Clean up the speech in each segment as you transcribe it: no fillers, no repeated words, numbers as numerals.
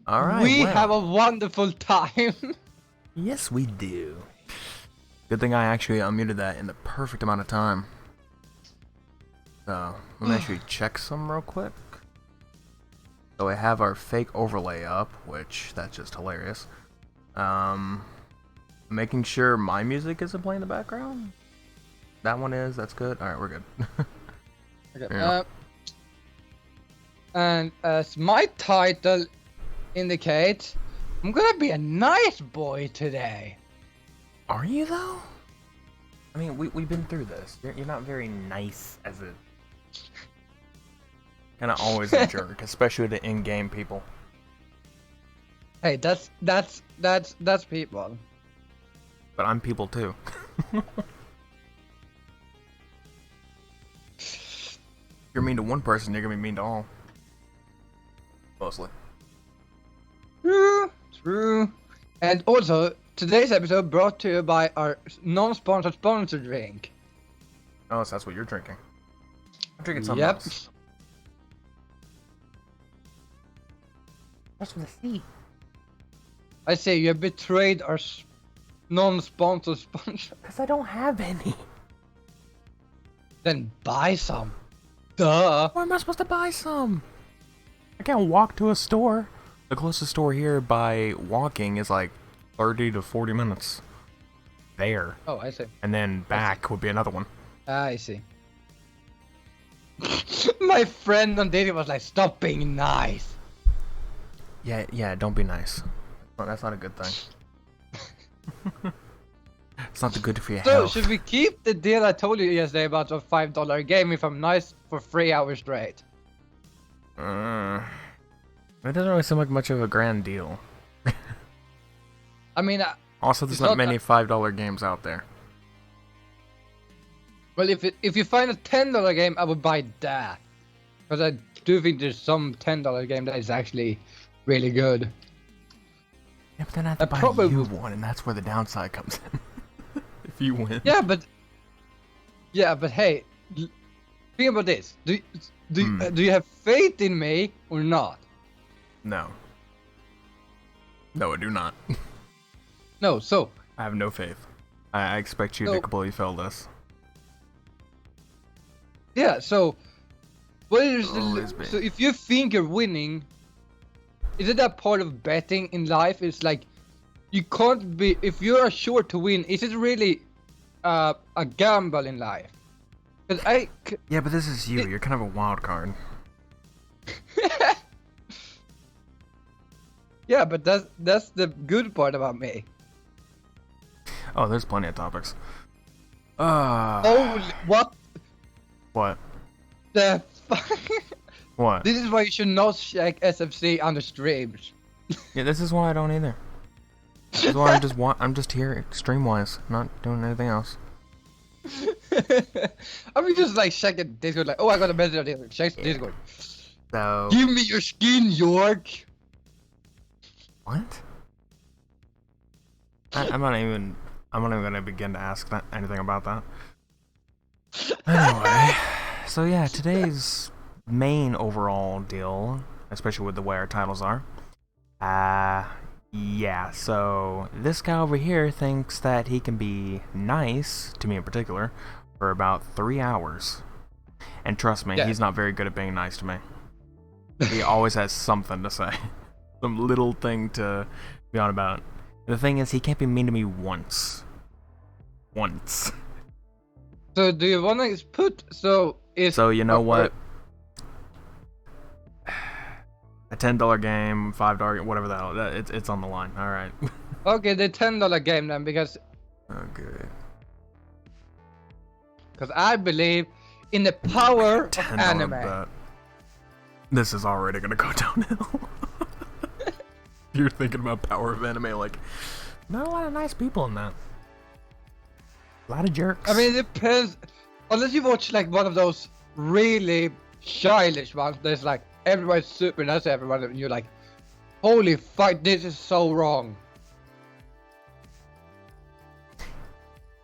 Alright, We well. have a wonderful time. Yes, we do. Good thing I actually unmuted that in the perfect amount of time. So, let me actually check some real quick. So I have our fake overlay up, which, that's just hilarious. Making sure my music isn't playing in the background. That one is, that's good. Alright, we're good. Okay, Yeah. and as my title indicates, I'm gonna be a nice boy today. Are you though? I mean, we've been through this. You're not very nice as a... Kinda always a jerk, especially to in-game people. Hey, that's people. But I'm people too. If you're mean to one person, you're gonna be mean to all. Mostly. True. And also, today's episode brought to you by our non-sponsored sponsor drink. Oh, so that's what you're drinking. I'm drinking something Yep. else. What's with the seat? I say you have betrayed our non-sponsored sponsor. Because I don't have any. Then buy some. Duh. Where am I supposed to buy some? I can't walk to a store. The closest store here by walking is like 30 to 40 minutes. There. Oh, I see. And then back would be another one. I see. My friend on dating was like, stop being nice. Yeah, don't be nice. Well, that's not a good thing. It's not good for your So, health. should we keep the deal I told you yesterday about a $5 game if I'm nice for 3 hours straight? It doesn't really seem like much of a grand deal. I mean, Also, there's It's not not many $5 games out there. well, if you find a $10 game, I would buy that. Because I do think there's some $10 game that is actually really good. Yeah, but then I have to I buy probably you would- one, and that's where the downside comes in. If you win. Yeah, but hey, think about this. Do you have faith in me or not? No. No, I do not. No. So I have no faith. I expect you to No. completely fail this. yeah. So what is Always been. so if you think you're winning, is it that part of betting in life? It's like you can't be if you are sure to win. Is it really a gamble in life? Because Yeah, but this is you. You're kind of a wild card. yeah, but that's the good part about me. Oh, there's plenty of topics. Oh, what What? the fuck? What? This is why you should not check SFC on the streams. Yeah, this is why I don't either. This is why I'm just here stream-wise, not doing anything else. I mean, just like checking Discord, like, oh, I got a message on Discord. Check Discord. So... Give me your skin, York. What? I'm not even gonna begin to ask anything about that. Anyway, so yeah, today's main overall deal, especially with the way our titles are, yeah, so this guy over here thinks that he can be nice, to me in particular, for about 3 hours. And trust me, Yeah. he's not very good at being nice to me. He always has something to say. Some little thing to be on about. The thing is, he can't be mean to me once. Once. So, do you want to put so So, you know what? A $10 game, $5, whatever the hell, it's on the line. Alright. Okay, the $10 game then, because Okay. I believe in the power of $10 anime. bet. This is already gonna go downhill. You're thinking about power of anime, like, not a lot of nice people in that. A lot of jerks. I mean, it depends. Unless you watch like one of those really childish ones, there's like everybody's super nice to everyone, and you're like, holy fuck, this is so wrong.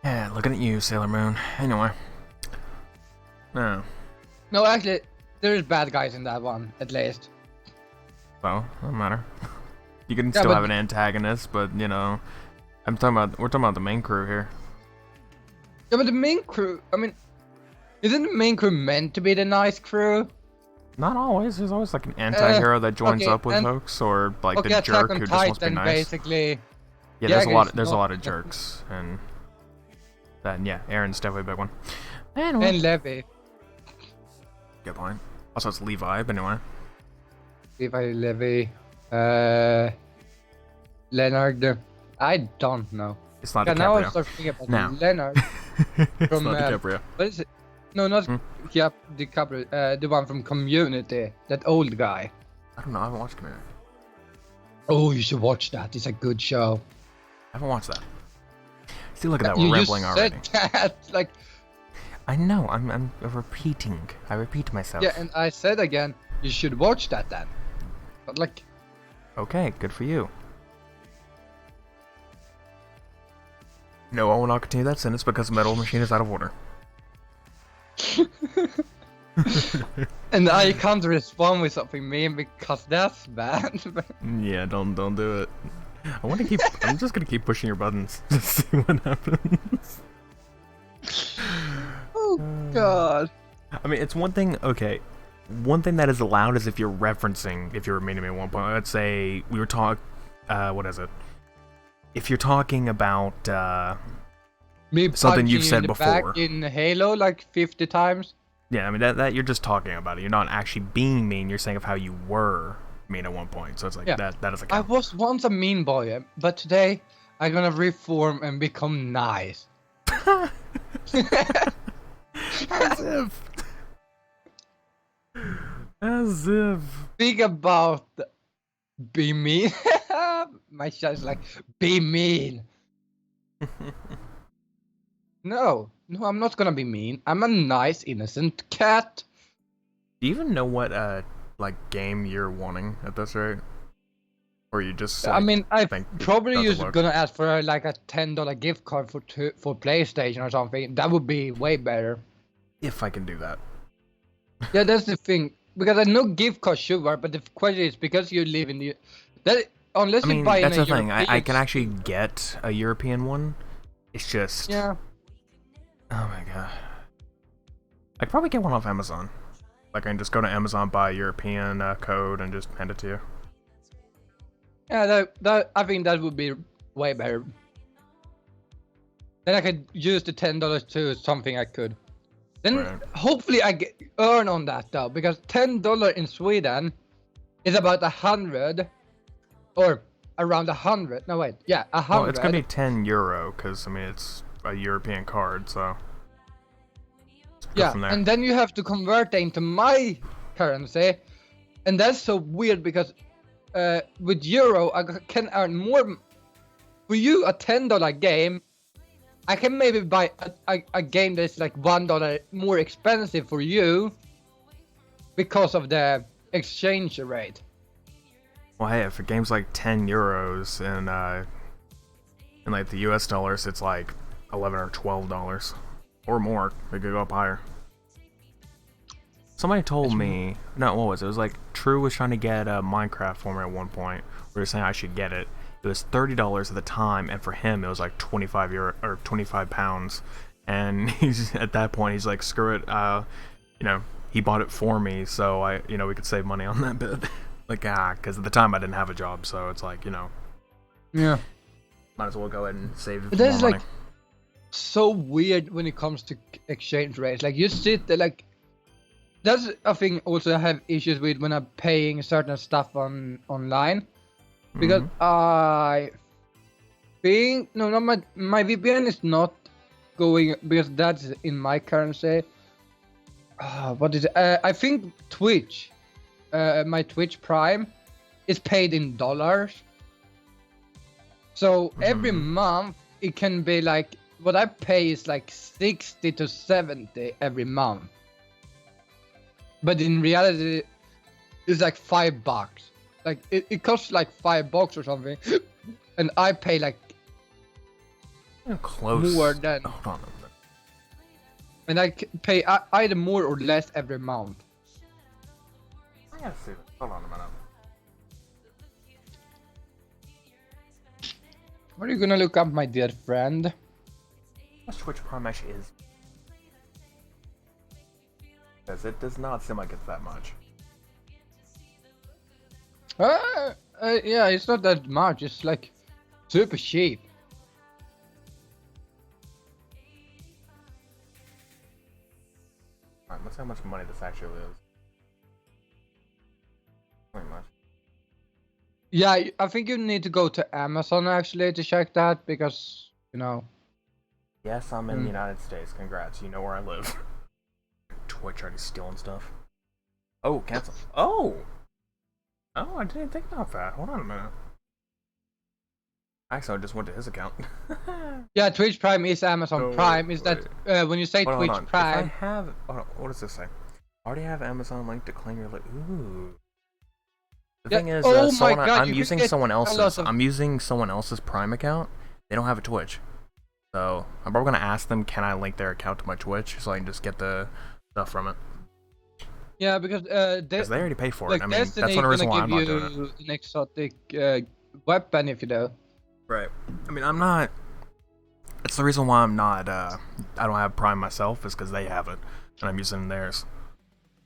Yeah, looking at you, Sailor Moon. Anyway. No. No, actually, there is bad guys in that one, at least. So, doesn't matter. You can Yeah, still but- have an antagonist, but you know, we're talking about the main crew here. Yeah, but the main crew, I mean, isn't the main crew meant to be the nice crew? Not always. There's always like an anti-hero that joins okay, up with and- folks, or like Okay, the Attack jerk on who just wants to be Titan, nice. basically. Yeah, Jaeger's there's a lot not- of jerks, and then yeah, Aaron's definitely a big one. Anyway, And Levi. good point. Also, it's Levi, but anyway. Levi. Leonard. I don't know. It's not Yeah, now I'm DiCaprio. starting thinking about No. Leonard. It's from, not DiCaprio. What is it? No, not yeah, DiCaprio. The one from Community. That old guy. I don't know. I haven't watched Community. Oh, you should watch that. It's a good show. I haven't watched that. See, look at that. You We're just rambling already. said that. Like, I know. I'm repeating. I repeat myself. yeah, and I said again, you should watch that then. But like, Okay, good for you. No, I will not continue that sentence because Metal Machine is out of order. and I can't respond with something mean because that's bad. Yeah, don't do it. I want to keep. I'm just gonna keep pushing your buttons to see what happens. Oh God. I mean, it's one thing. Okay, one thing that is allowed is if you're referencing. If you're meaning me at one point, let's say we were what is it? If you're talking about Me something you've punching said in the before. back in Halo like 50 times. Yeah, I mean that you're just talking about it. You're not actually being mean. You're saying of how you were mean at one point. So it's like Yeah. that doesn't I count. was once a mean boy, but today I'm gonna reform and become nice. As if. As if. Think about be mean. My shot is like be mean. No, I'm not gonna be mean. I'm a nice, innocent cat. Do you even know what like game you're wanting at this rate? Or you just I mean, I think probably doesn't just look- gonna ask for like a $10 gift card for PlayStation or something. That would be way better. if I can do that. Yeah, that's the thing. Because I know gift cards should work, but the question is because you live in the that unless I you mean, buy that's in the a thing. I European can actually get a European one. It's just Yeah. Oh my god. I'd probably get one off Amazon. Like I can just go to Amazon, buy a European code, and just hand it to you. Yeah, that I think that would be way better. Then I could use the $10 to something I could. Then Right. hopefully I earn on that though, because $10 in Sweden is about 100, or around 100. No wait, yeah, 100. Well, it's gonna be €10 because I mean it's a European card, so. Let's go Yeah, from there. and then you have to convert that into my currency, and that's so weird because with euro I can earn more. For you, a $10 game, I can maybe buy a game that's like $1 more expensive for you because of the exchange rate. Well, hey, if a game's like €10 and in like the US dollars, it's like $11 or $12 or more. It could go up higher. Somebody told me, no, what was it? It was like True was trying to get Minecraft for me at one point. We were saying I should get it. It was $30 at the time, and for him it was like €25 or £25. And he's at that point he's like, screw it. You know, he bought it for me, so we could save money on that bit. Like because at the time I didn't have a job, so it's like Yeah. might as well go ahead and save But more that's money. like so weird when it comes to exchange rates. Like you sit there, like that's a thing. Also, I have issues with when I'm paying certain stuff online because Mhm. I think no, my VPN is not going because that's in my currency. What is it? I think Twitch, my Twitch Prime, is paid in dollars. So every month it can be like what I pay is like 60 to 70 every month. But in reality, it's like $5. Like it costs like $5 or something, and I pay like Close. more than, Hold on a minute. and I pay either more or less every month. I gotta see this. Hold on a minute. What are you gonna look up, my dear friend? How much Twitch Prime actually is? Because it does not seem like it's that much. Yeah, it's not that much. It's like super cheap. Alright, let's see how much money this actually is. Not much. Yeah, I think you need to go to Amazon actually to check that because, you know. Yes, I'm in the United States. Congrats. You know where I live. Twitch already stealing stuff. Oh, cancel. Oh! Oh, I didn't think about that. Hold on a minute. Actually, I just went to his account. Yeah, Twitch Prime is Amazon Prime. Is that when you say Twitch Prime? If I have, what does this say? I already have Amazon link to claim your ooh. The thing is, I'm using someone else's. I'm using someone else's Prime account. They don't have a Twitch, so I'm probably gonna ask them, can I link their account to my Twitch so I can just get the stuff from it. Yeah, because they already pay for it. I mean, that's one reason why I'm not doing it. An exotic weapon if you do. Right. I mean, I'm not. It's the reason why I'm not. I don't have Prime myself is because they have it, and I'm using theirs,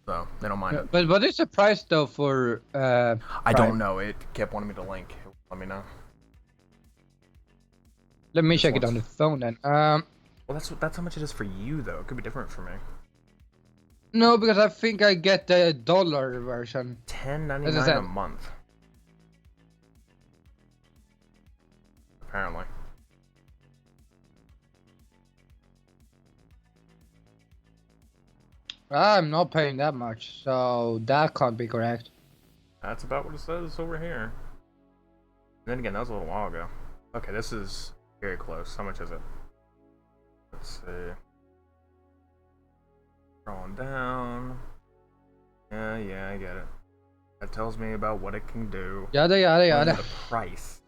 so they don't mind. Yeah, but what is the price though for? I don't know. It kept wanting me to link. Let me know. Let me check it on the phone then. Well, that's how much it is for you though. It could be different for me. No, because I think I get the dollar version. $10.99 a month. Apparently. I'm not paying that much, so that can't be correct. That's about what it says over here. And then again, that was a little while ago. Okay, this is very close. How much is it? Let's see. Scrolling down. Yeah, I get it. That tells me about what it can do. Yada yada yada. The price.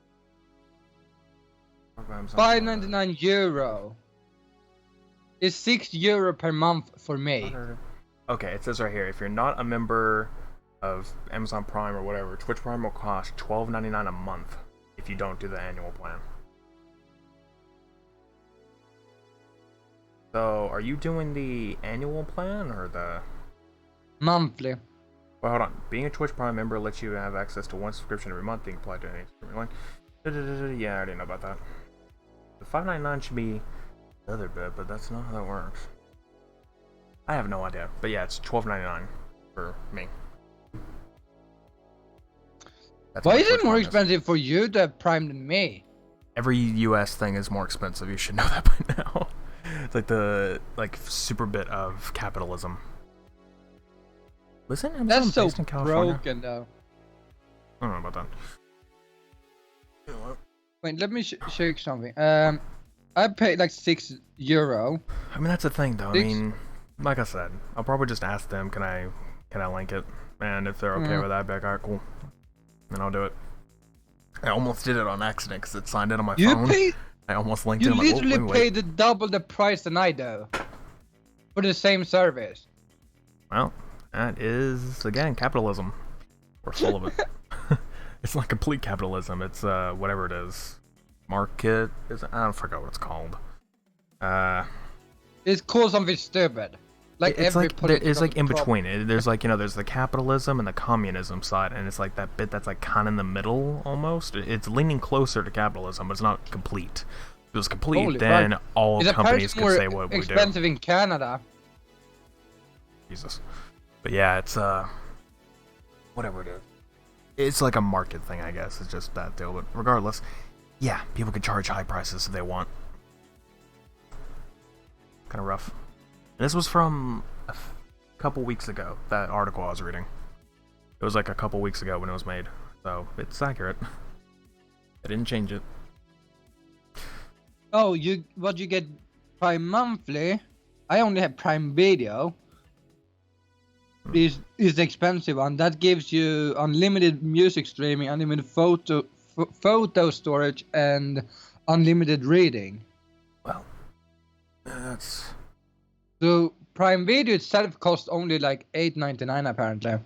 €5.99. It's €6 per month for me. Okay, it says right here, if you're not a member of Amazon Prime or whatever, Twitch Prime will cost $12.99 a month if you don't do the annual plan. So, are you doing the annual plan or the monthly? Well, hold on. Being a Twitch Prime member lets you have access to one subscription every month. You can apply to any subscription. Yeah, I already know about that. The $5.99 should be the other bit, but that's not how that works. I have no idea, but yeah, it's $12.99 for me. Why is it more expensive for you to have Prime than me? Every US thing is more expensive. You should know that by now. It's like the super bit of capitalism. Listen, Amazon that's so based in California? Broken though. I don't know about that. You know what? Wait, let me show you something. I paid like €6. I mean, that's the thing though. I mean, like I said, I'll probably just ask them, can I link it? And if they're okay with that, I'd be like, alright, cool. Then I'll do it. I almost did it on accident because it signed in on my phone. I almost linked it. You literally paid double the price than I do for the same service. Well, that is, again, capitalism. We're full of it. It's not complete capitalism. It's whatever it is. Market is, I don't forget what it's called. It's called something stupid. Like it's like in between. There's like, there's the capitalism and the communism side, and it's like that bit that's like kind of in the middle almost. It's leaning closer to capitalism, but it's not complete. If it was complete, then all companies could say what we do. It's expensive in Canada. Jesus. But yeah, it's whatever it is. It's like a market thing, I guess. It's just that deal. But regardless, yeah, people can charge high prices if they want. Kind of rough. And this was from a couple weeks ago, that article I was reading. It was like a couple weeks ago when it was made. So, it's accurate. I didn't change it. Oh, you get Prime monthly? I only have Prime Video. Is expensive one. That gives you unlimited music streaming, unlimited photo storage, and unlimited reading. Well, that's... So Prime Video itself costs only like $8.99 apparently.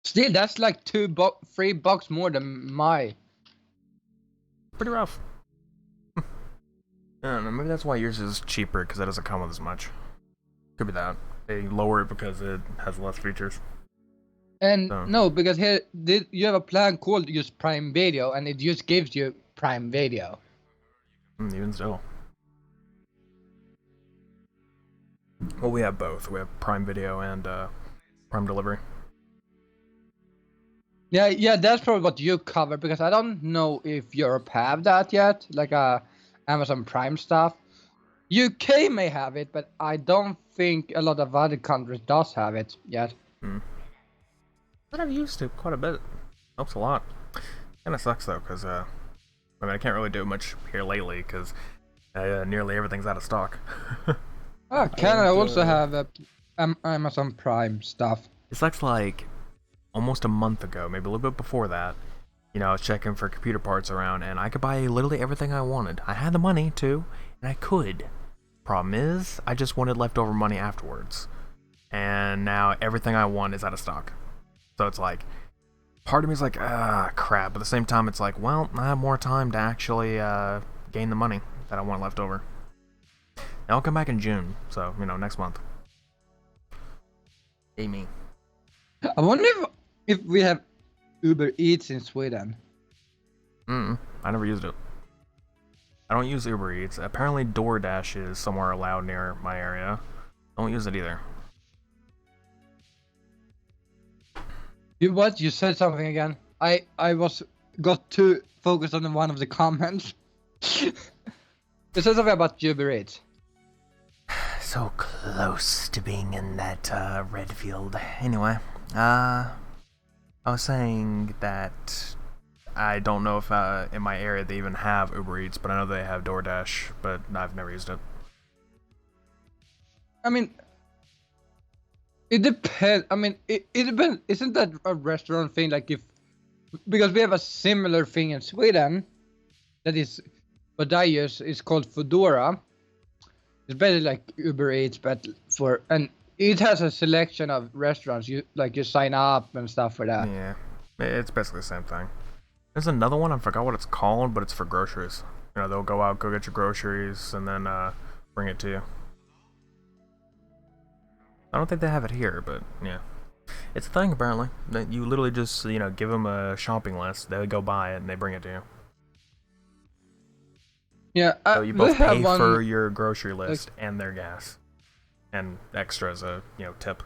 Still, that's like $3 more than my. Pretty rough. I don't know, maybe that's why yours is cheaper, because it doesn't come with as much. Could be that. They lower it because it has less features. And So. no, because here you have a plan called just Prime Video, and it just gives you Prime Video. Even still. Well, we have both. We have Prime Video and Prime Delivery. Yeah, that's probably what you cover, because I don't know if Europe have that yet, like Amazon Prime stuff. UK may have it, but I don't think a lot of other countries does have it yet. But I've used it quite a bit. Helps a lot. Kinda sucks though, because I mean, I can't really do much here lately, because nearly everything's out of stock. Canada also have Amazon Prime stuff. It sucks like almost a month ago, maybe a little bit before that. You know, I was checking for computer parts around, and I could buy literally everything I wanted. I had the money too, and I could. Problem is, I just wanted leftover money afterwards. And now everything I want is out of stock. So it's like, part of me is like, crap. But at the same time, it's like, well, I have more time to actually gain the money that I want left over. And I'll come back in June, so, you know, next month. Amy. I wonder if we have Uber Eats in Sweden. I never used it. I don't use Uber Eats. Apparently DoorDash is somewhere allowed near my area. Don't use it either. What? You said something again. I got too focused on one of the comments. You said something about Uber Eats. So close to being in that red field. Anyway, I was saying that I don't know if in my area they even have Uber Eats, but I know they have DoorDash, but I've never used it. I mean, it depends. I mean, it depends. Isn't that a restaurant thing? Like because we have a similar thing in Sweden, that is what I use is called Foodora. It's better like Uber Eats, but and it has a selection of restaurants. You sign up and stuff for that. Yeah, it's basically the same thing. There's another one, I forgot what it's called, but it's for groceries. You know, they'll go out, go get your groceries, and then bring it to you. I don't think they have it here, but yeah. It's a thing, apparently. That you literally just, you know, give them a shopping list, they go buy it, and they bring it to you. Yeah, so you both pay for your grocery list and their gas. And extra as a, you know, tip.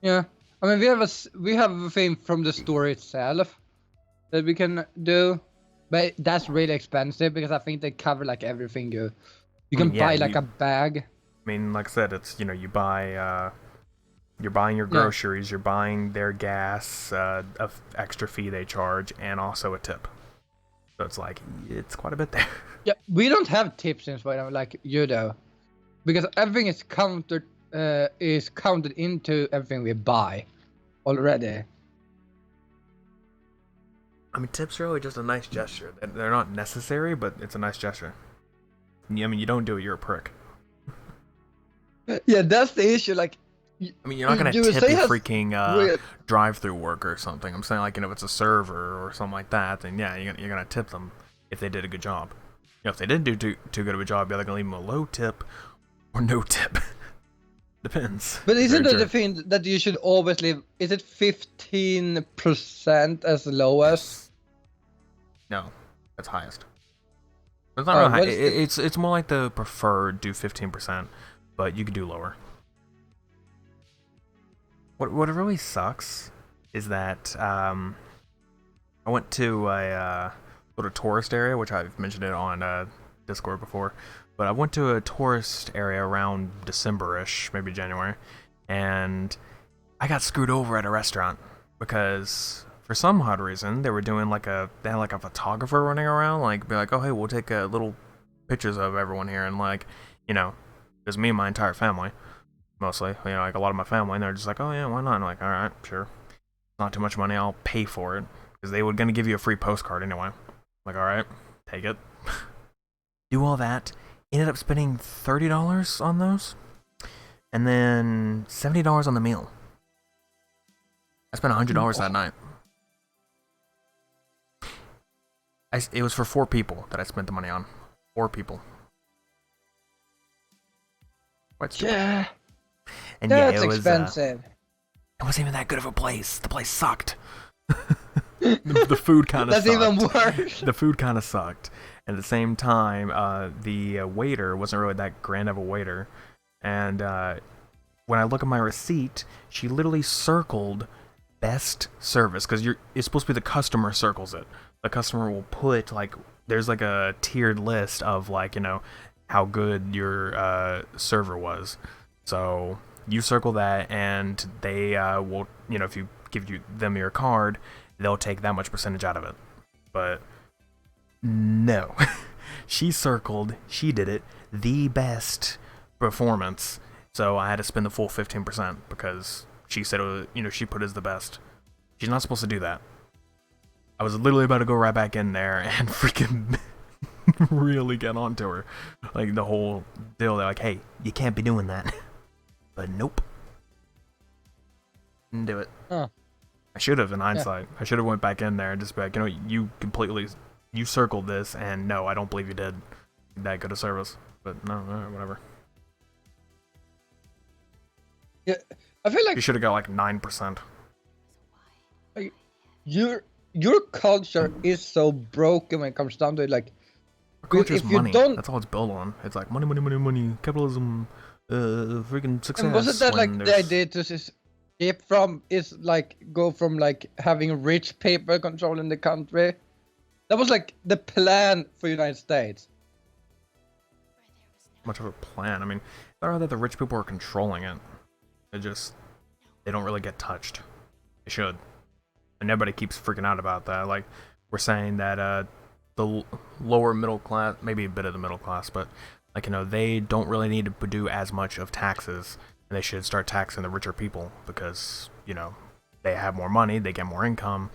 Yeah. I mean, we have a thing from the store itself that we can do, but that's really expensive because I think they cover like everything you can buy like a bag. I mean, like I said, it's, you know, you buy you're buying your groceries, you're buying their gas, a extra fee they charge, and also a tip. So it's like, it's quite a bit there. Yeah, we don't have tips in Sweden like you do, because everything is counted into everything we buy already. I mean, tips are really just a nice gesture. They're not necessary, but it's a nice gesture. I mean, you don't do it, you're a prick. Yeah, that's the issue. Like, I mean, you're not gonna tip your freaking drive-through worker or something. I'm saying, like, you know, if it's a server or something like that, then yeah, you're gonna tip them if they did a good job. You know, if they didn't do too good of a job, you're either gonna leave them a low tip or no tip. Depends. But isn't it the thing that you should always leave? Is it 15% as low as? No, that's highest. It's not really high. It's more like the preferred do 15%, but you could do lower. What really sucks is that I went to a little tourist area, which I've mentioned it on Discord before, but I went to a tourist area around December-ish, maybe January, and I got screwed over at a restaurant because for some odd reason they were doing they had like a photographer running around, like be like, oh hey, we'll take little pictures of everyone here, and like, you know, there's me and my entire family. Mostly, you know, like a lot of my family, and they're just like, oh yeah, why not? And I'm like, alright, sure. Not too much money, I'll pay for it. Because they were going to give you a free postcard anyway. I'm like, alright, take it. Do all that. Ended up spending $30 on those. And then $70 on the meal. I spent $100 that night. It was for 4 people that I spent the money on. 4 people. Quite stupid. Yeah. And That's yeah, it was expensive. it wasn't even that good of a place. The place sucked. The food kind of sucked. That's even worse. The food kind of sucked. And at the same time, the waiter wasn't really that grand of a waiter. And when I look at my receipt, she literally circled best service, because it's supposed to be the customer circles it. The customer will put, like, there's like a tiered list of, like, you know, how good your server was. So you circle that, and they will, you know, if you give them your card, they'll take that much percentage out of it. But no. She did it, the best performance. So I had to spend the full 15% because she said it was, you know, she put it as the best. She's not supposed to do that. I was literally about to go right back in there and freaking really get onto her. Like, the whole deal, they're like, hey, you can't be doing that. But nope. Didn't do it. Huh. I should have, in hindsight. Yeah. I should have went back in there and just be like, you know, you circled this, and no, I don't believe you did that good a service. But no, whatever. Yeah, I feel like you should have got like 9%. Like, your culture is so broken when it comes down to it. Like, our culture is money. That's all it's built on. It's like money, money, money, money, capitalism, freaking success. And wasn't that like the idea to escape from? Is like go from like having rich people controlling the country. That was like the plan for United States. Much of a plan. I mean, I don't know that the rich people are controlling it. They don't really get touched. They should. And everybody keeps freaking out about that. Like, we're saying that the lower middle class, maybe a bit of the middle class, but, like, you know, they don't really need to do as much of taxes, and they should start taxing the richer people because, you know, they have more money, they get more income,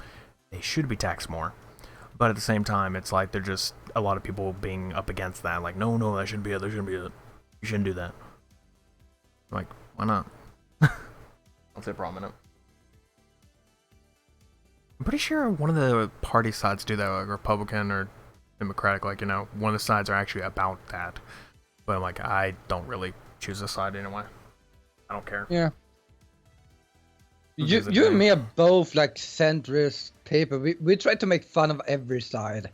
they should be taxed more. But at the same time, it's like they're just a lot of people being up against that. Like, no, that shouldn't be it. There shouldn't be it. You shouldn't do that. Like, why not? I'll say prominent. I'm pretty sure one of the party sides do that, like Republican or Democratic. Like, you know, one of the sides are actually about that. But like, I don't really choose a side anyway. I don't care. Yeah. You and me are both like centrist people. We try to make fun of every side.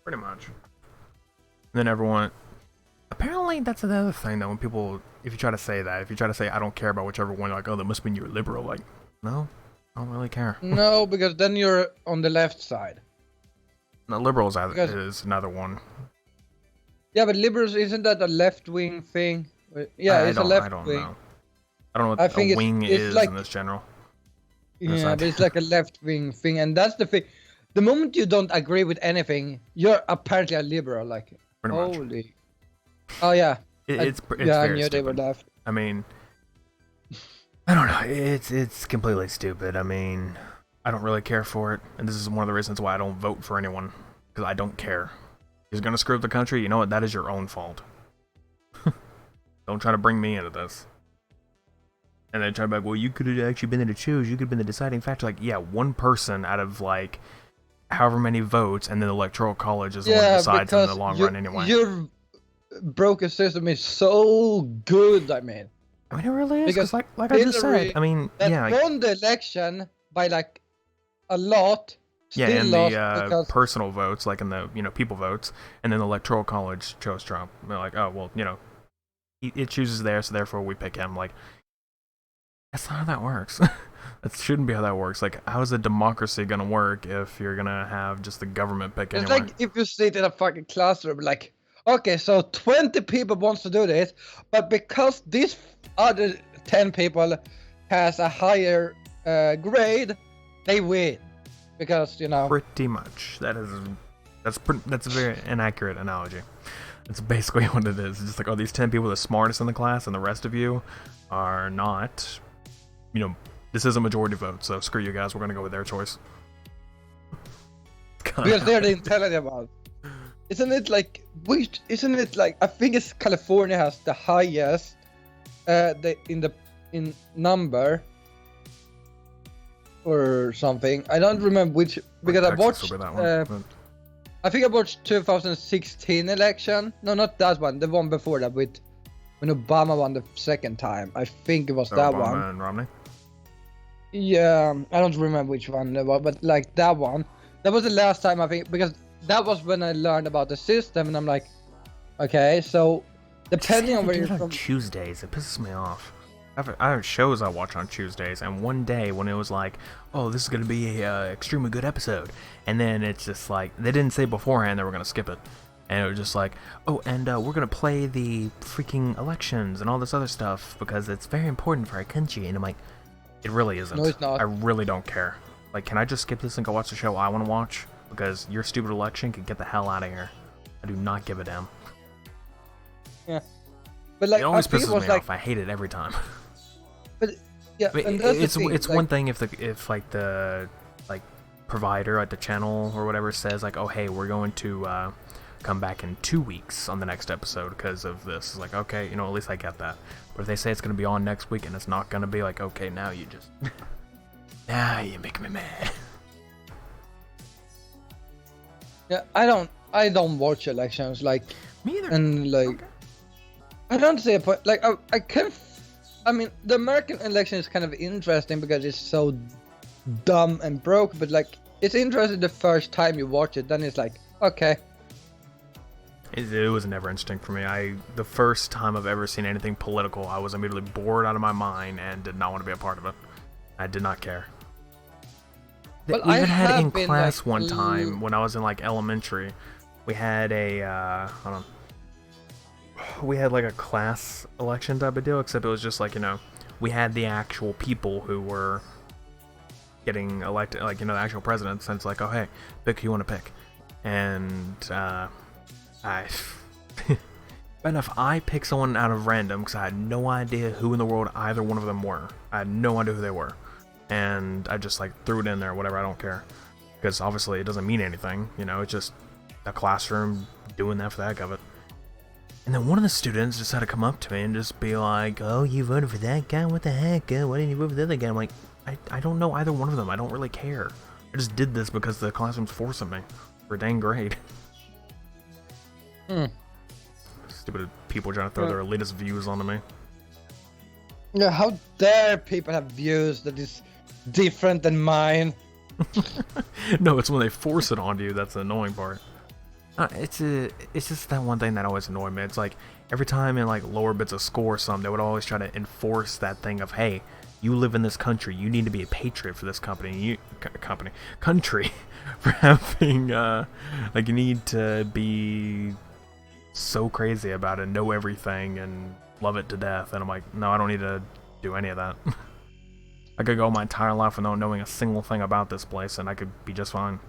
Pretty much. And then everyone. Apparently, that's another thing though. When people, if you try to say I don't care about whichever one, you're like, oh, that must mean you're liberal. Like, no, I don't really care. No, because then you're on the left side. No, liberals is another one. Yeah, but liberals, isn't that a left-wing thing? Yeah, it's a left-wing. I don't know what a wing is like, in this general. Yeah, but it's like a left-wing thing, and that's the thing. The moment you don't agree with anything, you're apparently a liberal. Like, pretty holy. Much. Oh yeah. It's yeah, I very knew stupid. They were left. I mean, I don't know. It's completely stupid. I mean, I don't really care for it, and this is one of the reasons why I don't vote for anyone, because I don't care. If he's gonna screw up the country, you know what? That is your own fault. Don't try to bring me into this. And then try to be like, well, you could have actually been there to choose. You could have been the deciding factor. Like, yeah, one person out of like however many votes, and then the electoral college is the one that decides in the long run anyway. Your broken system is so good. I mean, it really is. Because like I just said, I mean, yeah, won the election by like a lot. Yeah, and the personal votes, like in the people votes, and then the electoral college chose Trump. They're like, oh well, it chooses there, so therefore we pick him. Like, that's not how that works. That shouldn't be how that works. Like, how is a democracy gonna work if you're gonna have just the government pick anyway? It's like if you sit in a fucking classroom, like, okay, so 20 people wants to do this, but because this other 10 people has a higher grade, they win. Because, pretty much. That's a very inaccurate analogy. That's basically what it is. It's just like, oh, these 10 people are the smartest in the class, and the rest of you are not. This is a majority vote, so screw you guys. We're gonna go with their choice. Because they're the intelligent ones. Isn't it like? I think it's California has the highest, in number. or something. I don't remember which because I Texas watched. will be that one. I think I watched 2016 election. No, not that one. The one before that with when Obama won the second time. I think it was that Obama one. and Romney. Yeah, I don't remember which one it was, but like that one. That was the last time I think because that was when I learned about the system, and I'm like, okay, so depending on where you're from. Tuesdays, it pisses me off. I have shows I watch on Tuesdays, and one day when it was like, oh, this is gonna be a extremely good episode, and then it's just like they didn't say beforehand they were gonna skip it, and it was just like, oh, and we're gonna play the freaking elections and all this other stuff because it's very important for our country, and I'm like, it really isn't. No, it's not. I really don't care. Like, can I just skip this and go watch the show I want to watch? Because your stupid election can get the hell out of here. I do not give a damn. Yeah, but like It always I think pisses it was me like, off. I hate it every time. but yeah, But and that's the it's thing, it's like, one thing if the provider at the channel or whatever says like, oh hey, we're going to come back in 2 weeks on the next episode because of this. It's like, okay, you know, at least I get that. But if they say it's gonna be on next week and it's not gonna be, like, okay, now you just now you make me mad. Yeah, I don't watch elections like, Me either. and like, Okay. I don't say a point. Like I mean, the American election is kind of interesting because it's so dumb and broke. But like, it's interesting the first time you watch it. Then it's like, okay, It was never interesting for me. The first time I've ever seen anything political, I was immediately bored out of my mind and did not want to be a part of it. I did not care. Well, We I even had it in have been, class like, one time when I was in like elementary. We had a hold on. We had like a class election type of deal, except it was just like, you know, we had the actual people who were getting elected, like, you know, the actual presidents, and it's like, oh hey, pick who you want to pick. And but if I pick someone out of random, because I had no idea who in the world either one of them were. I had no idea who they were. And I just like threw it in there, whatever, I don't care. Because obviously it doesn't mean anything, you know, it's just a classroom doing that for the heck of it. And then one of the students just had to come up to me and just be like, oh, you voted for that guy? What the heck? Why didn't you vote for the other guy? I'm like, I don't know either one of them. I don't really care. I just did this because the classroom's forcing me for a dang grade. Stupid people trying to throw their elitist views onto me. yeah, how dare people have views that is different than mine? No, it's when they force it onto you that's the annoying part. It's just that one thing that always annoyed me. It's like every time in like lower bits of score or something, they would always try to enforce that thing of, hey, you live in this country, you need to be a patriot for this country for having like you need to be so crazy about it, know everything and love it to death. And I'm like, no, I don't need to do any of that. I could go my entire life without knowing a single thing about this place and I could be just fine.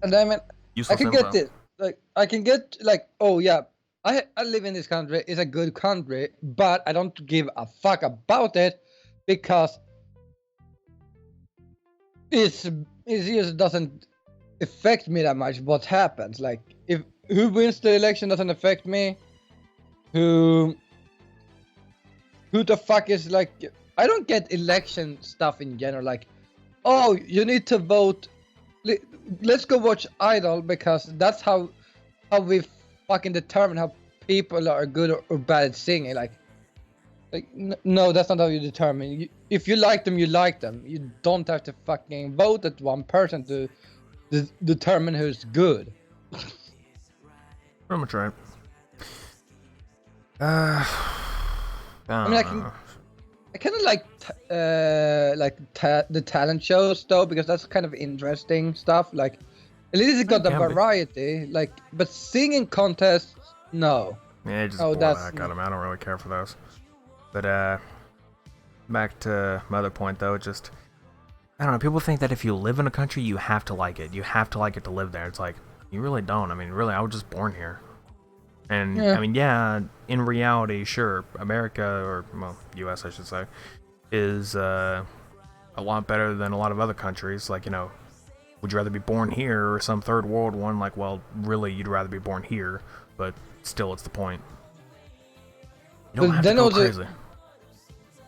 And I mean, Useless I can info. get it. Like, I can get like, oh yeah, I live in this country. It's a good country, but I don't give a fuck about it because it just doesn't affect me that much. What happens? Like, if who wins the election doesn't affect me. Who the fuck is like? I don't get election stuff in general. Like, oh, you need to vote. Let's go watch Idol because that's how we fucking determine how people are good or bad at singing. Like no, that's not how you determine. If you like them, you like them. You don't have to fucking vote at one person to determine who's good. Pretty much right. I mean, I kind of like the talent shows though because that's kind of interesting stuff. Like at least it got the variety. Like, but singing contests, no. Yeah, it just bore the heck out of me. I don't really care for those. But back to my other point though, just I don't know. People think that if you live in a country, you have to like it. You have to like it to live there. It's like you really don't. I mean, really, I was just born here. And yeah. I mean, yeah, in reality, sure, America, or well, U.S. I should say, is a lot better than a lot of other countries. Like, you know, would you rather be born here or some third world one? Like, well, really, you'd rather be born here, but still, it's the point. You don't have to go crazy.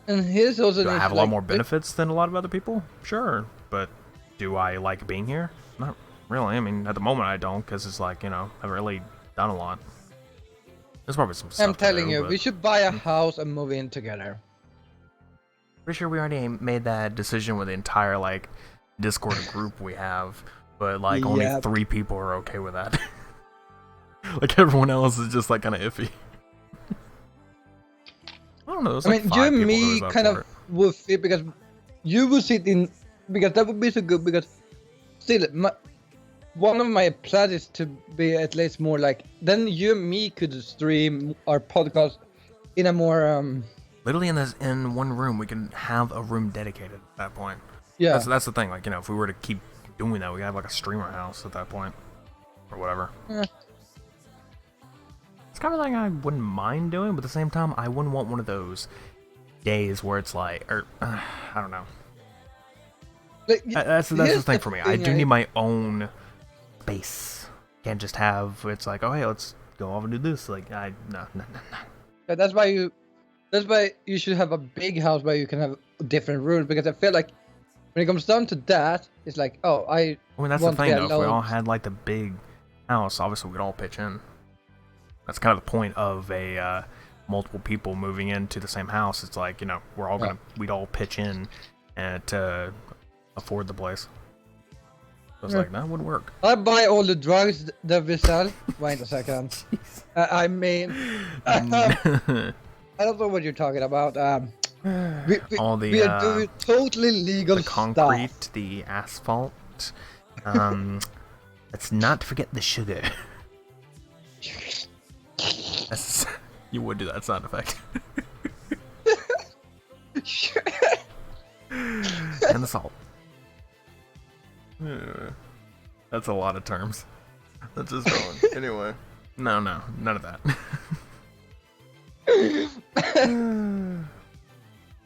And here's also Do I have a lot more benefits than a lot of other people? Sure. but do I like being here? Not really. I mean, at the moment I don't, because it's like, I haven't really done a lot. There's probably some stuff I'm telling to do, you, but we should buy a house and move in together. pretty sure we already made that decision with the entire, like, Discord group we have, but, like, only 3 people are okay with that. Like, everyone else is just, like, kind of iffy. I don't know. I mean, you and me kind of would fit because you would sit in, because that would be so good. Because still, one of my plans is to be at least more like, then you and me could stream our podcast in a more literally in one room. We can have a room dedicated at that point. Yeah, that's the thing. Like, if we were to keep doing that, we could have like a streamer house at that point, or whatever. Yeah. It's kind of like I wouldn't mind doing, but at the same time, I wouldn't want one of those days where it's like, or I don't know. Like, that's the thing for me. I do need my own space. Can't just have it's like, oh hey, let's go off and do this. Like, no. Yeah, that's why you should have a big house where you can have different rooms, because I feel like when it comes down to that, it's like, oh, I mean, that's the thing though. If we all had like the big house, obviously we'd all pitch in. That's kind of the point of a multiple people moving into the same house. It's like, we're all we'd all pitch in and to afford the place. So it's like, that wouldn't work. I buy all the drugs that we sell. Wait a second. I mean, I don't know what you're talking about. All the we are doing totally legal the concrete, stuff. the asphalt. Let's not forget the sugar. You would do that sound effect. And the salt. That's a lot of terms. That's just going. Anyway. No, none of that.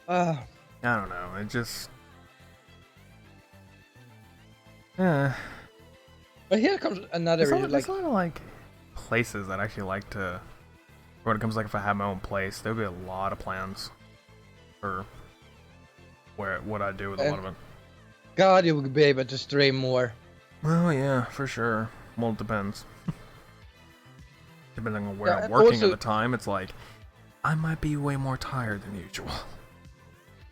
I don't know. It just. But here comes another reason. There's a lot of like places that I actually like to. When it comes like if I had my own place, there'd be a lot of plans for what I do with a lot of it. God, you would be able to stream more. Well, yeah, for sure. Well, it depends. Depending on where I'm working at the time, it's like I might be way more tired than usual.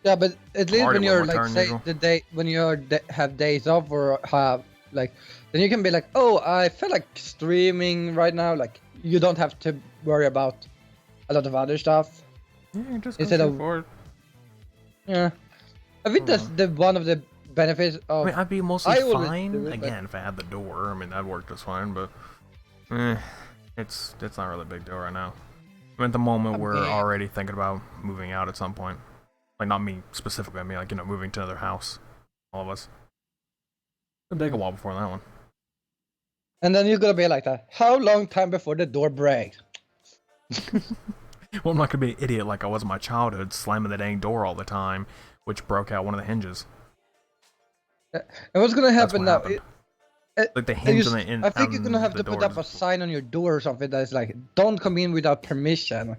Yeah, but at least when you're like, say the day when you have days off or have like, then you can be like, oh, I feel like streaming right now. Like, you don't have to worry about a lot of other stuff. Yeah, just instead of forward. Yeah, I think that's the one of the benefits of. I mean, I'd be mostly fine again if I had the door. I mean, that'd work just fine, but it's not really a big deal right now. I mean, at the moment, we're already thinking about moving out at some point. Like, not me specifically. I mean, like, moving to another house. All of us. It'll take a while before that one. And then you're gonna be like that. How long time before the door breaks? Well, I'm not gonna be an idiot like I was in my childhood, slamming the dang door all the time, which broke out one of the hinges. And what's gonna happen now? Like the hinge on the I think you're gonna have to put up a sign on your door or something that's like, "Don't come in without permission."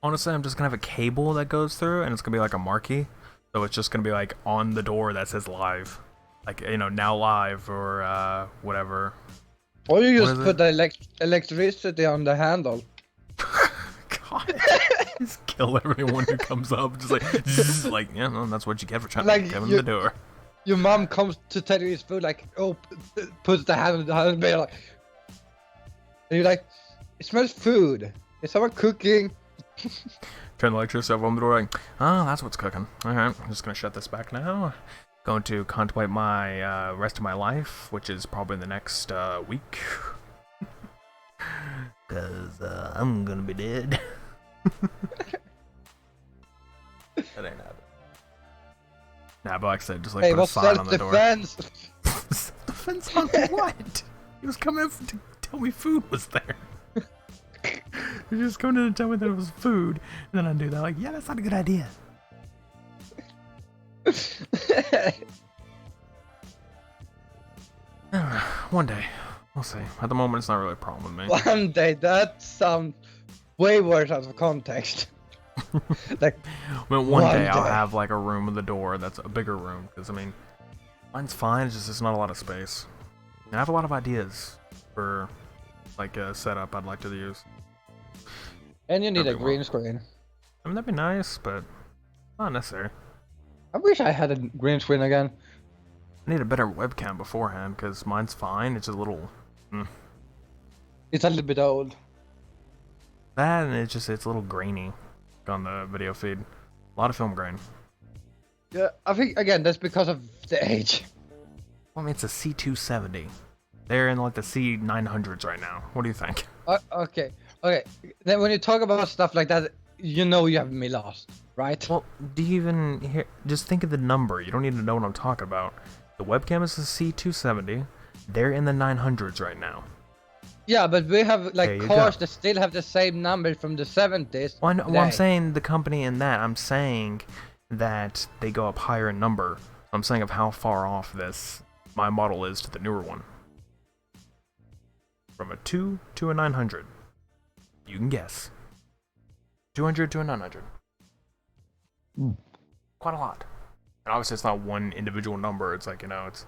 Honestly, I'm just gonna have a cable that goes through, and it's gonna be like a marquee. So it's just gonna be like on the door that says live, like now live or whatever. Or you just put the electricity on the handle. God, just kill everyone who comes up. Just like yeah, no, that's what you get for trying to come in the door. Your mom comes to tell you it's food, like, oh, puts the hand on the hand, and like, and you're like, it smells food. Is someone cooking? Turn the electricity off on the door, like, oh, that's what's cooking. Alright, I'm just gonna shut this back now. Going to contemplate my rest of my life, which is probably the next week. Cause I'm gonna be dead. That ain't happening. Nah, but like I said, just like put a sign on the door. Self-defense on what? He was coming in to tell me food was there. You're just coming in to tell me that it was food, and then I do that. Like, yeah, that's not a good idea. One day, we'll see. At the moment, it's not really a problem with me. One day, that sounds way worse out of context. Like, I mean, one day I'll have like a room with a door that's a bigger room, because I mean, Mine's fine. It's just there's not a lot of space. And I have a lot of ideas for like a setup I'd like to use. And you need a That'd be green well. screen. I mean, that'd be nice, but not necessary. I wish I had a green screen again. I need a better webcam beforehand because mine's fine. It's just a little. It's a little bit old. That and it's a little grainy on the video feed. A lot of film grain. Yeah, I think again that's because of the age. Well, I mean, it's a C270. They're in like the C900s right now. What do you think? Okay. Then when you talk about stuff like that, you know you have me lost, right? Well, do you even hear? Just think of the number. You don't need to know what I'm talking about. The webcam is a C270. They're in the 900s right now. Yeah, but we have There like you cars go. that still have the same number from the 70s. Well, well, I'm today. saying the company in that. I'm saying that they go up higher in number. I'm saying of how far off my model is to the newer one. From a 2 to a 900. You can guess. 200 to a 900. Quite a lot. And obviously it's not one individual number. It's like, it's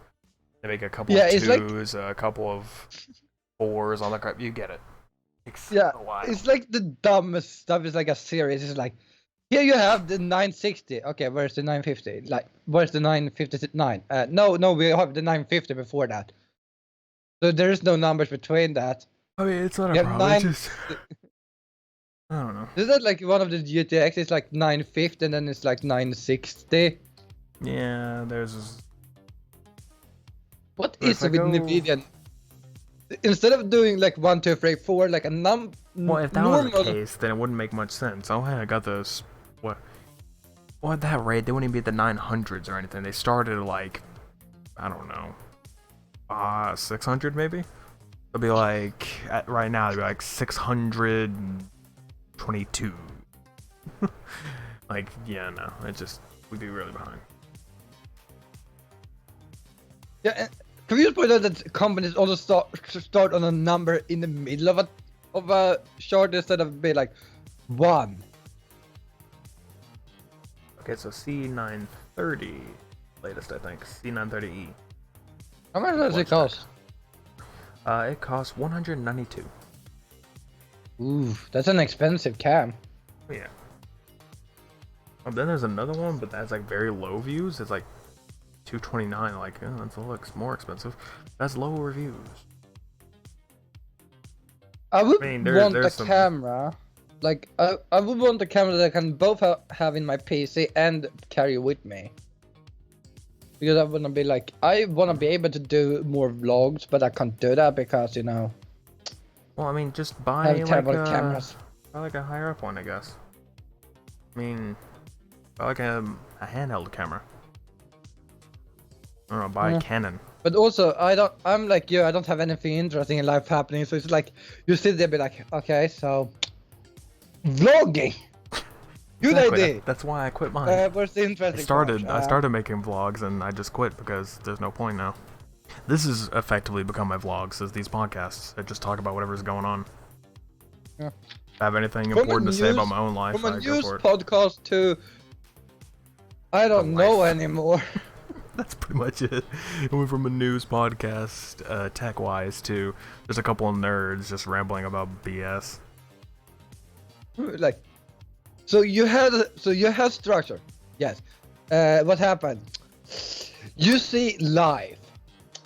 they make a couple of it's like- twos, a couple of fours, all that crap. You get it. Takes Yeah, a while. it's like the dumbest stuff. It's like a series. It's like, here you have the 960. Okay, where's the 950? Like, where's the 959? No, we have the 950 before that. So there is no numbers between that. I mean, it's not a Yeah, problem. It's just... I don't know. Is that like one of the GTX? It's like 950 and then it's like 960. Yeah, there's... What But is if it I with go- Nvidia? Instead of doing like 1, 2, 3, 4, like a Well, if that normal. was the case, then it wouldn't make much sense. Oh, hey, I got this. What? Well, at that rate, they wouldn't even be at the 900s or anything. They started at like, I don't know, 600 maybe? It'll be like, right now, it'll be like 622. Like, yeah, no, we'd be really behind. Yeah, and confused by that companies also start on a number in the middle of a chart instead of be like 1. Okay, so C930, latest, I think. C930E. How much does it What's cost? It costs 192. Ooh, that's an expensive cam. Yeah. Then there's another one, but that's like very low views. It's like 229. Like, oh, that looks more expensive. That's low reviews. I would I mean, want a there's some- camera. Like, I would want a camera that I can both have in my PC and carry with me. Because I wanna be like, I wanna be able to do more vlogs, but I can't do that because, Well, I mean, just I buy have like terrible cameras. buy like a higher up one, I guess. I mean, buy like a handheld camera. I don't know, buy Yeah. a Canon. But also, I'm like you, I don't have anything interesting in life happening, so it's like, you sit there and be like, okay, so, vlogging! Good Exactly, idea! That's why I quit mine. Where's the interesting I started making vlogs and I just quit because there's no point now. This has effectively become my vlogs, as these podcasts. I just talk about whatever's going on. Yeah. If I have anything From a important to say about news- my own life, From a I go news for it. podcast to, I don't A know life. anymore. That's pretty much it. It went from a news podcast, tech-wise, to just a couple of nerds just rambling about BS. Like, so you had structure, yes. What happened? You see live.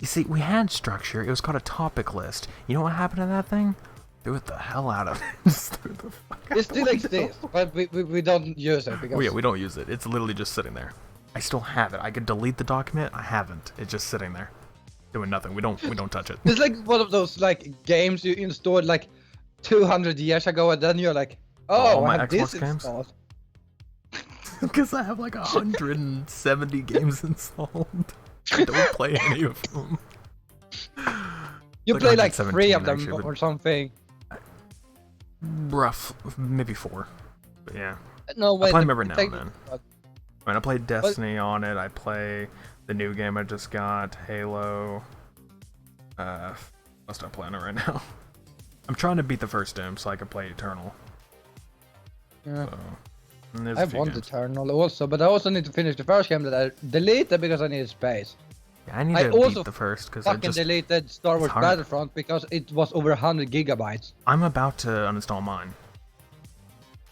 You see, we had structure. It was called a topic list. You know what happened to that thing? Threw it the hell out of it. Just threw the fuck out It still the exists, window. but we don't use it because Oh yeah, we don't use it. It's literally just sitting there. I still have it. I could delete the document. I haven't. It's just sitting there, doing nothing. We don't touch it. it's like one of those like games you installed like 200 years ago, and then you're like, All oh, my I have this Xbox games? installed. Because I have like 170 games installed. I don't play any of them. You Like play like 117 3 of them actually, but- or something. Rough, maybe 4. But yeah. No, wait. play them every now take- and then. I mean, I play Destiny on it. I play the new game I just got, Halo. I'll start playing it right now. I'm trying to beat the first Doom so I can play Eternal. Yeah. So, and there's a I few want games. Eternal also, but I also need to finish the first game that I deleted because I needed space. Yeah, I need I to also beat the first because fucking deleted Star Wars hard. Battlefront because it was over 100 gigabytes. I'm about to uninstall mine.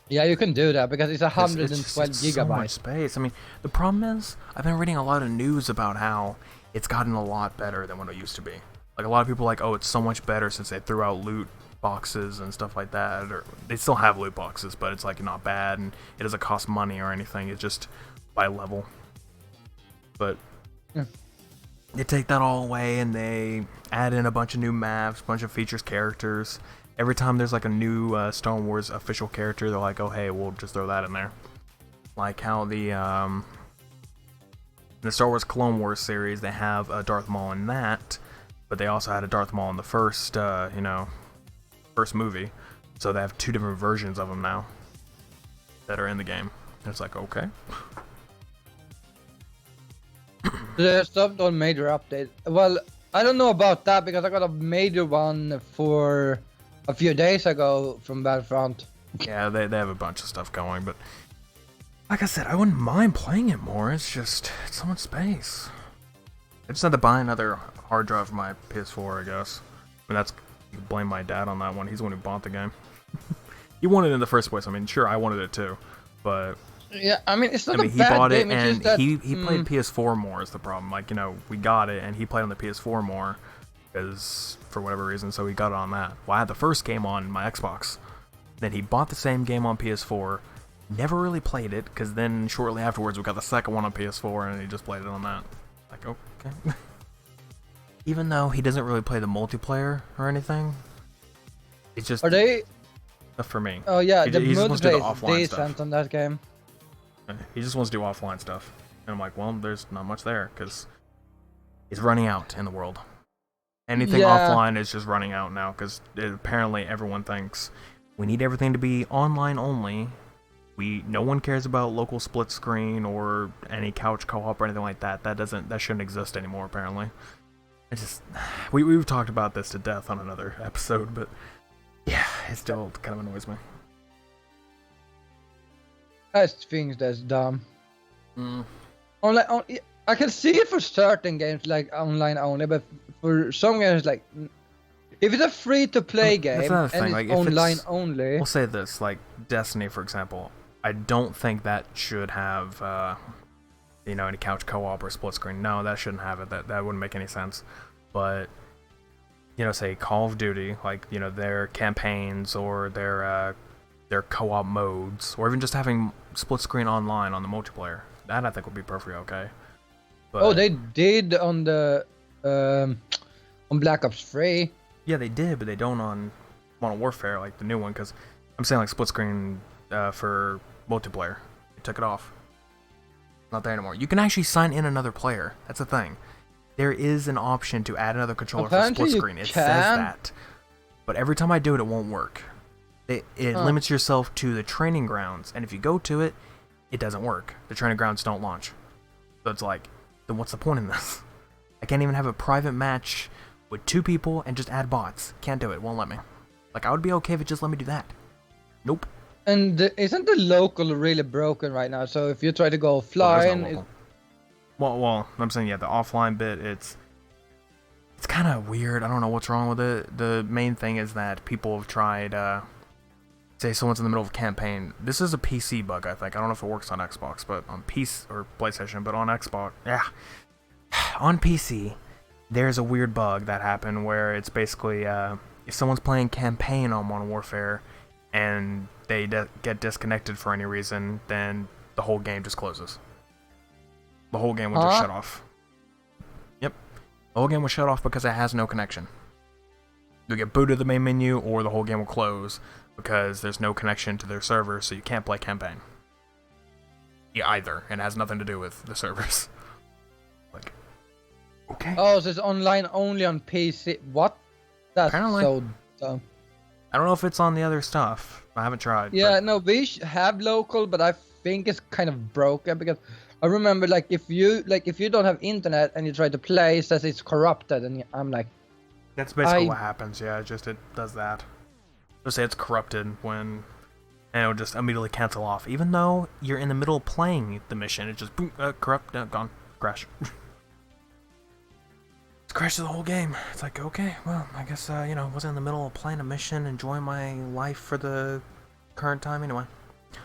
Yeah, you can do that because it's 112 it's gigabytes. so much space. I mean, the problem is I've been reading a lot of news about how it's gotten a lot better than what it used to be. Like a lot of people are like, oh, it's so much better since they threw out loot boxes and stuff like that. Or they still have loot boxes, but it's like not bad and it doesn't cost money or anything. It's just by level. But yeah. They take that all away and they add in a bunch of new maps, a bunch of features, characters. Every time there's like a new Star Wars official character, they're like, oh hey, we'll just throw that in there. Like how in the Star Wars Clone Wars series, they have a Darth Maul in that, but they also had a Darth Maul in the first, first movie. So they have two different versions of him now that are in the game. And it's like, okay. There's stuff on major update. Well, I don't know about that because I got a major one for a few days ago from Battlefront. Yeah, they have a bunch of stuff going, but like I said, I wouldn't mind playing it more. It's just, it's so much space. I just had to buy another hard drive for my PS4, I guess. I mean, that's, you can blame my dad on that one. He's the one who bought the game. He wanted it in the first place. I mean, sure, I wanted it too, but yeah, I mean, it's not he a bad bought it game. It's and just that, he played PS4 more is the problem. Like, we got it and he played on the PS4 more because for whatever reason, so he got it on that. Well, I had the first game on my Xbox. Then he bought the same game on PS4, never really played it, because then shortly afterwards we got the second one on PS4 and he just played it on that. Like, okay. Even though he doesn't really play the multiplayer or anything, it's just... Are they... for me. Oh yeah, the he just wants to do the multiplayer is offline decent stuff. on that game. He just wants to do offline stuff. And I'm like, well, there's not much there, because it's running out in the world. Anything offline is just running out now, because apparently everyone thinks we need everything to be online only. No one cares about local split screen or any couch co-op or anything like that. That shouldn't exist anymore, apparently. We've talked about this to death on another episode, but yeah, it still kind of annoys me. I think that's dumb. Mm. I can see it for certain games like online only, but for some games like if it's a free-to-play game and thing. it's Like, online only. We'll say this, like Destiny, for example. I don't think that should have, any couch co-op or split screen. No, that shouldn't have it. That wouldn't make any sense. But, say Call of Duty, like, their campaigns or their co-op modes, or even just having split screen online on the multiplayer. That I think would be perfectly okay. But, they did on the on Black Ops 3. Yeah, they did, but they don't on Modern Warfare, like the new one, because I'm saying like split screen for multiplayer. They took it off. Not there anymore. You can actually sign in another player. That's the thing. There is an option to add another controller Apparently for split screen. It says that. But every time I do it, it won't work. It limits yourself to the training grounds, and if you go to it, it doesn't work. The training grounds don't launch. So it's like, then what's the point in this? I can't even have a private match with 2 people and just add bots. Can't do it. Won't let me. Like, I would be okay if it just let me do that. Nope. And isn't the local really broken right now? So if you try to go offline, well, I'm saying the offline bit. It's kind of weird. I don't know what's wrong with it. The main thing is that people have tried. Say someone's in the middle of a campaign. This is a PC bug, I think. I don't know if it works on Xbox, but on PC or PlayStation, but on Xbox, yeah. On PC, there's a weird bug that happened where it's basically if someone's playing campaign on Modern Warfare and they get disconnected for any reason, then the whole game just closes. The whole game will just shut off. Yep. The whole game will shut off because it has no connection. You'll get booted to the main menu, or the whole game will close because there's no connection to their server, so you can't play campaign. Either, and it has nothing to do with the servers. Like, okay. Oh, so it's online only on PC. What? That's Apparently. so dumb. I don't know if it's on the other stuff. I haven't tried. Yeah, no, we have local, but I think it's kind of broken because I remember if you don't have internet and you try to play, it says it's corrupted, and I'm like, that's basically what happens. Yeah, it does that. Just say it's corrupted and it'll just immediately cancel off, even though you're in the middle of playing the mission. It just boom, corrupt, gone, crash. crashes the whole game. It's like, okay, well, I guess, wasn't in the middle of playing a mission, enjoying my life for the current time anyway.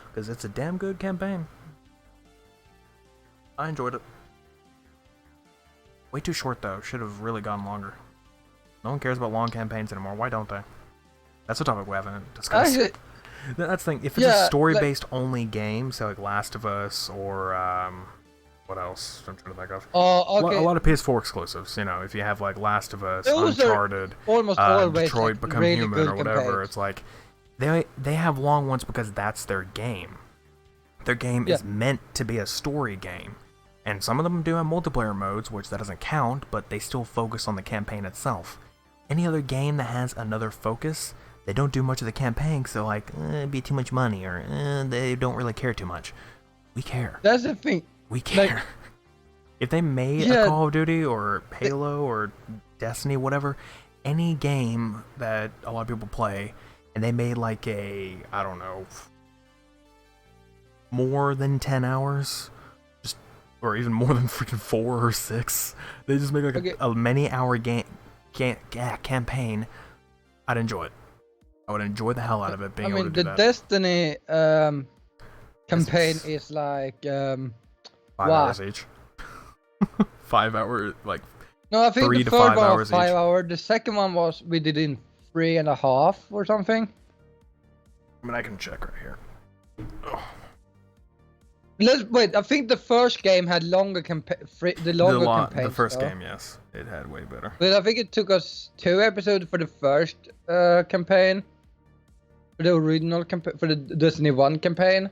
Because it's a damn good campaign. I enjoyed it. Way too short, though. Should have really gone longer. No one cares about long campaigns anymore. Why don't they? That's a topic we haven't discussed. That's the thing. If it's a story-based only game, say like Last of Us or what else? I'm trying to think of. Okay. A lot of PS4 exclusives. If you have like Last of Us, Uncharted, almost always Detroit like Become really Human, or whatever. campaigns. It's like they have long ones because that's their game. Their game is meant to be a story game, and some of them do have multiplayer modes, which that doesn't count, but they still focus on the campaign itself. Any other game that has another focus, they don't do much of the campaign, so like, it'd be too much money, or they don't really care too much. We care. That's the thing. We care. Like, if they made a Call of Duty or Halo or Destiny, whatever, any game that a lot of people play, and they made like a, I don't know, more than 10 hours, or even more than freaking 4 or 6, they just make like a many-hour campaign, I'd enjoy it. I would enjoy the hell out of it being able to do that. The Destiny campaign is like 5 hours each. 5 hours, like no, I think 3 the to third 5 one hours was 5 each. hours. The second one was we did in 3.5 or something. I mean, I can check right here. Oh. Let's wait. I think the first game had longer campaign. The first game, yes, it had way better. But I think it took us 2 episodes for the first campaign, for the original campaign, for the Destiny 1 campaign,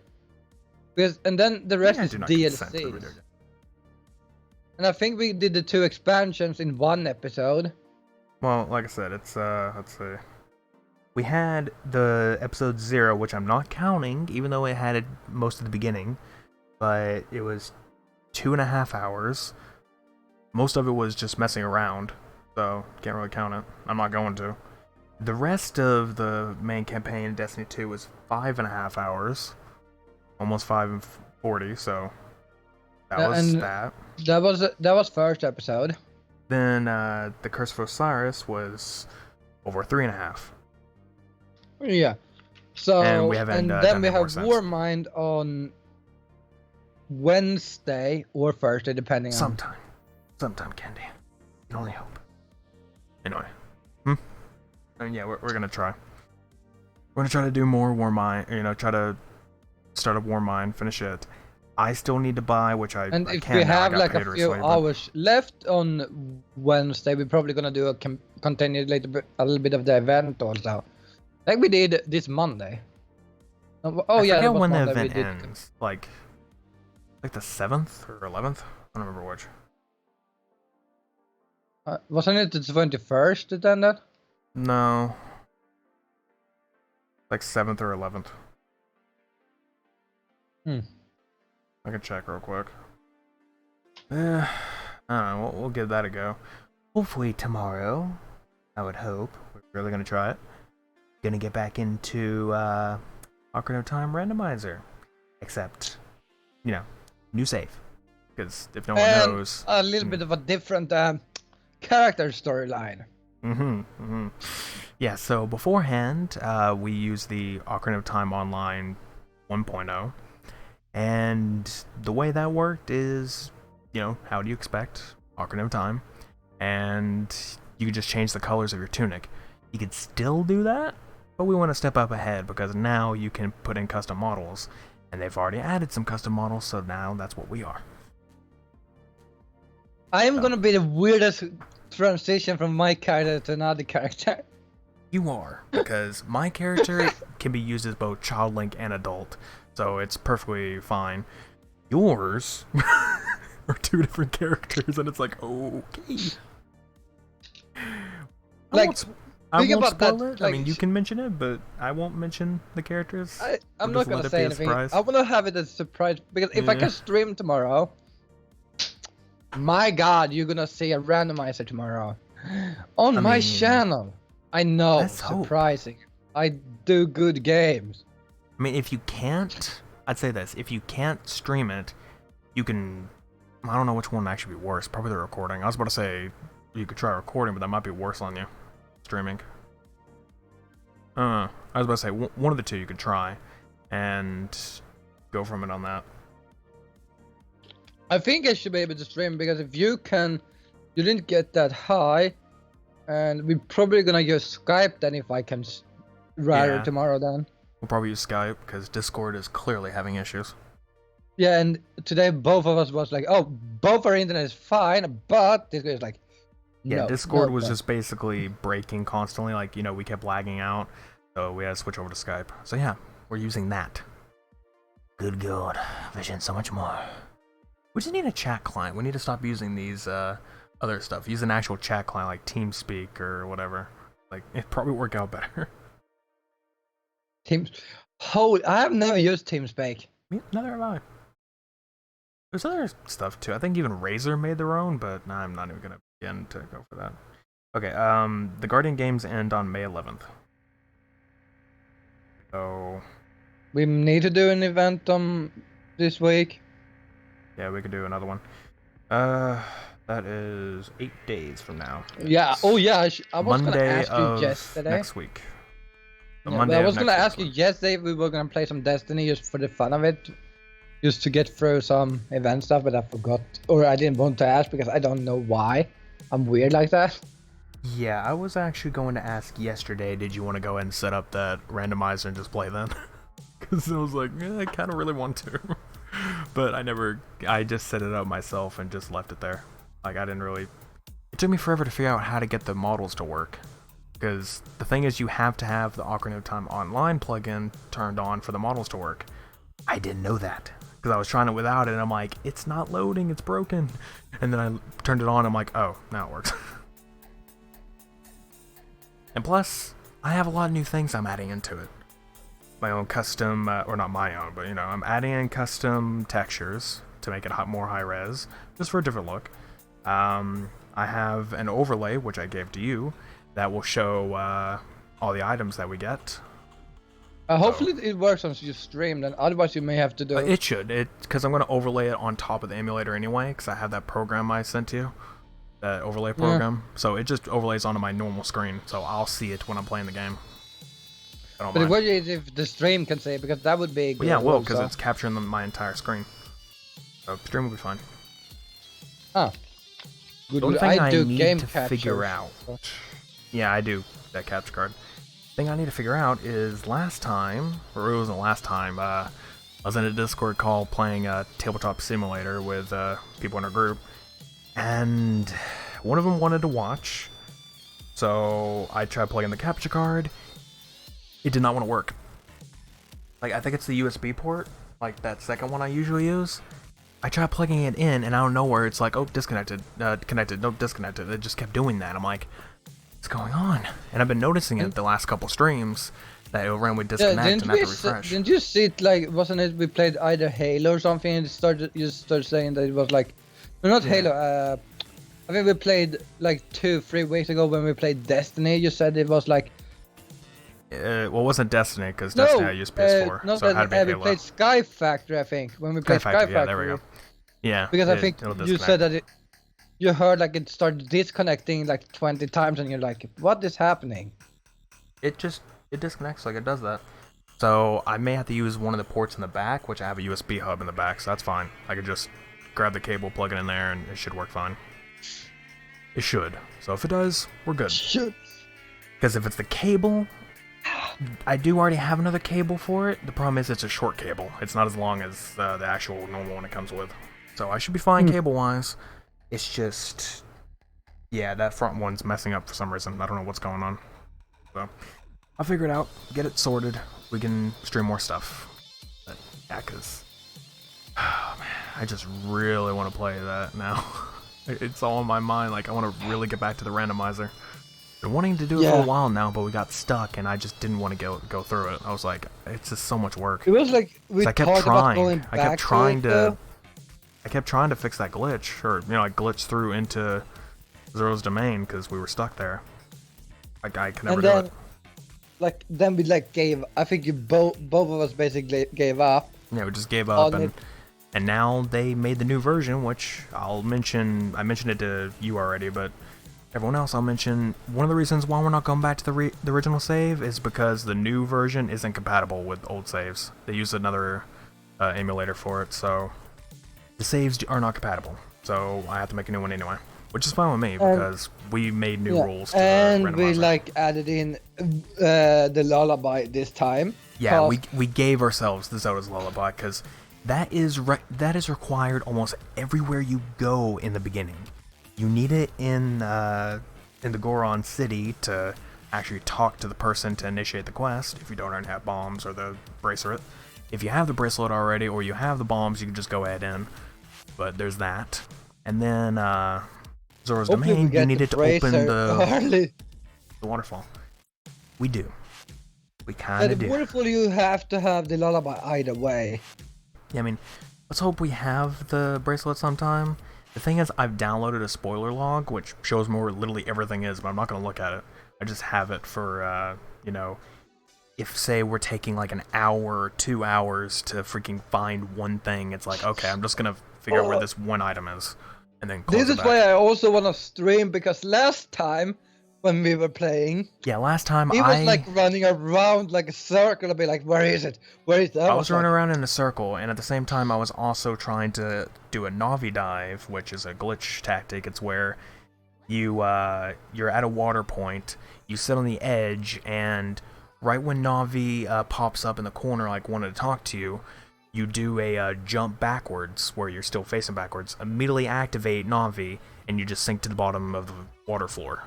and then the rest is DLC. And I think we did the 2 expansions in 1 episode. Well, like I said, it's let's see. We had the episode 0, which I'm not counting, even though it had most of the beginning. But it was 2.5 hours. Most of it was just messing around, so can't really count it. I'm not going to. The rest of the main campaign in Destiny 2 was 5.5 hours, almost 5:40. So that was that. That was first episode. Then the Curse of Osiris was over 3.5. Yeah. So and we haven't. Then we have Warmind on Wednesday or Thursday, depending on. Sometime, Candy. You can only hope. Anyway, and yeah, we're gonna try. We're gonna try to do more Warmind. Try to start up Warmind, finish it. I still need to buy, which I and I if can we now. have like a few hours left on Wednesday, we're probably gonna do continue a little bit of the event also, like we did this Monday. I forget when the event ends. Like the 7th or 11th? I don't remember which. Wasn't it the 21st it ended? No. Like 7th or 11th. I can check real quick. I don't know. We'll give that a go. Hopefully tomorrow. I would hope. We're really gonna try it. Gonna get back into Ocarina of Time Randomizer. Except, new save. Because if no one knows... a little bit of a different character storyline. Yeah, so beforehand, we used the Ocarina of Time Online 1.0. And the way that worked is, how do you expect Ocarina of Time? And you could just change the colors of your tunic. You could still do that, but we want to step up ahead because now you can put in custom models. And they've already added some custom models, so now that's what we are. I am gonna be the weirdest transition from my character to another character. You are, because my character can be used as both child link and adult, so it's perfectly fine. Yours are 2 different characters, and it's like, okay. I won't spoil it. I mean, you can mention it, but I won't mention the characters. I'm not gonna say anything. I wanna have it as a surprise, because if I can stream tomorrow, my God, you're gonna see a randomizer tomorrow on my channel. I know, surprising. I do good games. I mean, if you can't, I'd say this: if you can't stream it, you can. I don't know which one would actually be worse. Probably the recording. I was about to say You could try recording, but that might be worse on you. Streaming. I was about to say, one of the two you could try, and go from it on that. I think I should be able to stream, because if you didn't get that high, and we're probably gonna use Skype then if I can rather tomorrow then. We'll probably use Skype, because Discord is clearly having issues. Yeah, and today both of us was like, oh, both our internet is fine, but Discord is like, yeah, no, Discord was just basically breaking constantly, like, we kept lagging out, so we had to switch over to Skype. So yeah, we're using that. Good God, Vision, so much more. We just need a chat client. We need to stop using these other stuff. Use an actual chat client like TeamSpeak or whatever. Like, it'd probably work out better. I have never used TeamSpeak. Neither have I. There's other stuff too. I think even Razer made their own, but I'm not even gonna begin to go for that. Okay, the Guardian games end on May 11th. So we need to do an event this week. Yeah, we could do another one. That is 8 days from now. Yeah. Oh yeah. I was Monday gonna ask you yesterday. Next week. Yeah, I was gonna ask you yesterday if we were gonna play some Destiny just for the fun of it, just to get through some event stuff, but I forgot, or I didn't want to ask because I don't know why. I'm weird like that. Yeah, I was actually going to ask yesterday, did you want to go ahead and set up that randomizer and just play then? Because I was like, I kind of really want to. But I just set it up myself and just left it there. Like, it took me forever to figure out how to get the models to work. Because the thing is, you have to have the Ocarina of Time Online plugin turned on for the models to work. I didn't know that. Because I was trying it without it, and I'm like, it's not loading, it's broken. And then I turned it on, and I'm like, oh, now it works. And plus, I have a lot of new things I'm adding into it. My own custom, or not my own, but I'm adding in custom textures to make it more high res, just for a different look. I have an overlay, which I gave to you, that will show all the items that we get. Hopefully it works on your stream, then otherwise you may have to do it. It should, because I'm going to overlay it on top of the emulator anyway, because I have that program I sent you. That overlay program. Yeah. So it just overlays onto my normal screen, so I'll see it when I'm playing the game. But it would be if the stream can say it, because that would be good. Well, yeah, well, because it's capturing my entire screen. So stream will be fine. Ah. Good. The only thing I need to figure out. Yeah, I do that capture card. The thing I need to figure out is last time, or it wasn't last time, I was in a Discord call playing a Tabletop Simulator with people in our group, and one of them wanted to watch, so I tried plugging the capture card. It did not want to work. Like, I think it's the USB port, like that second one I usually use. I tried plugging it in, and out of nowhere, it's like, oh, disconnected, connected, nope, disconnected. It just kept doing that. I'm like, what's going on? And I've been noticing it the last couple streams, that it randomly disconnect and have to refresh. Didn't you see it, like, wasn't it we played either Halo or something, and you started saying that it was like, no, not Halo, I think we played like 2-3 weeks ago when we played Destiny. You said it was like, well, it wasn't Destiny, because Destiny I used PS4, so it had to be Halo. We played Sky Factory, I think, when we played Sky Factory. Yeah, there we go. Yeah, because I think you said that you heard like it started disconnecting like 20 times, and you're like, what is happening? It disconnects, like it does that. So I may have to use one of the ports in the back, which I have a USB hub in the back, so that's fine. I could just grab the cable, plug it in there, and it should work fine. It should. So if it does, we're good. Because if it's the cable, I do already have another cable for it. The problem is it's a short cable. It's not as long as the actual normal one it comes with. So I should be fine cable-wise. It's just, yeah, that front one's messing up for some reason. I don't know what's going on. So I'll figure it out, get it sorted. We can stream more stuff. But yeah, because, oh man, I just really want to play that now. It's all in my mind. Like, I want to really get back to the randomizer. Been wanting to do it for a while now, but we got stuck, and I just didn't want to go through it. I was like, it's just so much work. It was like I kept trying. I kept trying to fix that glitch, or I glitched through into Zero's domain because we were stuck there. Like, I could never do it. Like, then we gave. I think both of us basically gave up. Yeah, we just gave up, and now they made the new version, which I'll mention. I mentioned it to you already, but Everyone else, I'll mention one of the reasons why we're not going back to the original save is because the new version isn't compatible with old saves. They use another emulator for it, so the saves are not compatible. So I have to make a new one anyway, which is fine with me because we made new rules to and randomize we it. like added in the lullaby this time. Yeah, we gave ourselves the Zelda's Lullaby because that is required almost everywhere you go in the beginning. You need it in the Goron city to actually talk to the person to initiate the quest. If you don't already have bombs or the bracelet, if you have the bracelet already or you have the bombs, you can just go ahead in. But there's that, and then Zora's Domain. You needed to open the waterfall. We do. We kind of do. The waterfall, you have to have the lullaby either way. Yeah, I mean, let's hope we have the bracelet sometime. The thing is, I've downloaded a spoiler log, which shows me where literally everything is, but I'm not going to look at it. I just have it for, you know, if, say, we're taking like an hour or 2 hours to freaking find one thing, it's like, okay, I'm just going to figure out where this one item is, and then close it back. This is why I also want to stream, because last time, when we were playing... Yeah, last time he was like running around like a circle, and be like, where is it? Where is that? I was running around in a circle, and at the same time I was also trying to do a Navi dive, which is a glitch tactic. It's where you're at a water point, you sit on the edge, and right when Navi pops up in the corner like wanting to talk to you, you do a jump backwards where you're still facing backwards, immediately activate Navi, and you just sink to the bottom of the water floor.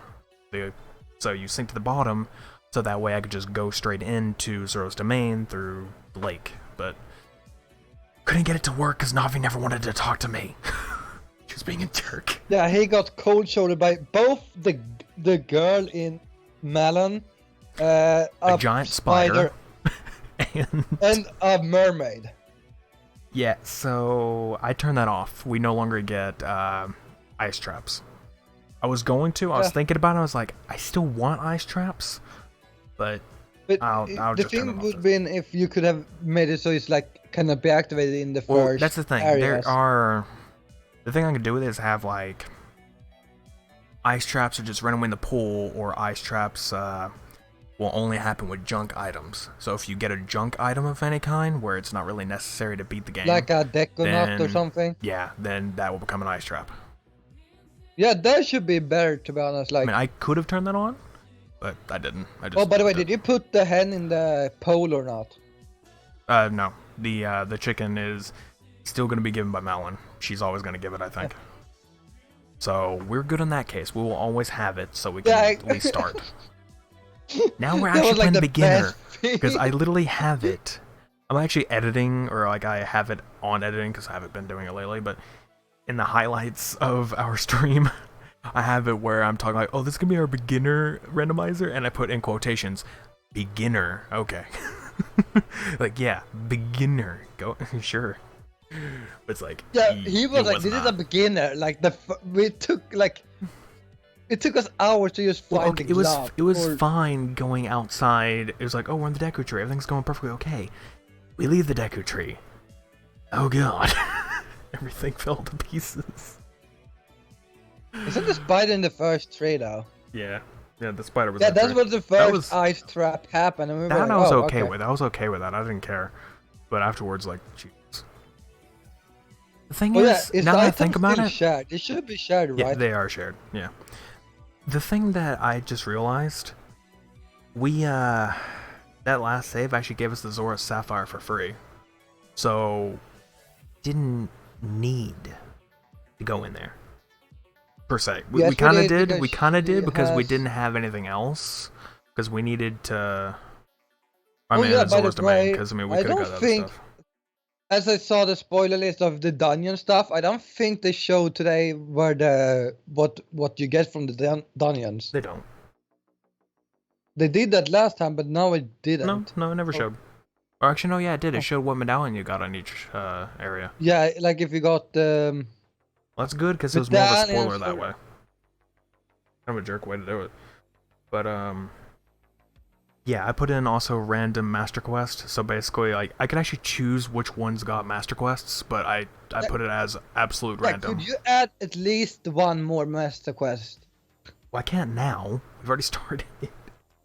So you sink to the bottom, so that way I could just go straight into Zora's Domain through the lake, but couldn't get it to work because Navi never wanted to talk to me. She was being a jerk. Yeah, he got cold-shouldered by both the girl in Melon, a giant spider, and a mermaid. Yeah, so I turned that off. We no longer get ice traps. I was thinking about it, I was like, I still want ice traps, but I'll the just turn them thing off. would have been if you could have made it so it's like cannot be activated in the Well, first that's the thing. areas. The thing I could do with it is have like ice traps that just run away in the pool, or ice traps will only happen with junk items. So if you get a junk item of any kind where it's not really necessary to beat the game, like a Deconut or something. Yeah, then that will become an ice trap. Yeah, that should be better, to be honest. Like, I mean, I could have turned that on, but I didn't. I just oh, by the way, did you put the hen in the pole or not? No. The chicken is still going to be given by Malin. She's always going to give it, I think. So we're good in that case. We will always have it, so we can at least start. Now we're actually playing the beginner, because I literally have it. I'm actually editing, or like I have it on editing because I haven't been doing it lately, but in the highlights of our stream, I have it where I'm talking like, oh, this is going to be our beginner randomizer, and I put in quotations, beginner, okay. Like, yeah, beginner, go, sure. But it's like, yeah, he was like, this is a beginner, like, it took us hours to just find the glove. It was fine going outside. It was like, oh, we're in the Deku Tree, everything's going perfectly okay. We leave the Deku Tree. Oh god. Everything fell to pieces. Isn't the spider in the first tree though? Yeah, the spider was. Yeah, that was the first ice trap happened, and we were like, I was okay with. I was okay with that. I didn't care, but afterwards, like, jeez. The thing is, now that I think about it, shared. It should be shared, right? Yeah, they are shared. Yeah. The thing that I just realized, we that last save actually gave us the Zora Sapphire for free, so didn't need to go in there per se. We kind of did. We kind of did because we didn't have anything else. Because we needed to. I mean, Zora's Domain. Because we could have got other stuff. As I saw the spoiler list of the dungeon stuff, I don't think they showed today where what you get from the dungeons. They don't. They did that last time, but now it didn't. No, it never showed. Or actually, no, yeah, it did. It showed what medallion you got on each area. Yeah, like if you got well, that's good because it was more of a spoiler that way. Kind of a jerk way to do it. But yeah, I put in also random master quest. So basically, like, I could actually choose which ones got master quests, but I put it as absolute random. Could you add at least one more master quest? Well, I can't now. We've already started.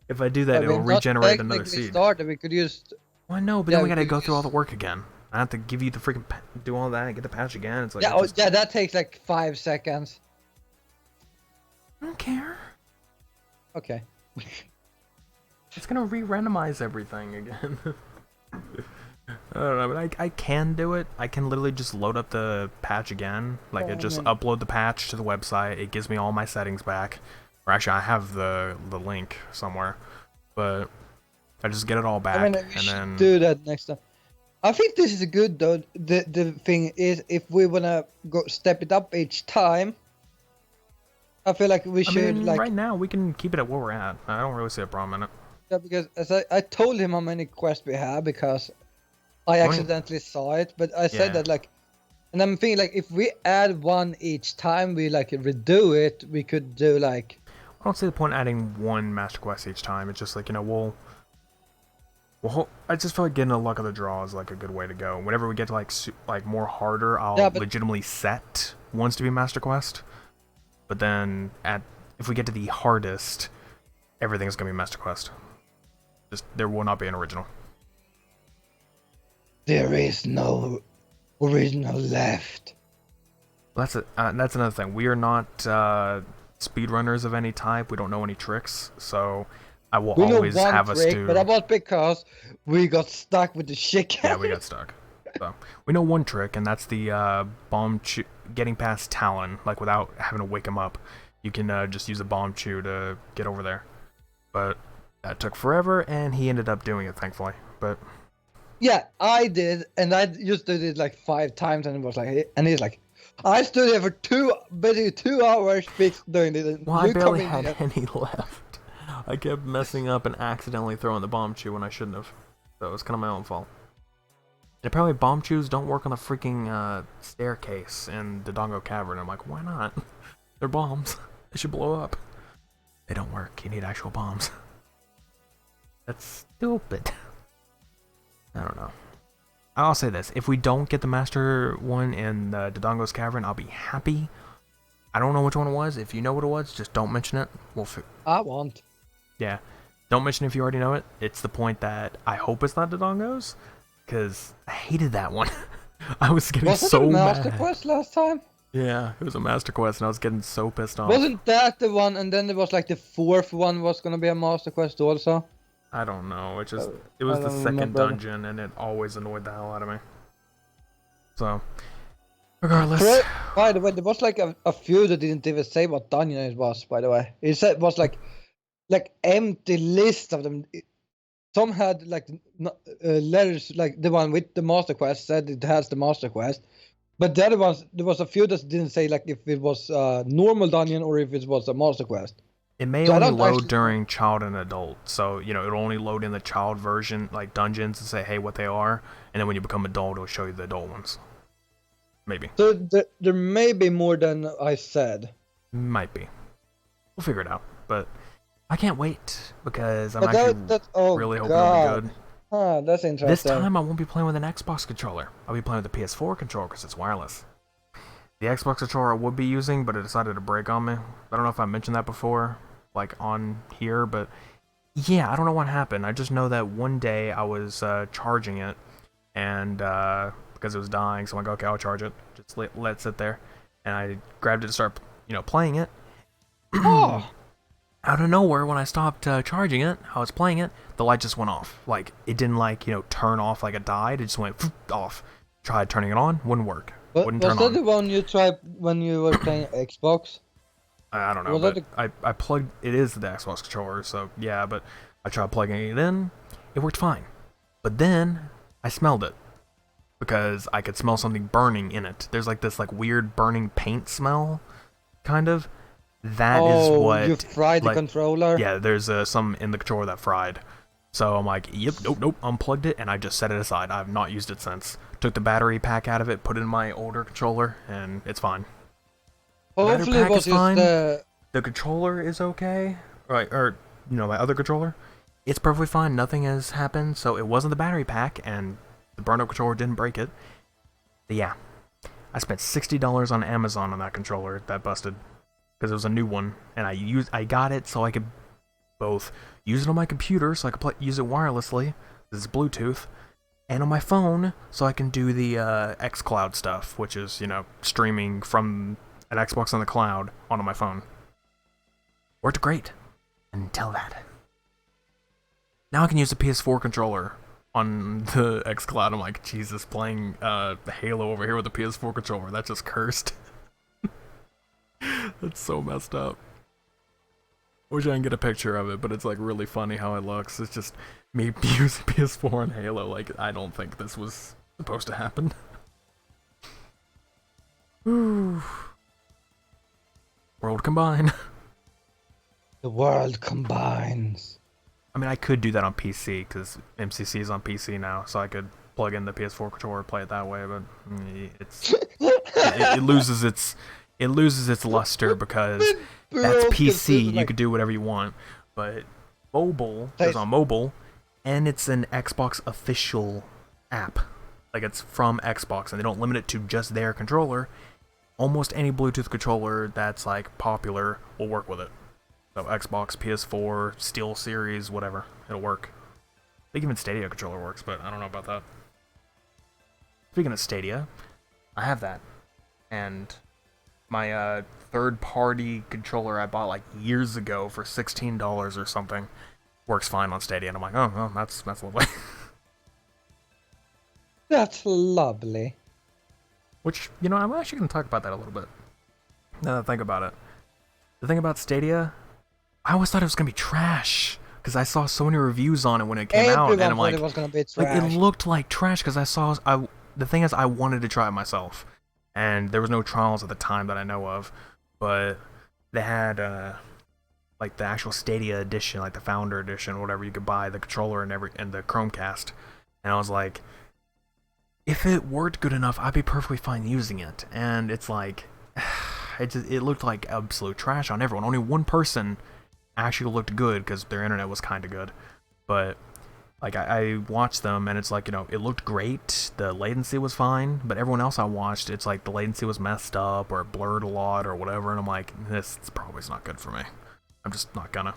If I do Yeah, that, it'll we're not regenerate another technically seed. started. We could just. Well, I know, but Yeah, then we we gotta could go through all the just. work again. I have to give you the freaking do all that and get the patch again. It's like Yeah, it just yeah, that takes like 5 seconds. I don't care. Okay. It's gonna re-randomize everything again. I don't know, but I can do it. I can literally just load up the patch again. Like, it just upload the patch to the website. It gives me all my settings back. Or actually, I have the link somewhere. But I just get it all back, I mean, we and should then do that next time. I think this is good though. The thing is, if we wanna go step it up each time, I feel like we I should mean, like. right now we can keep it at where we're at. I don't really see a problem in it. Yeah, because as I told him how many quests we have because I accidentally saw it, but I said Yeah. that like, and I'm thinking like if we add one each time we like redo it, we could do like. I don't see the point adding one master quest each time. It's just like, you know, I just feel like getting a luck of the draw is like a good way to go. Whenever we get to like more harder, I'll legitimately set ones to be master quest. But then if we get to the hardest, everything's gonna be master quest. Just there will not be an original. There is no original left. That's another thing. We are not speedrunners of any type. We don't know any tricks, so I will always have us do. But that was because we got stuck with the shit. Yeah, we got stuck. So we know one trick, and that's the getting past Talon, like without having to wake him up. You can just use a bomb chew to get over there. But that took forever, and he ended up doing it, thankfully. But yeah, I did, and I just did it like 5 times, and it was like, and he's like, I stood there for basically 2 hours doing it. And well, I barely had any left. I kept messing up and accidentally throwing the bomb chew when I shouldn't have. So it was kind of my own fault. And apparently bomb chews don't work on the freaking staircase in the Dodongo Cavern. I'm like, why not? They're bombs. They should blow up. They don't work. You need actual bombs. That's stupid. I don't know. I'll say this. If we don't get the master one in the Dodongo's Cavern, I'll be happy. I don't know which one it was. If you know what it was, just don't mention it. I won't. Yeah. Don't mention it if you already know it. It's the point that I hope it's not Dodongo's, because I hated that one. I was getting so mad. Wasn't it a master quest last time? Yeah, it was a master quest, and I was getting so pissed off. Wasn't that the one, and then there was like the 4th one was gonna be a master quest also? I don't know. It was the second dungeon, and it always annoyed the hell out of me. So, regardless. By the way, there was like a few that didn't even say what dungeon it was. By the way, it said it was like empty list of them. Some had like letters, like the one with the master quest said it has the master quest, but the other ones there was a few that didn't say like if it was a normal dungeon or if it was a master quest. It may only load during child and adult, so you know it'll only load in the child version, like dungeons, and say hey what they are, and then when you become adult, it'll show you the adult ones. Maybe. So there may be more than I said. Might be. We'll figure it out, but I can't wait because I'm actually really hoping it'll be good. Ah, that's interesting. This time I won't be playing with an Xbox controller. I'll be playing with the PS4 controller because it's wireless. The Xbox controller I would be using, but it decided to break on me. I don't know if I mentioned that before, like on here, but yeah, I don't know what happened. I just know that one day I was charging it, and because it was dying, so I'm like, okay, I'll charge it. Just let it sit there, and I grabbed it to start, playing it. Oh. Out of nowhere, when I stopped charging it, I was playing it, the light just went off. Like, it didn't, turn off like it died. It just went off. Tried turning it on, wouldn't work. Wouldn't turn on. Was that the one you tried when you were playing Xbox? I don't know, but I plugged... It is the Xbox controller, so yeah, but I tried plugging it in. It worked fine. But then, I smelled it. Because I could smell something burning in it. There's, this, weird burning paint smell, kind of. That is what... you fried the controller? Yeah, there's some in the controller that fried. So I'm like, yep, nope, unplugged it, and I just set it aside. I've not used it since. Took the battery pack out of it, put it in my older controller, and it's fine. Hopefully it was just the controller is okay. Right, or, my other controller. It's perfectly fine, nothing has happened, so it wasn't the battery pack, and the burn-up controller didn't break it. But yeah, I spent $60 on Amazon on that controller that busted. because it was a new one, and I got it so I could both use it on my computer, so I could use it wirelessly. This is Bluetooth, and on my phone, so I can do the xCloud stuff, which is streaming from an Xbox on the cloud onto my phone. Worked great until that. Now I can use a PS4 controller on the xCloud. I'm like, Jesus, playing Halo over here with a PS4 controller. That's just cursed. That's so messed up. Wish I can get a picture of it, but it's like really funny how it looks. It's just me using PS4 on Halo. Like, I don't think this was supposed to happen. World combine. The world combines. I mean, I could do that on PC because MCC is on PC now, so I could plug in the PS4 controller and play it that way. But it loses its luster because that's PC. You could do whatever you want, but mobile is on mobile, and it's an Xbox official app. Like, it's from Xbox, and they don't limit it to just their controller. Almost any Bluetooth controller that's like popular will work with it. So Xbox, PS4, Steel Series, whatever, it'll work. I think even Stadia controller works, but I don't know about that. Speaking of Stadia, I have that, and my third-party controller I bought like years ago for $16 or something works fine on Stadia, and I'm like, oh, well, that's lovely. That's lovely. Which, I'm actually going to talk about that a little bit. Now that I think about it. The thing about Stadia, I always thought it was going to be trash, because I saw so many reviews on it when it came out, and I'm like, it was gonna be trash. Like, it looked like trash, because the thing is, I wanted to try it myself, and there was no trials at the time that I know of, but they had, like, the actual Stadia edition, like the Founder edition, whatever, you could buy the controller and the Chromecast, and I was like, if it worked good enough, I'd be perfectly fine using it, and it's like, it looked like absolute trash on everyone. Only one person actually looked good because their internet was kind of good, but like I watched them and it's like, it looked great, the latency was fine, but everyone else I watched, it's like the latency was messed up or it blurred a lot or whatever, and I'm like, this probably is not good for me. I'm just not gonna.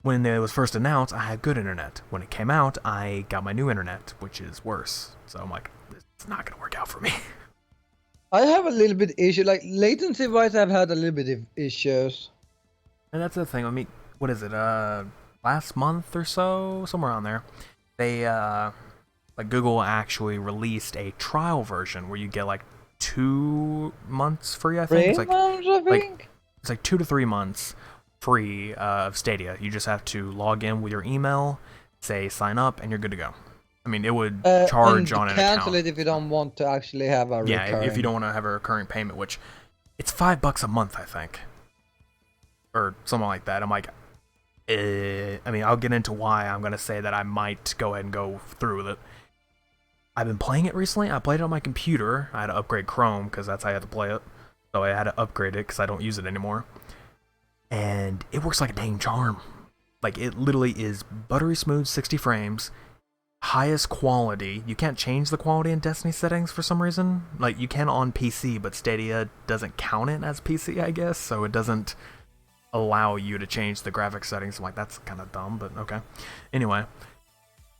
When it was first announced, I had good internet. When it came out, I got my new internet, which is worse. So I'm like, it's not gonna work out for me. I have a little bit issue, like latency wise. I've had a little bit of issues. And that's the thing. I mean, what is it? Last month or so, somewhere on there, they like Google actually released a trial version where you get like 2 months free. I think. It's like 2 to 3 months free of Stadia. You just have to log in with your email, say sign up, and you're good to go. I mean, it would charge on an account. Cancel it if you don't want to actually have a recurring. Yeah, if you don't want to have a recurring payment, which it's $5 a month, I think, or something like that. I'm like, I mean, I'll get into why I'm gonna say that I might go ahead and go through with it. I've been playing it recently. I played it on my computer. I had to upgrade Chrome because that's how I had to play it. So I had to upgrade it because I don't use it anymore. And it works like a dang charm. Like, it literally is buttery smooth, 60 frames. Highest quality. You can't change the quality in Destiny settings for some reason. Like, you can on PC, but Stadia doesn't count it as PC, I guess, so it doesn't allow you to change the graphics settings. I'm like, that's kind of dumb, but okay. Anyway,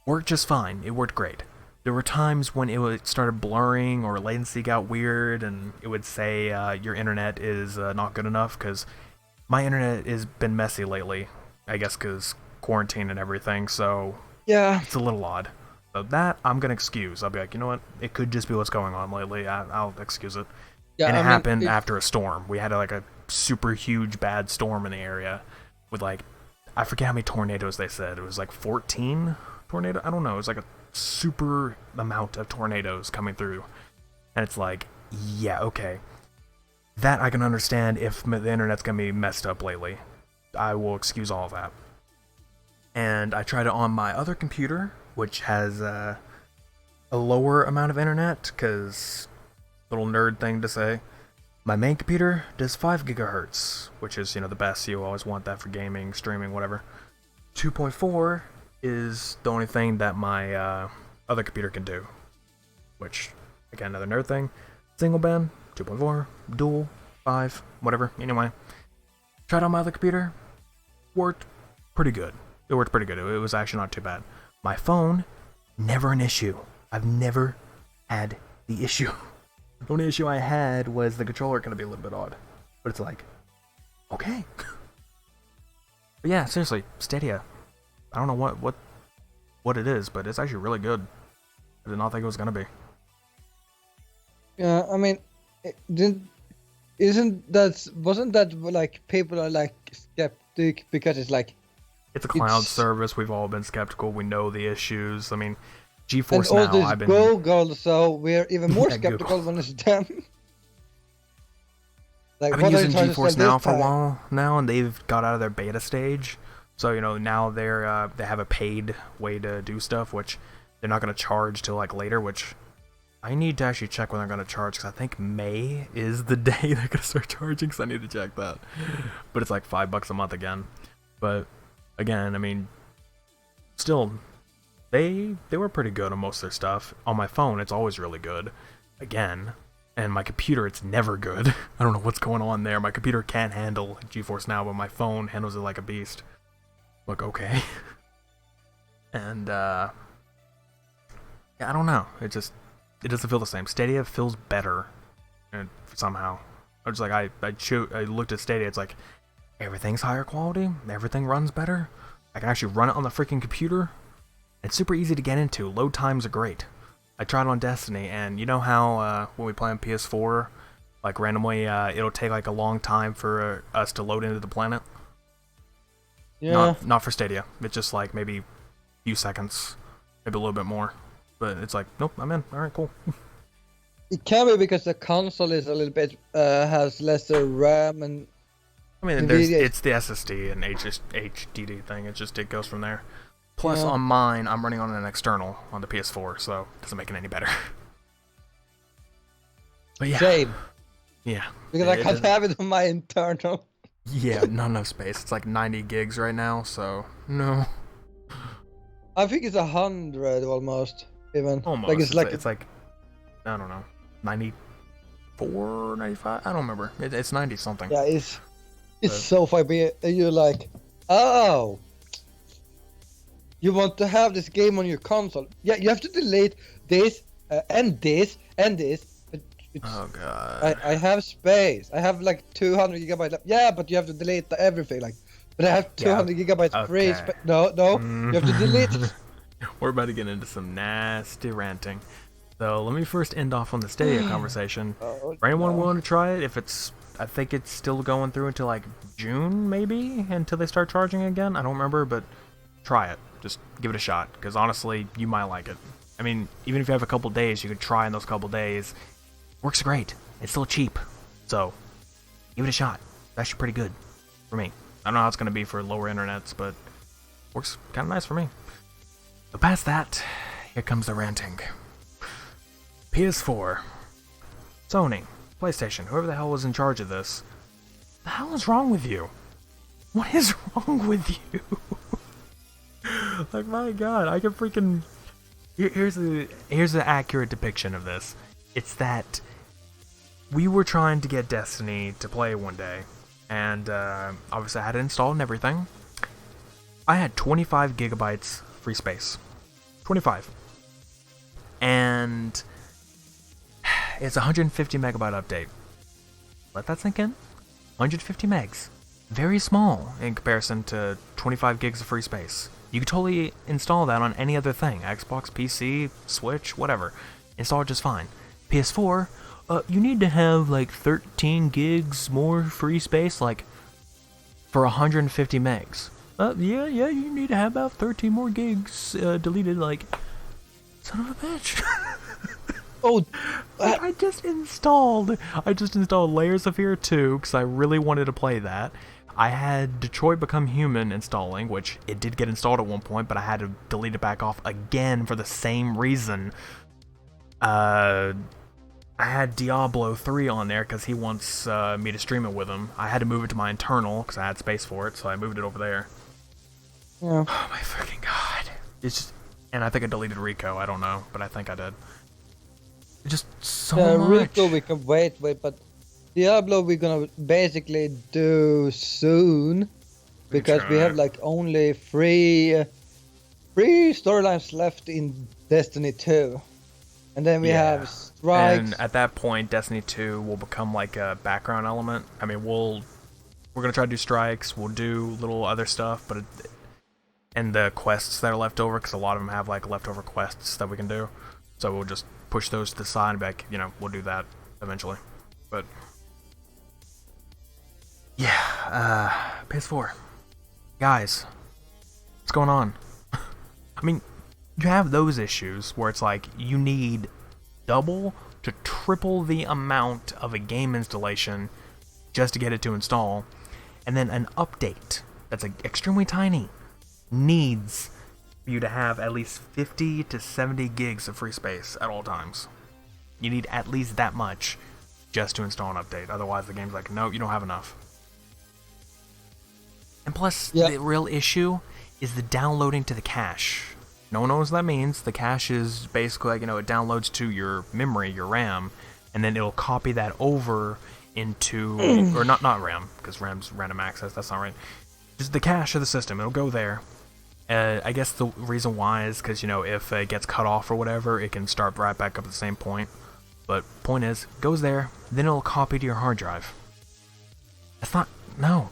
worked just fine. It worked great. There were times when it started blurring or latency got weird, and it would say your internet is not good enough, because my internet has been messy lately, I guess because quarantine and everything, so yeah, it's a little odd. So that I'm going to excuse. I'll be like, you know what? It could just be what's going on lately. I'll excuse it. Yeah, and it happened after a storm. We had like a super huge bad storm in the area with like, I forget how many tornadoes they said. It was like 14 tornadoes? I don't know. It was like a super amount of tornadoes coming through. And it's like, yeah, okay. That I can understand if the internet's going to be messed up lately. I will excuse all of that. And I tried it on my other computer, which has a lower amount of internet, because little nerd thing to say. My main computer does 5 gigahertz, which is, the best. You always want that for gaming, streaming, whatever. 2.4 is the only thing that my other computer can do, which, again, another nerd thing. Single band, 2.4, dual, 5, whatever. Anyway, tried on my other computer. Worked pretty good. It worked pretty good. It was actually not too bad. My phone, never an issue. I've never had the issue. The only issue I had was the controller going to be a little bit odd. But it's like, okay. But yeah, seriously, Stadia. I don't know what it is, but it's actually really good. I did not think it was going to be. Yeah, I mean, wasn't that like people are like skeptic because it's like it's a cloud service. We've all been skeptical. We know the issues. I mean, GeForce and all Now. this I've been Google, so we're even more Yeah, skeptical Google. when it's them. Like, I've been what are you using trying to GeForce sell Now this for a time? while now, and they've got out of their beta stage. So now they have a paid way to do stuff, which they're not going to charge till like later. Which I need to actually check when they're going to charge, because I think May is the day they're going to start charging. So I need to check that. But it's like $5 a month again. But again, I mean, still, they were pretty good on most of their stuff. On my phone, it's always really good. Again. And my computer, it's never good. I don't know what's going on there. My computer can't handle GeForce Now, but my phone handles it like a beast. Look, okay. And, yeah, I don't know. It doesn't feel the same. Stadia feels better somehow. I was like, I looked at Stadia, it's like, everything's higher quality, everything runs better. I can actually run it on the freaking computer. It's super easy to get into. Load times are great. I tried it on Destiny, and you know how when we play on PS4, like randomly, it'll take like a long time for us to load into the planet? Yeah. Not for Stadia. It's just like maybe a few seconds, maybe a little bit more. But it's like, nope, I'm in. Alright, cool. It can be because the console is a little bit has lesser RAM and. I mean, it's the SSD and HDD thing. It goes from there. Plus, on mine, I'm running on an external on the PS4, so it doesn't make it any better. But yeah. Same. Yeah. Because I can't have it on my internal. Yeah, not enough space. It's like 90 gigs right now, so no. I think it's 100 almost, even. Almost. Like it's like, I don't know, 94, 95? I don't remember. It's 90 something. Yeah, it's so far. You're like, oh. You want to have this game on your console? Yeah, you have to delete this and this and this. But Oh god. I have space. I have like 200 gigabytes left. Yeah, but you have to delete everything. Like, but I have 200 gigabytes free. Okay. No, you have to delete. We're about to get into some nasty ranting. So let me first end off on the Stadia conversation. For anyone willing to try it, I think it's still going through until like June maybe, until they start charging again. I don't remember, but try it. Just give it a shot, because honestly, you might like it. I mean, even if you have a couple days, you could try in those couple days. Works great. It's still cheap. So, give it a shot. It's actually pretty good for me. I don't know how it's going to be for lower internets, but works kind of nice for me. But past that, here comes the ranting. PS4, Sony, PlayStation, whoever the hell was in charge of this. What the hell is wrong with you? What is wrong with you? Like, my god, I can freaking... Here's the accurate depiction of this. It's that we were trying to get Destiny to play one day, and obviously I had it installed and everything. I had 25 gigabytes free space. 25. And it's a 150 megabyte update. Let that sink in. 150 megs. Very small in comparison to 25 gigs of free space. You could totally install that on any other thing. Xbox, PC, Switch, whatever. Install it just fine. PS4, you need to have like 13 gigs more free space, like, for 150 megs. Yeah, you need to have about 13 more gigs deleted, like, son of a bitch. Oh, I just installed Layers of Fear 2, because I really wanted to play that. I had Detroit Become Human installing, which it did get installed at one point, but I had to delete it back off again for the same reason. I had Diablo 3 on there because he wants me to stream it with him. I had to move it to my internal because I had space for it, so I moved it over there. yeah. Oh my freaking god. It's just... And I think I deleted Rico, I don't know, but I think I did. It's just so much. Rico we can wait, but Diablo we're gonna basically do soon because we have like only three storylines left in Destiny 2. And then we have strikes. And at that point, Destiny 2 will become like a background element. I mean, we're gonna try to do strikes. We'll do little other stuff, but and the quests that are left over, because a lot of them have like leftover quests that we can do. So we'll just push those to the side and be like, we'll do that eventually. But yeah, PS4, guys, what's going on? I mean, you have those issues where it's like you need double to triple the amount of a game installation just to get it to install, and then an update that's extremely tiny needs for you to have at least 50 to 70 gigs of free space at all times. You need at least that much just to install an update. Otherwise, the game's like, no, you don't have enough. And plus, the real issue is the downloading to the cache. No one knows what that means. The cache is basically like, it downloads to your memory, your RAM, and then it'll copy that over into, or not RAM, because RAM's random access, that's not right. Just the cache of the system, it'll go there. I guess the reason why is because, if it gets cut off or whatever, it can start right back up at the same point. But point is, it goes there, then it'll copy to your hard drive. That's not, no.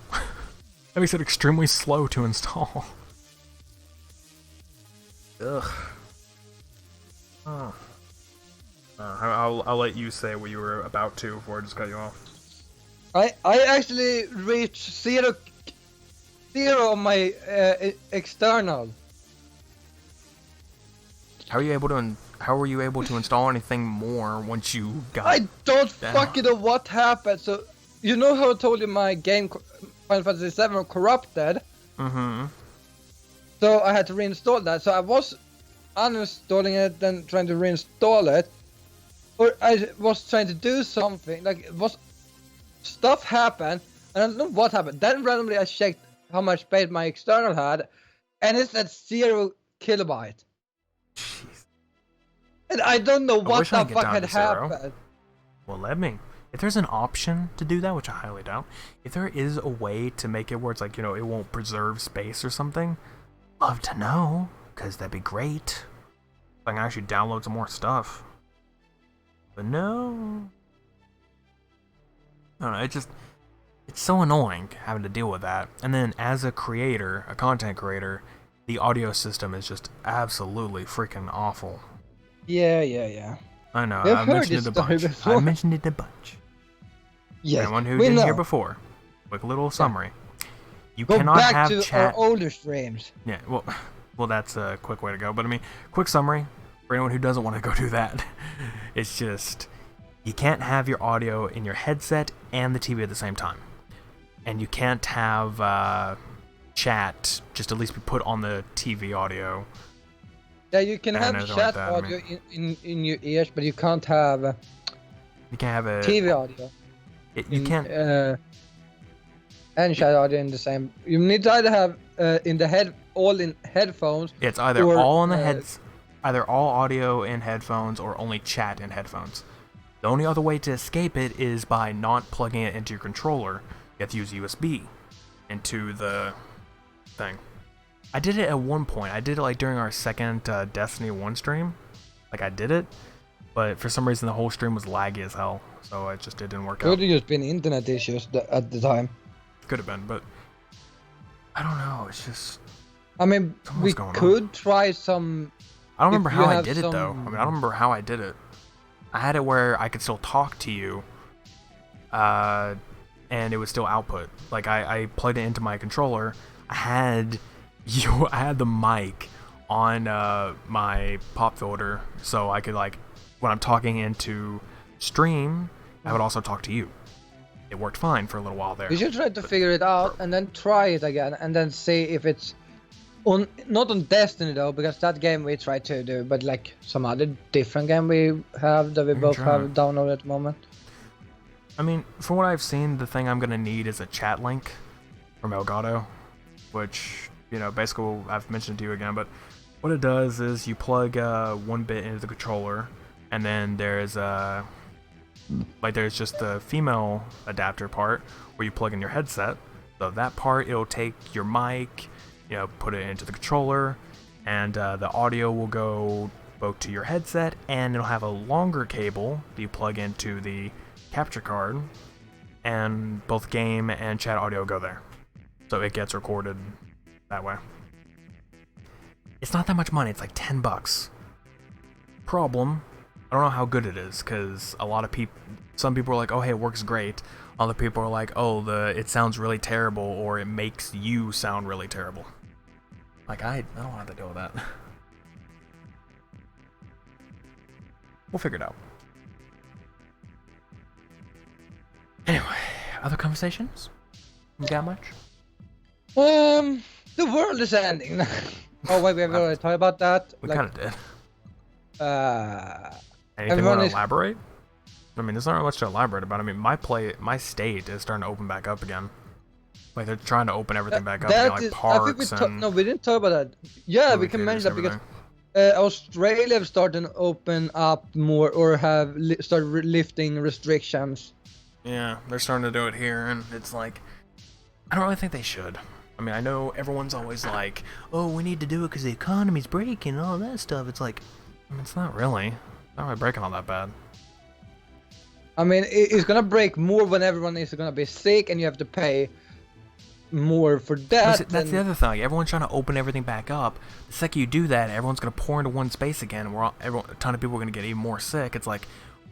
That makes it extremely slow to install. Ugh. Oh. I'll let you say what you were about to before I just cut you off. I actually reached zero on my external. How were you able to install anything more once you got? I don't fucking know what happened. So you know how I told you my game Final Fantasy 7 corrupted. Mm-hmm. So I had to reinstall that. So I was uninstalling it, then trying to reinstall it, or I was trying to do something. Like stuff happened, and I don't know what happened. Then randomly I checked how much space my external had, and it's at 0 kilobyte. Jeez. And I don't know what the fuck had happened. Well, if there's an option to do that, which I highly doubt, if there is a way to make it where it's like, it won't preserve space or something, love to know, because that'd be great. I can actually download some more stuff. But no. I don't know, it's so annoying having to deal with that. And then as a creator, a content creator, the audio system is just absolutely freaking awful. Yeah. I know, I've mentioned it a bunch. I mentioned it a bunch. Yes, anyone who didn't hear before, quick little summary. You go cannot back have to chat. our older streams. Yeah, well, that's a quick way to go. But I mean, quick summary for anyone who doesn't want to go do that. It's just you can't have your audio in your headset and the TV at the same time, and you can't have chat just at least be put on the TV audio. Yeah, you can have chat audio in your ears, but you can't have. You can't have a TV audio. You can't. And chat audio in the same. You need to either have all in headphones. It's either all on the heads, either all audio in headphones or only chat in headphones. The only other way to escape it is by not plugging it into your controller. You have to use USB into the thing. I did it at one point. I did it like during our second Destiny 1 stream. Like I did it, but for some reason the whole stream was laggy as hell. So it didn't work out. Could have just been internet issues at the time. Could have been, but I don't know. It's just. I mean, we could try some. I don't remember how I did it though. I mean, I don't remember how I did it. I had it where I could still talk to you, and it was still output. Like I plugged it into my controller. I had the mic on my pop filter, so I could like when I'm talking into stream, I would also talk to you. It worked fine for a little while there. We should try to figure it out and then try it again and then see if it's not on Destiny though, because that game we tried to do, but like some other different game we have that we both have downloaded at the moment. I mean, from what I've seen, the thing I'm gonna need is a chat link from Elgato, which basically I've mentioned to you again, but what it does is you plug 1 bit into the controller, and then there's Like there's just the female adapter part where you plug in your headset. So that part, it'll take your mic, put it into the controller, and the audio will go both to your headset, and it'll have a longer cable that you plug into the capture card, and both game and chat audio go there. So it gets recorded that way. It's not that much money, it's like $10. Problem, I don't know how good it is, because some people are like, oh hey, it works great. Other people are like, oh, it sounds really terrible, or it makes you sound really terrible. Like, I don't want to deal with that. We'll figure it out. Anyway, other conversations? You got much? The world is ending. Oh wait, we have already talked about that. We kind of did. Anything Everyone want to elaborate? I mean, there's not much to elaborate about. I mean, my state is starting to open back up again. Like, they're trying to open everything back up again, like parks and... No, we didn't talk about that. Yeah, we can mention that because Australia have started to open up more, or have started lifting restrictions. Yeah, they're starting to do it here, and it's like... I don't really think they should. I mean, I know everyone's always like, oh, we need to do it because the economy's breaking and all that stuff. It's like, I mean, it's not really breaking all that bad. I mean, it's gonna break more when everyone is gonna be sick and you have to pay more for that. That's the other thing. Like, everyone's trying to open everything back up. The second you do that, everyone's gonna pour into one space again, and a ton of people are gonna get even more sick. It's like,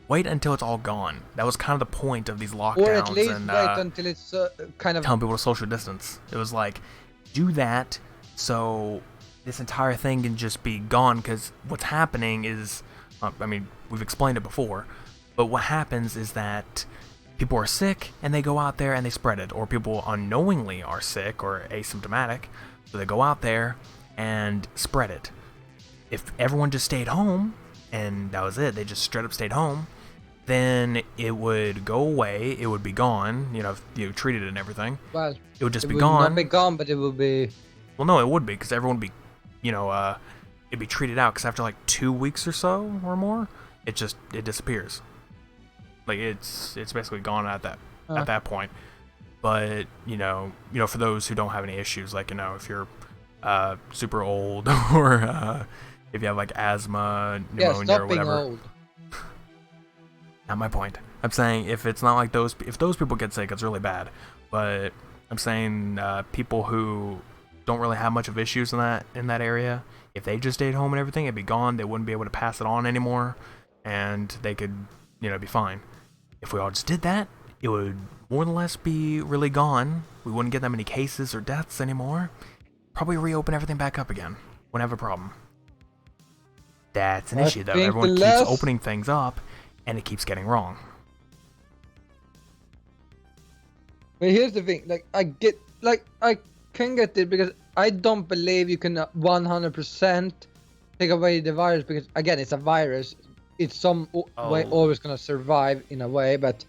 wait until it's all gone. That was kind of the point of these lockdowns. Or at least wait until it's kind of telling people to social distance. It was like, do that so this entire thing can just be gone. Because what's happening is, I mean, we've explained it before. But what happens is that people are sick and they go out there and they spread it, or people unknowingly are sick or asymptomatic, so they go out there and spread it. If everyone just stayed home and that was it, they just straight up stayed home, then it would go away, it would be gone, if you treated it and everything. Well, it would just be gone. It would not be gone, but it would be... Well, no, it would be, because everyone would be, it'd be treated out, because after like 2 weeks or so or more, it disappears. Like, it's basically gone at that point. But, for those who don't have any issues, like, if you're super old, or if you have, like, asthma, pneumonia, or whatever. Being old. Not my point. I'm saying if it's not like if those people get sick, it's really bad. But I'm saying people who don't really have much of issues in that area, if they just stayed home and everything, it'd be gone. They wouldn't be able to pass it on anymore, and they could, be fine. If we all just did that, it would more than less be really gone. We wouldn't get that many cases or deaths anymore. Probably reopen everything back up again. Wouldn't have a problem. That's an issue, though. Everyone keeps opening things up, and it keeps getting wrong. But here's the thing, I can get it, because I don't believe you can 100% take away the virus, because again, it's a virus. It's some way always gonna survive in a way, but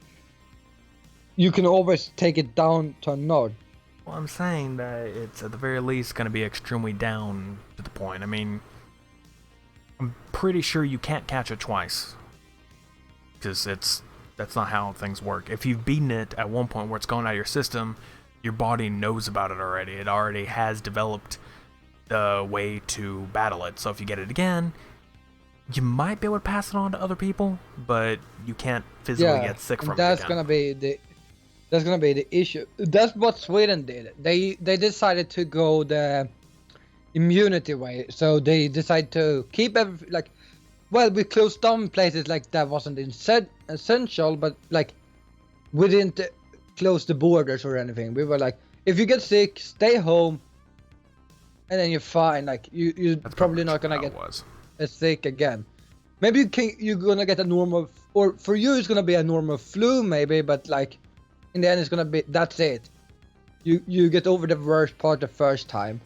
you can always take it down to a node. Well, I'm saying that it's at the very least gonna be extremely down to the point. I mean, I'm pretty sure you can't catch it twice, because that's not how things work. If you've beaten it at one point where it's gone out of your system, your body knows about it already. It already has developed the way to battle it. So if you get it again, you might be able to pass it on to other people, but you can't physically get sick from it again. That's gonna be the issue. That's what Sweden did. They decided to go the immunity way. So they decided to keep we closed down places like that wasn't essential, but like we didn't close the borders or anything. We were like, if you get sick, stay home, and then you're fine. Like you're probably not gonna get sick again. Maybe you're gonna get a normal, or for you it's gonna be a normal flu maybe, but like in the end it's gonna be, that's it. You get over the worst part the first time,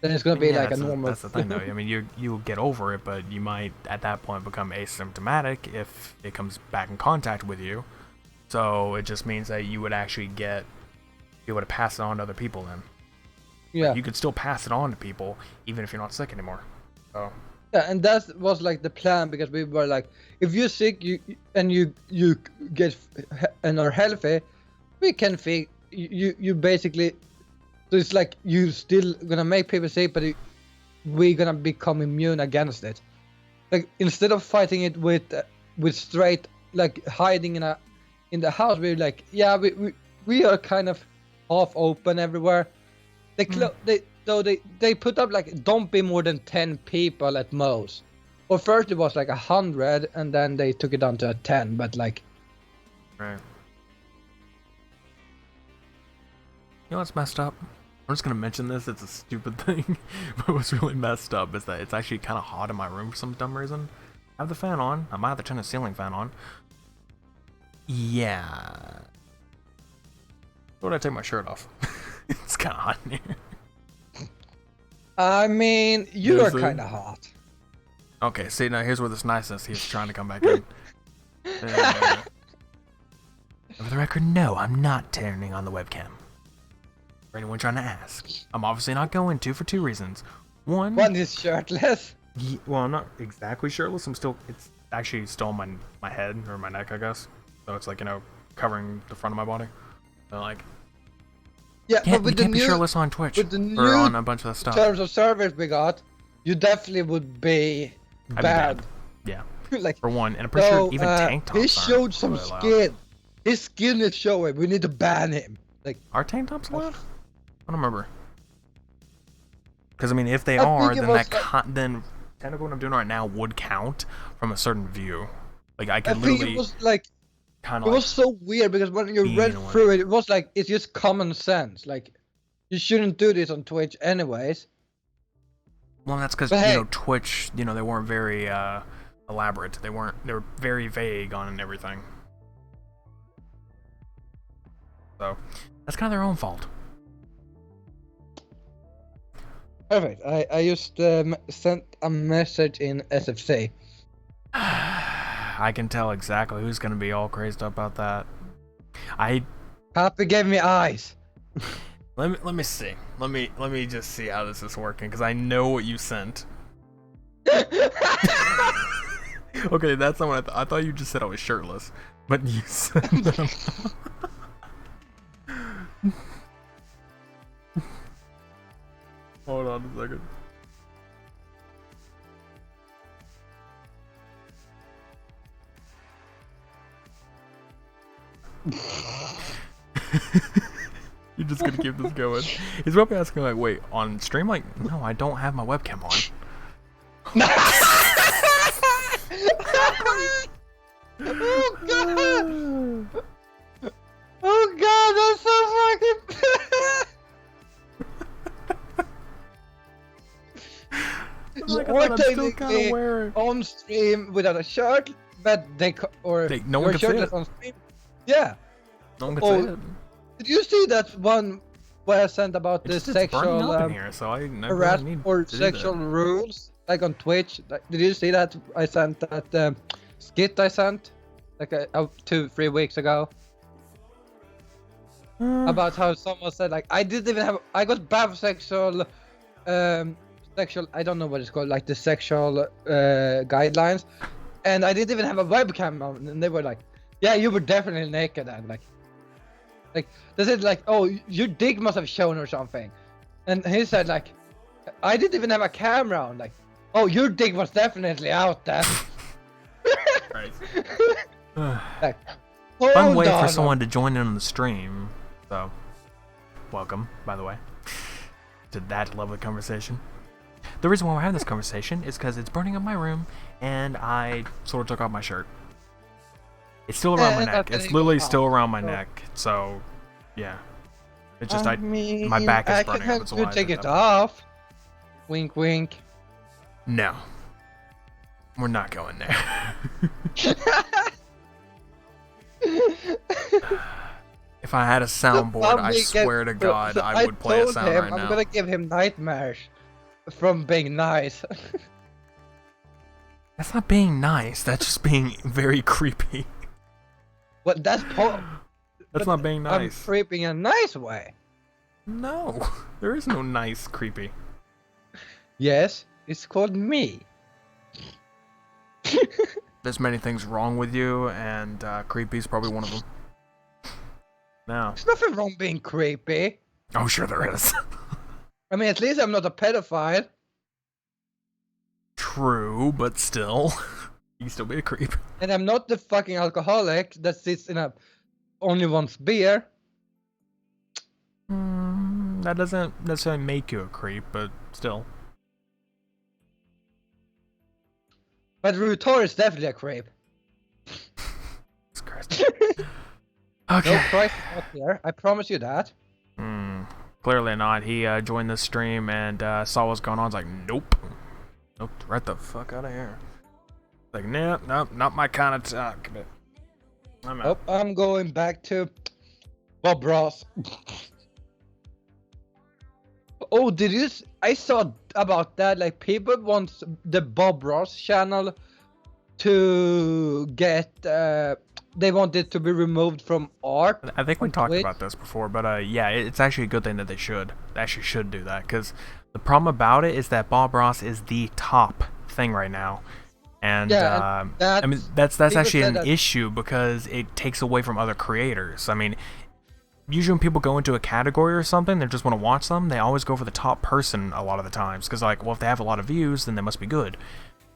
then it's gonna be like a normal. That's the thing though. I mean, you'll get over it, but you might at that point become asymptomatic if it comes back in contact with you. So it just means that you would actually be able to pass it on to other people then. Yeah. Like, you could still pass it on to people even if you're not sick anymore. So Yeah, and that was like the plan because we were like, if you're sick, you get and are healthy, we can fix you basically. So it's like you still gonna make people sick, but we're gonna become immune against it. Like instead of fighting it with straight like hiding in the house, we're like, yeah, we are kind of half open everywhere. They put up like don't be more than 10 people at most. Or first it was like 100 and then they took it down to 10, but like Right. You know what's messed up? I'm just gonna mention this, it's a stupid thing. But what's really messed up is that it's actually kinda hot in my room for some dumb reason. I have the fan on. I might have to turn the ceiling fan on. Yeah. Why would I take my shirt off? It's kinda hot in here. I mean, you Yes, are sir. kind of hot. Okay, see, now here's where this niceness he's trying to come back in. For the record, no, I'm not turning on the webcam. For anyone trying to ask. I'm obviously not going to for 2 reasons. One, One is shirtless. well, I'm not exactly shirtless. It's actually still on my head or my neck, I guess. So it's like, covering the front of my body. So like, Yeah, you but with can't the be new shirtless on Twitch with the or new on a bunch of stuff. terms of service we got, you definitely would be I'd be bad. Yeah, Like, for one, and I'm pretty sure even tank tops he aren't showed some really allowed. skin. His skin is showing. We need to ban him. Like, Are tank tops allowed? I don't remember. Because I mean, if they I are, think it then was then technically what I'm doing right now would count from a certain view. Like I I could think literally it was like kind it of was so weird because when you being read in a way. through it, it was like it's just common sense. Like, you shouldn't do this on Twitch anyways. Well, that's because But hey, Twitch, they weren't very elaborate. They were very vague on everything. So that's kind of their own fault. perfect. I just sent a message in SFC. I can tell exactly who's gonna be all crazed up about that. Happy gave me eyes. Let me see. Let me just see how this is working because I know what you sent. Okay, that's not what I thought you just said I was shirtless, but you said them. Hold on a second. You're just gonna keep this going. He's probably asking like, wait, on stream? Like, no, I don't have my webcam on. Oh god! Oh god, that's so fucking. Like, I Or thought I'm still kinda technically wearing. on stream without a shirt, but No one you're can see shirtless it. on stream. Yeah. No one can Oh, see it. Did you see that one where I sent about the It's burning sexual up in here, so I never harass really need or to do sexual that. rules like on Twitch? Like, did you see that? I sent that skit I sent like 2-3 weeks ago about how someone said like I got banned for sexual I don't know what it's called, like the sexual guidelines, and I didn't even have a webcam on, and they were like, yeah, you were definitely naked, and like they said like, oh, your dick must have shown or something, and he said like, I didn't even have a camera on, like, oh, your dick was definitely out there. Right. Like, Fun hold way on. for someone to join in on the stream. So, welcome, by the way, to that lovely conversation. The reason why we're having this conversation is because it's burning up my room, and I sort of took off my shirt. It's still around my neck. It's literally still around my neck. So, yeah. It's just mean, my back is I burning can up. help It's you why I take took it that off. off. Wink, wink. No. We're not going there. If I had a soundboard, I swear to God, I would play a sound right now. I'm gonna give him nightmares from being nice. That's not being nice. That's just being very creepy. Well, that's That's not being I'm nice. creeping in a nice way. No, there is no nice creepy. Yes, it's called me. There's many things wrong with you, and creepy's probably one of them. Now. There's nothing wrong being creepy. Oh, sure there is. I mean, at least I'm not a pedophile. True, but still. You can still be a creep. And I'm not the fucking alcoholic that sits in a only wants beer. That doesn't necessarily make you a creep, but still. But Rutor is definitely a creep. Jesus Christ. Okay. No Christ is not here. I promise you that. Clearly not. He joined the stream and saw what's going on. He's like, nope. Nope, right the fuck out of here. Like, nah, nope, not my kind of talk. But I'm out. Nope, I'm going back to Bob Ross. Oh, did you? I saw about that. Like, people want the Bob Ross channel to get. They want it to be removed from art. I think we talked about this before, but yeah, it's actually a good thing that they actually should do that, because the problem about it is that Bob Ross is the top thing right now, and yeah, I mean that's actually an issue because it takes away from other creators. I mean, usually when people go into a category or something, they just want to watch them, they always go for the top person a lot of the times, because like, well, if they have a lot of views, then they must be good.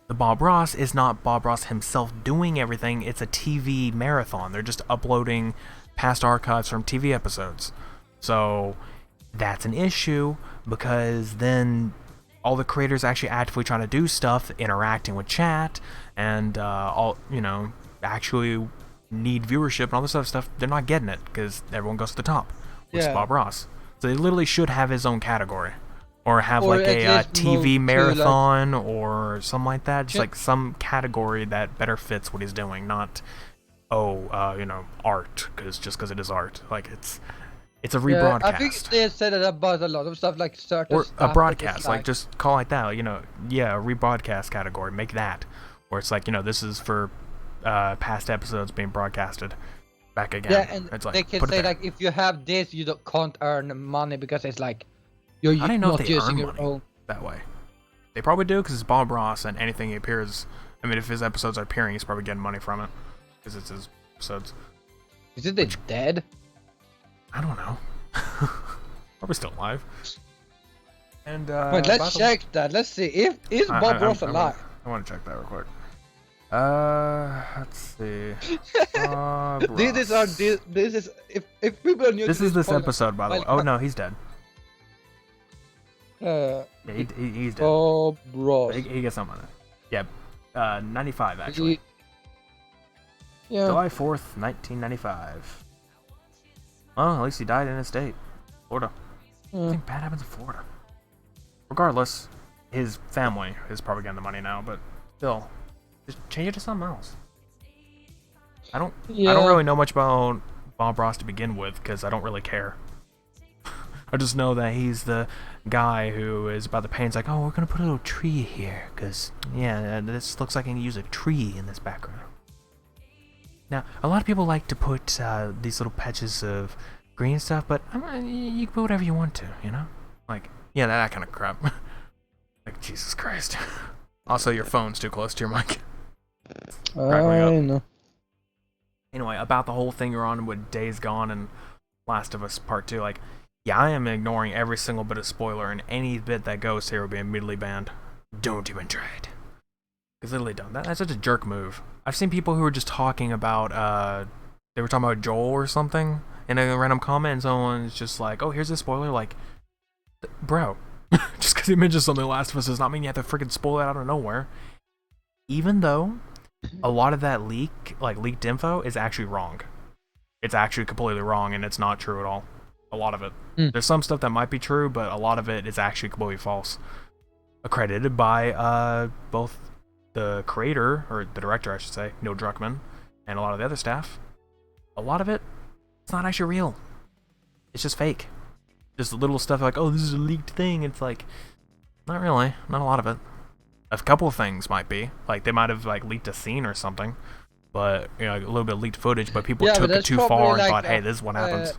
The Bob Ross is not Bob Ross himself doing everything, it's a TV marathon. They're just uploading past archives from TV episodes. So that's an issue, because then all the creators actually actively trying to do stuff, interacting with chat, and all, you know, actually need viewership and all this other stuff, they're not getting it, because everyone goes to the top, which is Bob Ross. So they literally should have his own category. Or have like a TV marathon or something like that. Just like some category that better fits what he's doing, not you know, art, because it is art. Like it's a rebroadcast. I think they said it about a lot of stuff, like certain or stuff a broadcast, like just call it like that. You know, yeah, a rebroadcast category. Make that, where it's like, you know, this is for past episodes being broadcasted back again. Yeah, and it's like, they can say like, if you have this, you can't earn money, because it's like. I didn't know if they earn money that way. They probably do, because it's Bob Ross, and anything he appears. I mean, if his episodes are appearing, he's probably getting money from it, because it's his episodes. Is it dead? I don't know. Probably still alive. And wait, let's check that. Let's see is Bob Ross alive. I want to check that real quick. Let's see. This is if people are new. This is this episode, by the way. Oh no, he's dead. Yeah, he's dead. Bob Ross. He gets some money. Yeah, 95 actually. Yeah. July 4th, 1995. Well, at least he died in his state, Florida. I think bad happens in Florida. Regardless, his family is probably getting the money now, but still, just change it to something else. I don't really know much about Bob Ross to begin with, because I don't really care. I just know that he's the guy who is about the paint. It's like, oh, we're gonna put a little tree here, because yeah, this looks like I can use a tree in this background. Now, a lot of people like to put these little patches of green stuff, but you can put whatever you want to, you know? Like, yeah, that kind of crap. Like, Jesus Christ. Also, your phone's too close to your mic. I know. Anyway, about the whole thing you're on with Days Gone and Last of Us Part 2, like, yeah, I am ignoring every single bit of spoiler, and any bit that goes here will be immediately banned. Don't even try it. Because literally don't. That's such a jerk move. I've seen people who were just talking about, they were talking about Joel or something in a random comment, and someone's just like, oh, here's a spoiler. Like, bro, just because you mentioned something Last of Us does not mean you have to freaking spoil it out of nowhere. Even though a lot of that leaked info is actually wrong. It's actually completely wrong, and it's not true at all. A lot of it. There's some stuff that might be true, but a lot of it is actually completely false. Accredited by both the creator, or the director I should say, Neil Druckmann, and a lot of the other staff. A lot of it, it's not actually real. It's just fake. Just little stuff like, oh, this is a leaked thing. It's like, not really. Not a lot of it. A couple of things might be. Like, they might have like leaked a scene or something. But, you know, a little bit of leaked footage, but people took it too far and thought, hey, this is what happens.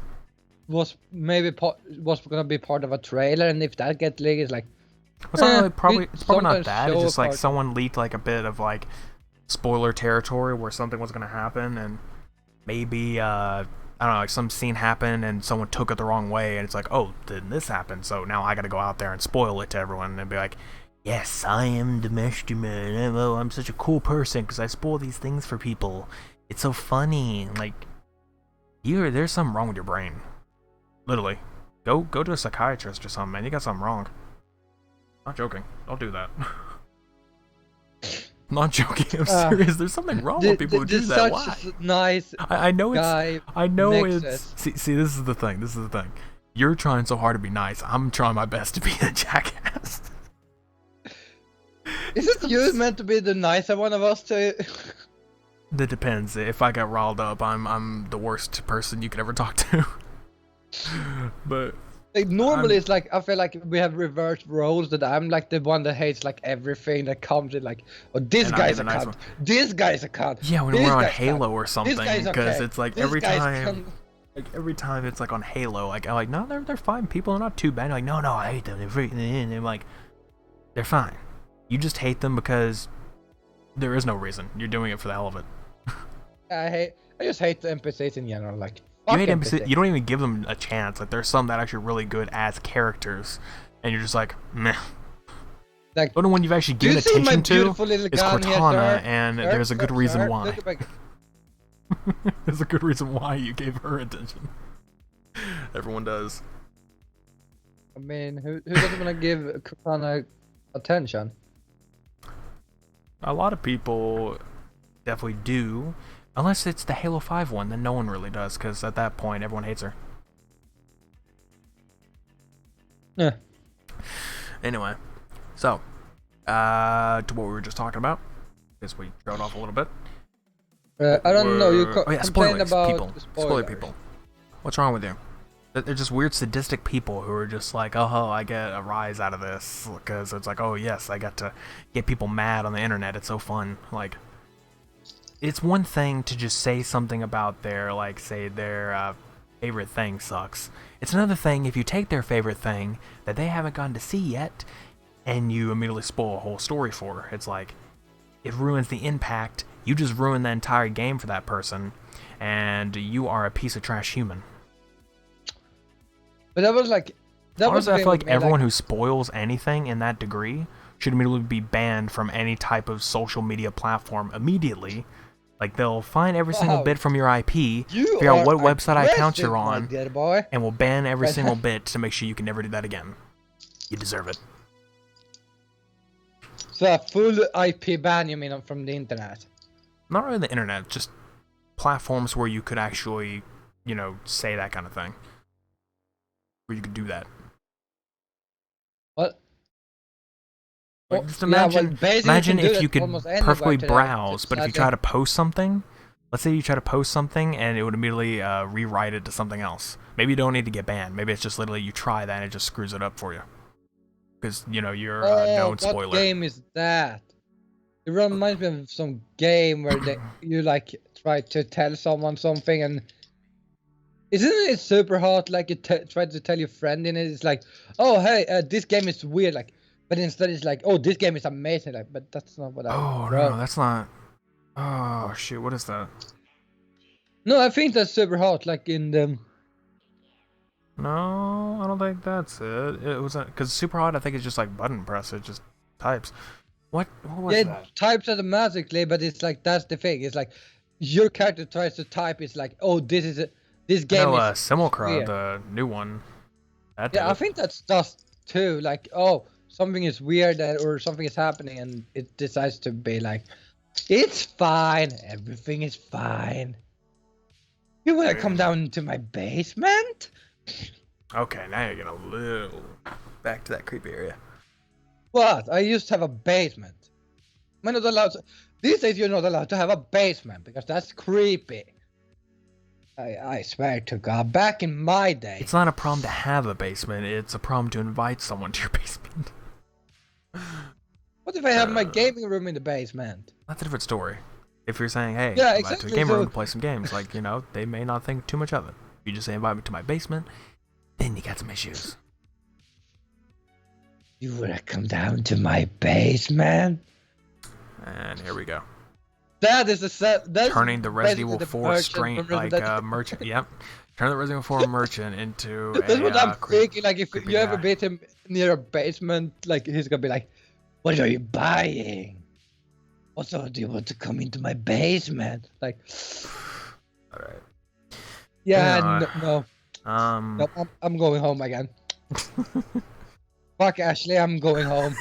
Was gonna be part of a trailer, and if that gets leaked, it's like, It's not really We it's probably not sometimes that. It's show just like apart. someone leaked like a bit of like spoiler territory where something was gonna happen, and maybe I don't know, like some scene happened and someone took it the wrong way, and it's like, oh, then this happened, so now I gotta go out there and spoil it to everyone and be like, yes, I am the master man. Oh, I'm such a cool person because I spoil these things for people. It's so funny. Like, there's something wrong with your brain. Literally, go to a psychiatrist or something, man. You got something wrong. Not joking. Don't do that. Not joking. I'm serious. There's something wrong with people who do that. Why? Such a nice I know guy. it's. I know Nexus. it's. See, this is the thing. This is the thing. You're trying so hard to be nice. I'm trying my best to be a jackass. Isn't you meant to be the nicer one of us two? That depends. If I get riled up, I'm the worst person you could ever talk to. But Like, normally it's like I feel like we have reversed roles, that I'm like the one that hates like everything that comes in, like, oh, this guy's a nice cunt, this guy's a cunt. yeah, when this we're on guy's Halo cunt, or something, this guy's because okay, it's like this every guy's time. cunt. Like every time it's like on Halo, like I'm like, no, they're fine people, they're not too bad. You're like, no, I hate them. And I'm like, they're fine. You just hate them because there is no reason. You're doing it for the hell of it. I just hate the NPCs in general. Like, You fuck hate NPCs. NPCs. You don't even give them a chance. Like there's some that are actually really good as characters, and you're just like, meh. Like, the only one you've actually do you given see my attention to beautiful little is gun here, Cortana, sir? and Sir, there's a good sir, reason sir, why. look at my- There's a good reason why you gave her attention. Everyone does. I mean, who doesn't want to give Cortana attention? A lot of people definitely do, unless it's the Halo 5 one, then no one really does, because at that point everyone hates her. Yeah. Anyway, so to what we were just talking about, guess we trailed off a little bit. I don't know. You Oh yeah, complained spoilers, about people. the Spoiler spoilers. people. What's wrong with you? They're just weird sadistic people who are just like, oh, I get a rise out of this, because it's like, oh yes, I got to get people mad on the internet. It's so fun. Like, it's one thing to just say something about their, like, say their favorite thing sucks. It's another thing if you take their favorite thing that they haven't gotten to see yet, and you immediately spoil a whole story for her. It's like, it ruins the impact. You just ruined the entire game for that person, and you are a piece of trash human. But that was like. That Honestly, was I feel like everyone who spoils anything in that degree should immediately be banned from any type of social media platform immediately. Like, they'll find every single Wow. bit from your IP, You figure out are what website account you're aggressive, my on, dear boy. and will ban every But- single bit to make sure you can never do that again. You deserve it. So a full IP ban, you mean, from the internet? Not really the internet, just platforms where you could actually, you know, say that kind of thing. Where you could do that. What? Like, Well, just yeah, well, imagine, basically imagine you can do if you that could almost anywhere perfectly today. browse, Just but if you like try a- to post something, let's say you try to post something and it would immediately rewrite it to something else. Maybe you don't need to get banned. Maybe it's just literally you try that and it just screws it up for you. Because, you know, you're a known what spoiler. game is that? It reminds me of some game where you like try to tell someone something, and isn't it super hot? Like you try to tell your friend in it, it's like, oh hey, this game is weird, like, but instead it's like, oh, this game is amazing, like, but that's not what I Oh, wrote. no, that's not... Oh, shoot, what is that? No, I think that's super hot, like in the. No, I don't think that's it. It was because super hot. I think it's just like button press. It just types. What was Yeah, that? it types automatically, but it's like that's the thing. It's like your character tries to type. It's like, oh, this game No, is Simulcra, weird. the new one. That did Yeah, I it. think that's just too. Like, oh, something is weird or something is happening, and it decides to be like, it's fine. Everything is fine. You wanna come down into my basement? Okay, now you're getting a little back to that creepy area. What? I used to have a basement. Am I not allowed to? These days you're not allowed to have a basement because that's creepy. I swear to God, back in my day. It's not a problem to have a basement. It's a problem to invite someone to your basement. What if I have my gaming room in the basement? That's a different story. If you're saying, hey, Yeah, invite to exactly, a game room so- to play some games, like, you know, they may not think too much of it. You just say, invite me to my basement, then you got some issues. You wanna come down to my basement? And here we go. That is the set. That's Turning the Resident basically Evil the 4 merchant from straight like Resident. merchant. Yep. Turn the Resident Evil 4 merchant into That's what I'm a thinking. Like, if creepy you ever guy. beat him near a basement, like he's gonna be like, "What are you buying? Also, do you want to come into my basement?" Like, All right. yeah, Anyway, no, no, I'm going home again. Fuck Ashley, I'm going home.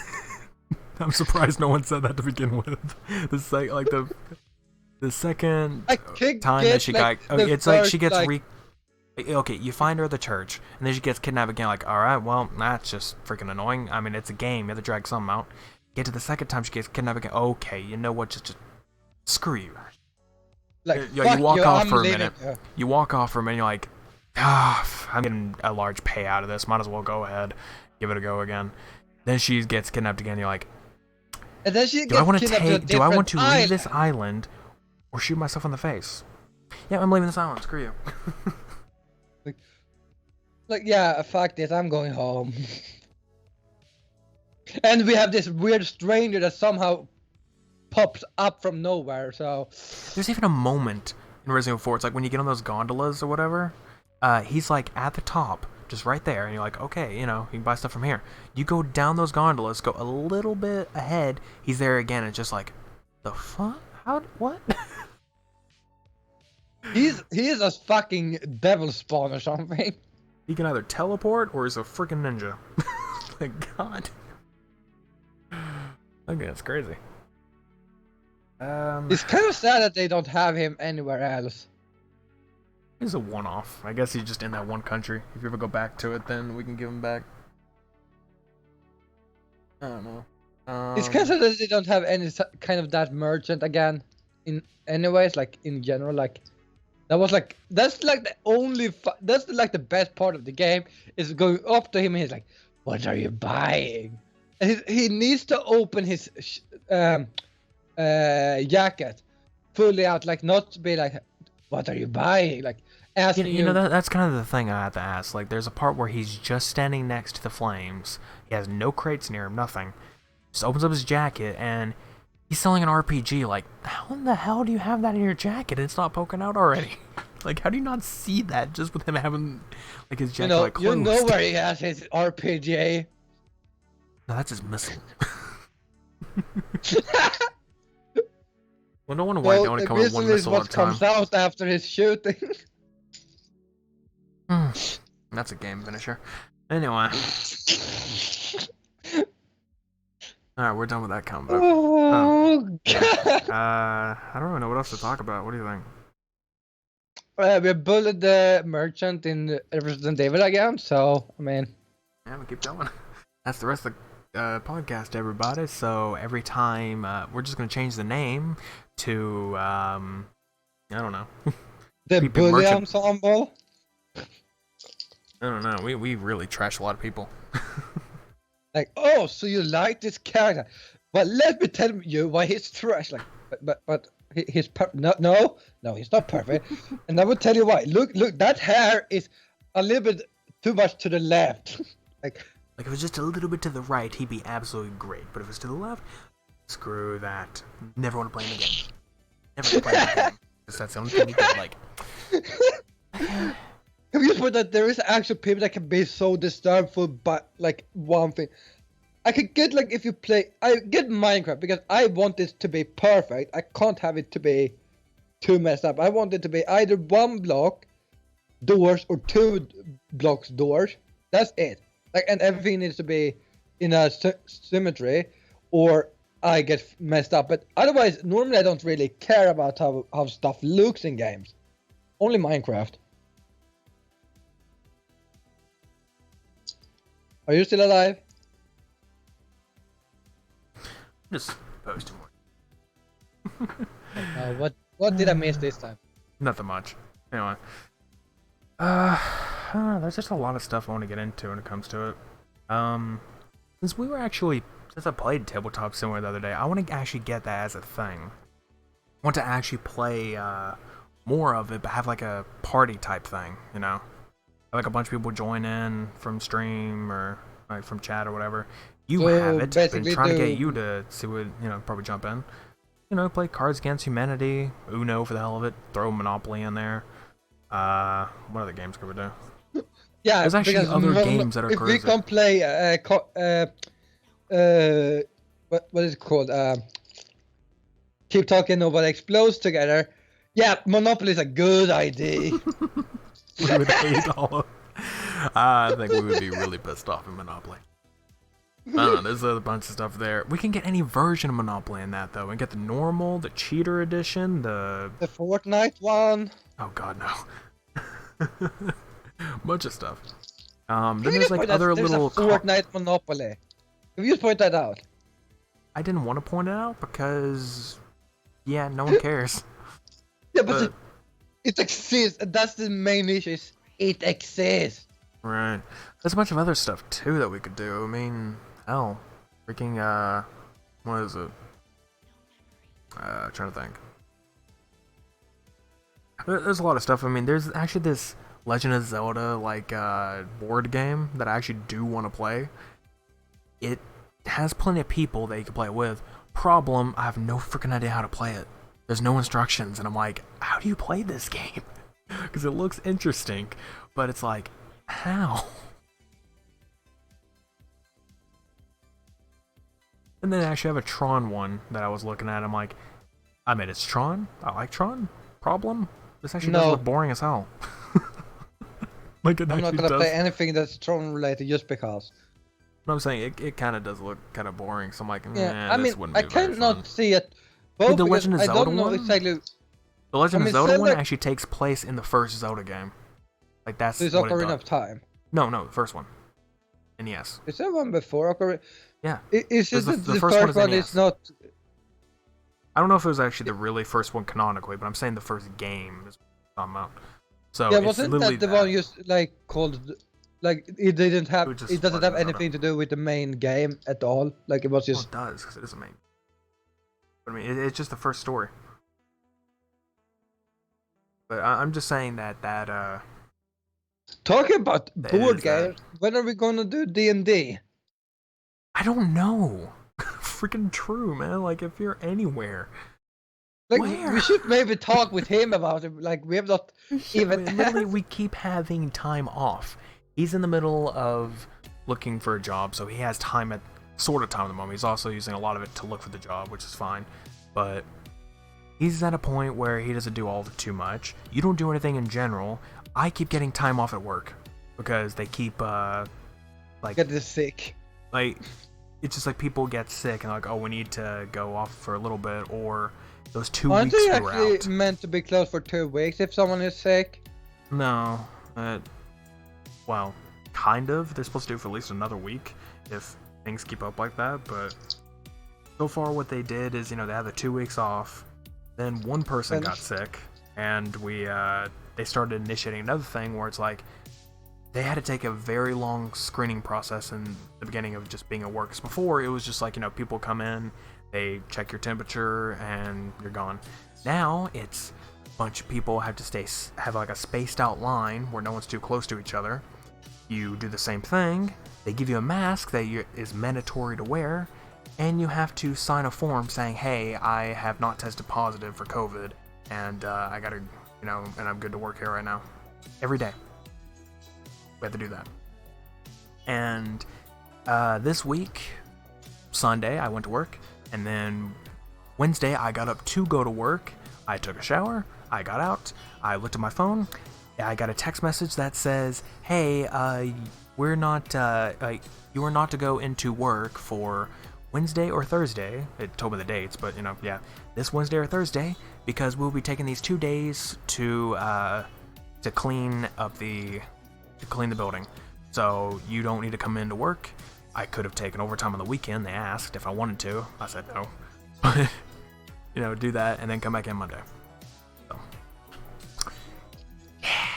I'm surprised no one said that to begin with. The second I could time get, that she like, got, the it's like she first, gets like, okay, you find her at the church, and then she gets kidnapped again. Like, all right, well, that's just freaking annoying. I mean, it's a game; you have to drag something out. Get to the second time she gets kidnapped again. Okay, you know what? Just screw you. like, You fuck walk you, off I'm for a leaving minute. you. You walk off for a minute. You're like, ah, I'm getting a large pay out of this. Might as well go ahead, give it a go again. Then she gets kidnapped again. You're like, And then she do I gets want to kidnapped to a take? Do I want to different leave island. this island, or shoot myself in the face? Yeah, I'm leaving this island. Screw you. Like, yeah, fuck this, I'm going home. And we have this weird stranger that somehow pops up from nowhere, so... There's even a moment in Resident Evil 4. It's like when you get on those gondolas or whatever. He's like at the top, just right there, and you're like, okay, you know, you can buy stuff from here. You go down those gondolas, go a little bit ahead. He's there again. It's just like, the fuck? How? What? He is a fucking devil spawn or something. He can either teleport or he's a freaking ninja. Like, God. Okay, that's crazy. It's kind of sad that they don't have him anywhere else. He's a one-off. I guess he's just in that one country. If you ever go back to it, then we can give him back. I don't know. It's kind of sad that they don't have any kind of that merchant again. In anyways, like in general, like that was like that's like the only that's like the best part of the game is going up to him and he's like, "What are you buying?" And he needs to open his jacket fully out, like not to be like, "What are you buying?" Like asking you know that's kind of the thing I have to ask. Like, there's a part where he's just standing next to the flames. He has no crates near him, nothing. Just opens up his jacket and he's selling an RPG. Like, how in the hell do you have that in your jacket and it's not poking out already? Like, how do you not see that just with him having like his jacket like closed? You know where he has his RPG. No, that's his missile. Well, no wonder why they only come with one missile at a time. What comes out after his shooting. That's a game finisher. Anyway. Alright, we're done with that combo. Oh, God. I don't really know what else to talk about. What do you think? We bullied the merchant in Resident Evil again, so, I mean... Yeah, we keep going. That's the rest of the podcast, everybody. So every time, we're just going to change the name to, I don't know. The Bully Ensemble? I don't know. We really trash a lot of people. Like, oh, so you like this character? But let me tell you why he's trash. Like, but he's no, he's not perfect. And I will tell you why. Look, that hair is a little bit too much to the left. Like if it was just a little bit to the right, he'd be absolutely great. But if it's to the left, screw that. Never want to play him again. Never want to play him again. Because that's the only thing he did. Like, have you thought that there is actually people that can be so disturbed for but like one thing? I could get like if you play, I get Minecraft because I want it to be perfect. I can't have it to be too messed up. I want it to be either one block doors or 2 blocks doors. That's it. Like, and everything needs to be in a symmetry, or I get messed up. But otherwise, normally I don't really care about how stuff looks in games. Only Minecraft. Are you still alive? just posting more. What did I miss this time? Nothing much. Anyway. I don't know, there's just a lot of stuff I want to get into when it comes to it. Since I played Tabletop Simulator the other day, I want to actually get that as a thing. I want to actually play more of it, but have like a party type thing, you know? Have like a bunch of people join in from stream or like from chat or whatever. You So have it. Been basically trying to get you to see what, probably jump in. Play Cards Against Humanity, Uno for the hell of it, throw Monopoly in there. What other games could we do? Yeah, There's actually because other games that are if we crazy. can play what is it called? Keep talking, nobody explodes together. Yeah, Monopoly is a good idea. We would hate all of. I think we would be really pissed off in Monopoly. I don't know, there's a bunch of stuff there. We can get any version of Monopoly in that, though. We can get the normal, the cheater edition, the Fortnite one. Oh god, no. Bunch of stuff. Then there's like other little... There's a Fortnite Monopoly. Have you point that out? I didn't want to point it out because... Yeah, no one cares. Yeah, but it exists. That's the main issue. It exists. Right. There's a bunch of other stuff, too, that we could do. I mean, hell. Freaking, what is it? Trying to think. There's a lot of stuff. I mean, there's actually this Legend of Zelda, like, board game that I actually do want to play. It has plenty of people that you can play it with. Problem, I have no freaking idea how to play it. There's no instructions, and I'm like, how do you play this game? Because it looks interesting, but it's like, how? And then I actually have a Tron one that I was looking at. I'm like, I mean, it's Tron. I like Tron. Problem? This actually does look boring as hell. Like it I'm not actually gonna play anything that's Tron related just because. No, I'm saying it kind of does look kind of boring. So I'm like, Yeah, I mean, this wouldn't be I cannot fun. see it. Both the Legend of Zelda I don't know one? exactly. The Legend of Zelda Zelda one actually takes place in the first Zelda game. Like that's There's what it Ocarina does. of Time. No, the first one. NES. Is there one before Ocarina? Yeah. Is it the first first one NES. is not? I don't know if it was actually the really first one canonically, but I'm saying the first game is what I'm talking about. So Yeah, it's wasn't literally that the one just like called? Like it didn't have. It just It doesn't have wasn't anything to do with the main game at all. Like it was Well, just. it does, because it is a main. But I mean, it's just the first story. But I'm just saying that Talking about That board is that. games, when are we gonna do D&D? I don't know. Freaking true, man. Like, if you're anywhere. Like Where? we should maybe talk with him about it. Like we have not even. Literally, we keep having time off. He's in the middle of looking for a job, so he has time at sort of time at the moment. He's also using a lot of it to look for the job, which is fine. But he's at a point where he doesn't do all of it too much. You don't do anything in general. I keep getting time off at work because they keep like Get this sick. like it's just like people get sick and like, oh, we need to go off for a little bit, or those 2 Aren't weeks they we were actually out. meant to be closed for 2 weeks if someone is sick? No, well, kind of. They're supposed to do it for at least another week if things keep up like that. But so far, what they did is, they had the 2 weeks off. Then one person got sick, and they started initiating another thing where it's like they had to take a very long screening process in the beginning of just being at work. 'Cause before it was just like, people come in, they check your temperature, and you're gone. Now it's a bunch of people have to have like a spaced out line where no one's too close to each other. You do the same thing. They give you a mask that is mandatory to wear, and you have to sign a form saying, hey, I have not tested positive for COVID, and I gotta, and I'm good to work here right now. Every day. We have to do that. And this week, Sunday, I went to work, and then Wednesday, I got up to go to work. I took a shower, I got out, I looked at my phone, I got a text message that says, hey, you are not to go into work for Wednesday or Thursday. It told me the dates, but this Wednesday or Thursday, because we'll be taking these 2 days to clean up the building. So you don't need to come into work. I could have taken overtime on the weekend. They asked if I wanted to. I said no. But do that and then come back in Monday. So yeah.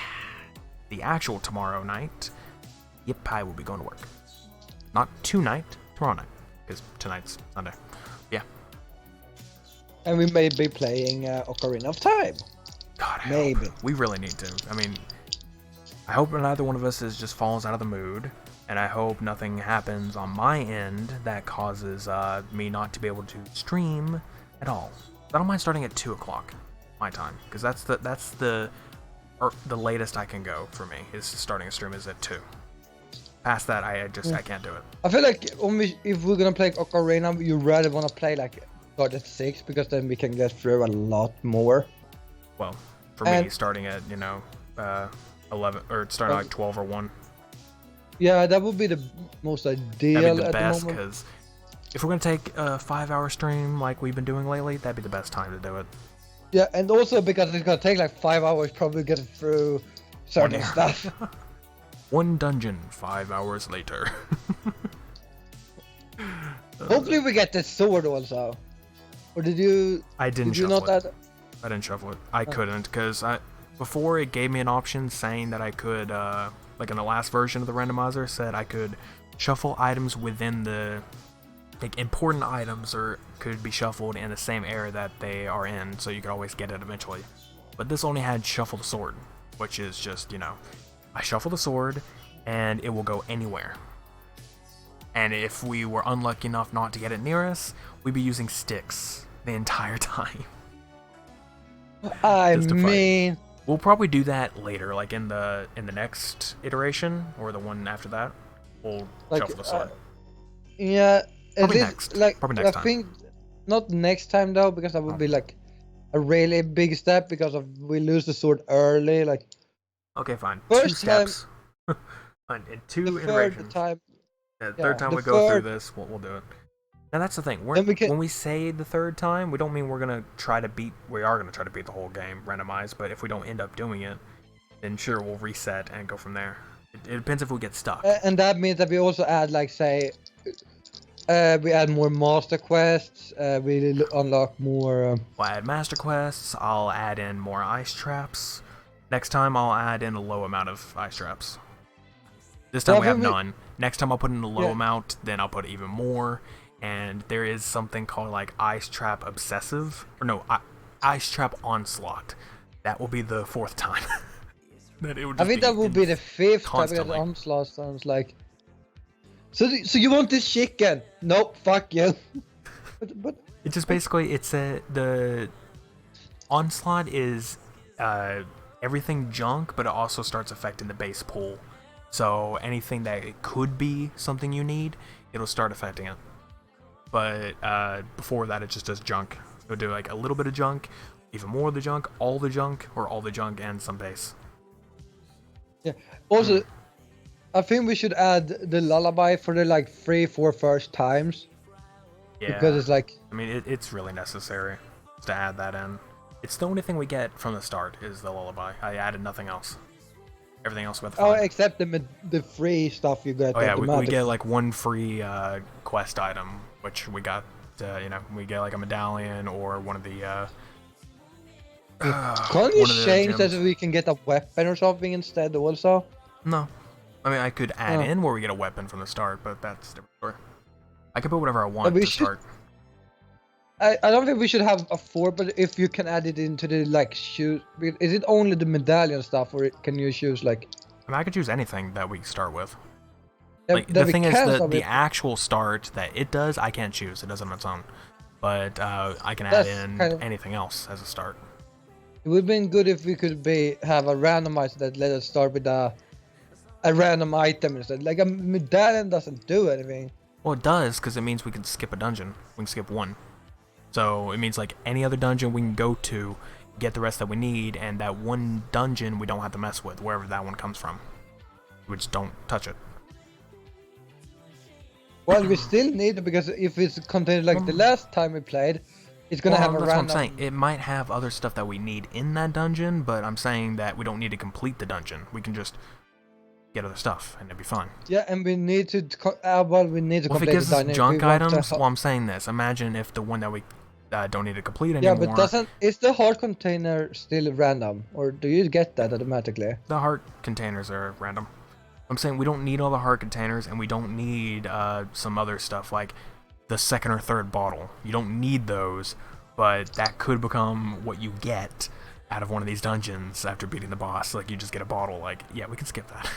The actual tomorrow night, yep, I will be going to work. Not tonight, tomorrow night, because tonight's Sunday. Yeah. And we may be playing Ocarina of Time. God, maybe. We really need to. I mean, I hope neither one of us just falls out of the mood, and I hope nothing happens on my end that causes me not to be able to stream at all. I don't mind starting at 2 o'clock my time, because that's the latest I can go for me, is starting a stream is at 2. Past that, I can't do it. I feel like if we're gonna play Ocarina, you rather wanna play like start at 6, because then we can get through a lot more. Well, for me, starting at 11 or starting at like 12 or 1. Yeah, that would be the most ideal. That'd be the at best, the moment. because if we're gonna take a 5-hour stream like we've been doing lately, that'd be the best time to do it. Yeah, and also because it's gonna take like 5 hours probably get through certain stuff. One dungeon, 5 hours later. Hopefully we get the sword also. Or did you? I didn't Did you shuffle not it. I didn't shuffle it. I couldn't, because before it gave me an option saying that I could, like in the last version of the randomizer, said I could shuffle items within the, like important items or could be shuffled in the same area that they are in, so you could always get it eventually. But this only had shuffle the sword, which is just, I shuffle the sword and it will go anywhere. And if we were unlucky enough not to get it near us, we'd be using sticks the entire time. I mean, we'll probably do that later, like in the next iteration or the one after that. We'll shuffle the sword. Yeah, probably next. Probably next time. I think not next time though, because that would be like a really big step, because we lose the sword early. Like, okay, fine. First 2 steps. Fine. In 2 iterations. Third time we go through this, we'll do it. Now that's the thing. When we say the third time, we don't mean we're gonna try to beat. We are gonna try to beat the whole game randomized. But if we don't end up doing it, then sure, we'll reset and go from there. It depends if we get stuck. And that means that we also add, like, say, we add more master quests. We unlock more. We'll add master quests. I'll add in more ice traps. Next time, I'll add in a low amount of ice traps. This time we have none. Next time I'll put in a low amount, then I'll put even more. And there is something called like Ice Trap Obsessive, or no, Ice Trap Onslaught. That will be the 4th time. I think that will be the 5th time, because Onslaught sounds like. So you want this chicken? Nope, fuck you. but it's just basically the Onslaught is everything junk, but it also starts affecting the base pool. So anything that it could be something you need, it'll start affecting it. But before that, it just does junk. It'll do like a little bit of junk, even more of the junk, all the junk, or all the junk and some base. Yeah. Also, I think we should add the lullaby for the like 3-4 first times. Yeah. Because it's like. I mean, it's really necessary to add that in. It's the only thing we get from the start is the lullaby. I added nothing else. Everything else with. Oh, except the free stuff you get. Oh yeah, we get like one free quest item, which we got. We get like a medallion or one of the. Can't you change that so we can get a weapon or something instead also? No, I mean I could add in where we get a weapon from the start, but that's different story. I could put whatever I want to start. I don't think we should have a 4, but if you can add it into the like shoes, is it only the medallion stuff, or can you choose like? I mean, I could choose anything that we start with. Like, the thing is, the actual start that it does, I can't choose. It does it on its own, but I can add in anything else as a start. It would have been good if we could have a randomizer that let us start with a random item instead. Like a medallion doesn't do anything. Well, it does, because it means we can skip a dungeon. We can skip one. So it means like any other dungeon we can go to, get the rest that we need, and that one dungeon we don't have to mess with, wherever that one comes from. We just don't touch it. Well, we still need it, because if it's contained like the last time we played, it's gonna have a random. That's what I'm saying. It might have other stuff that we need in that dungeon, but I'm saying that we don't need to complete the dungeon. We can just get other stuff, and it'd be fine. Yeah, and we need to. We need to complete the dungeon. If it gives us junk items, well, I'm saying this. Imagine if the one that we don't need to complete anymore. Yeah, but is the heart container still random, or do you get that automatically? The heart containers are random. I'm saying we don't need all the heart containers, and we don't need some other stuff like the 2nd or 3rd bottle. You don't need those, but that could become what you get out of one of these dungeons after beating the boss. Like, you just get a bottle. Like, yeah, we can skip that.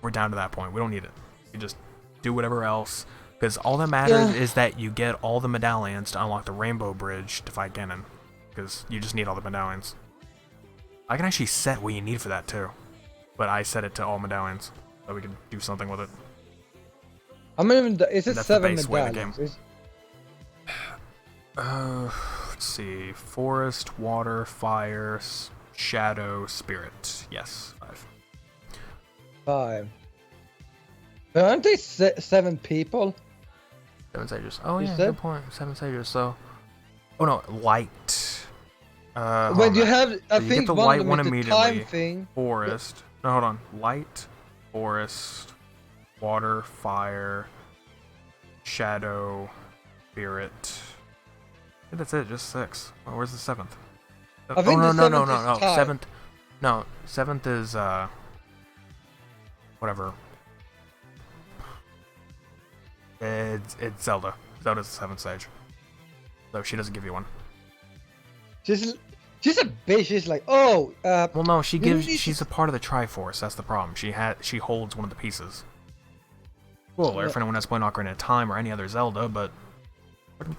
We're down to that point. We don't need it. You just do whatever else. Because all that matters is that you get all the medallions to unlock the Rainbow Bridge to fight Ganon. Because you just need all the medallions. I can actually set what you need for that too. But I set it to all medallions. So we can do something with it. How many is it? That's 7 the base way of the medallions? Let's see. Forest, water, fire, shadow, spirit. Yes, 5. 5. But aren't they 7 people? 7 sages. Oh You yeah, said? good point. 7 sages. So, oh no, light. When you have, I So you think get the one light of them one is the immediately. time thing. Forest. No, hold on. Light, forest, water, fire, shadow, spirit. I think that's it. Just 6. Oh, where's the 7th? I think oh the no 7th is time. 7th. No, 7th is whatever. It's Zelda. Zelda's the 7th stage. So she doesn't give you one. She's a bitch. She's like, oh, Well, no, she you gives. need She's to- a part of the Triforce. That's the problem. She holds one of the pieces. Spoiler Yeah. for anyone that's playing Ocarina of Time or any other Zelda, but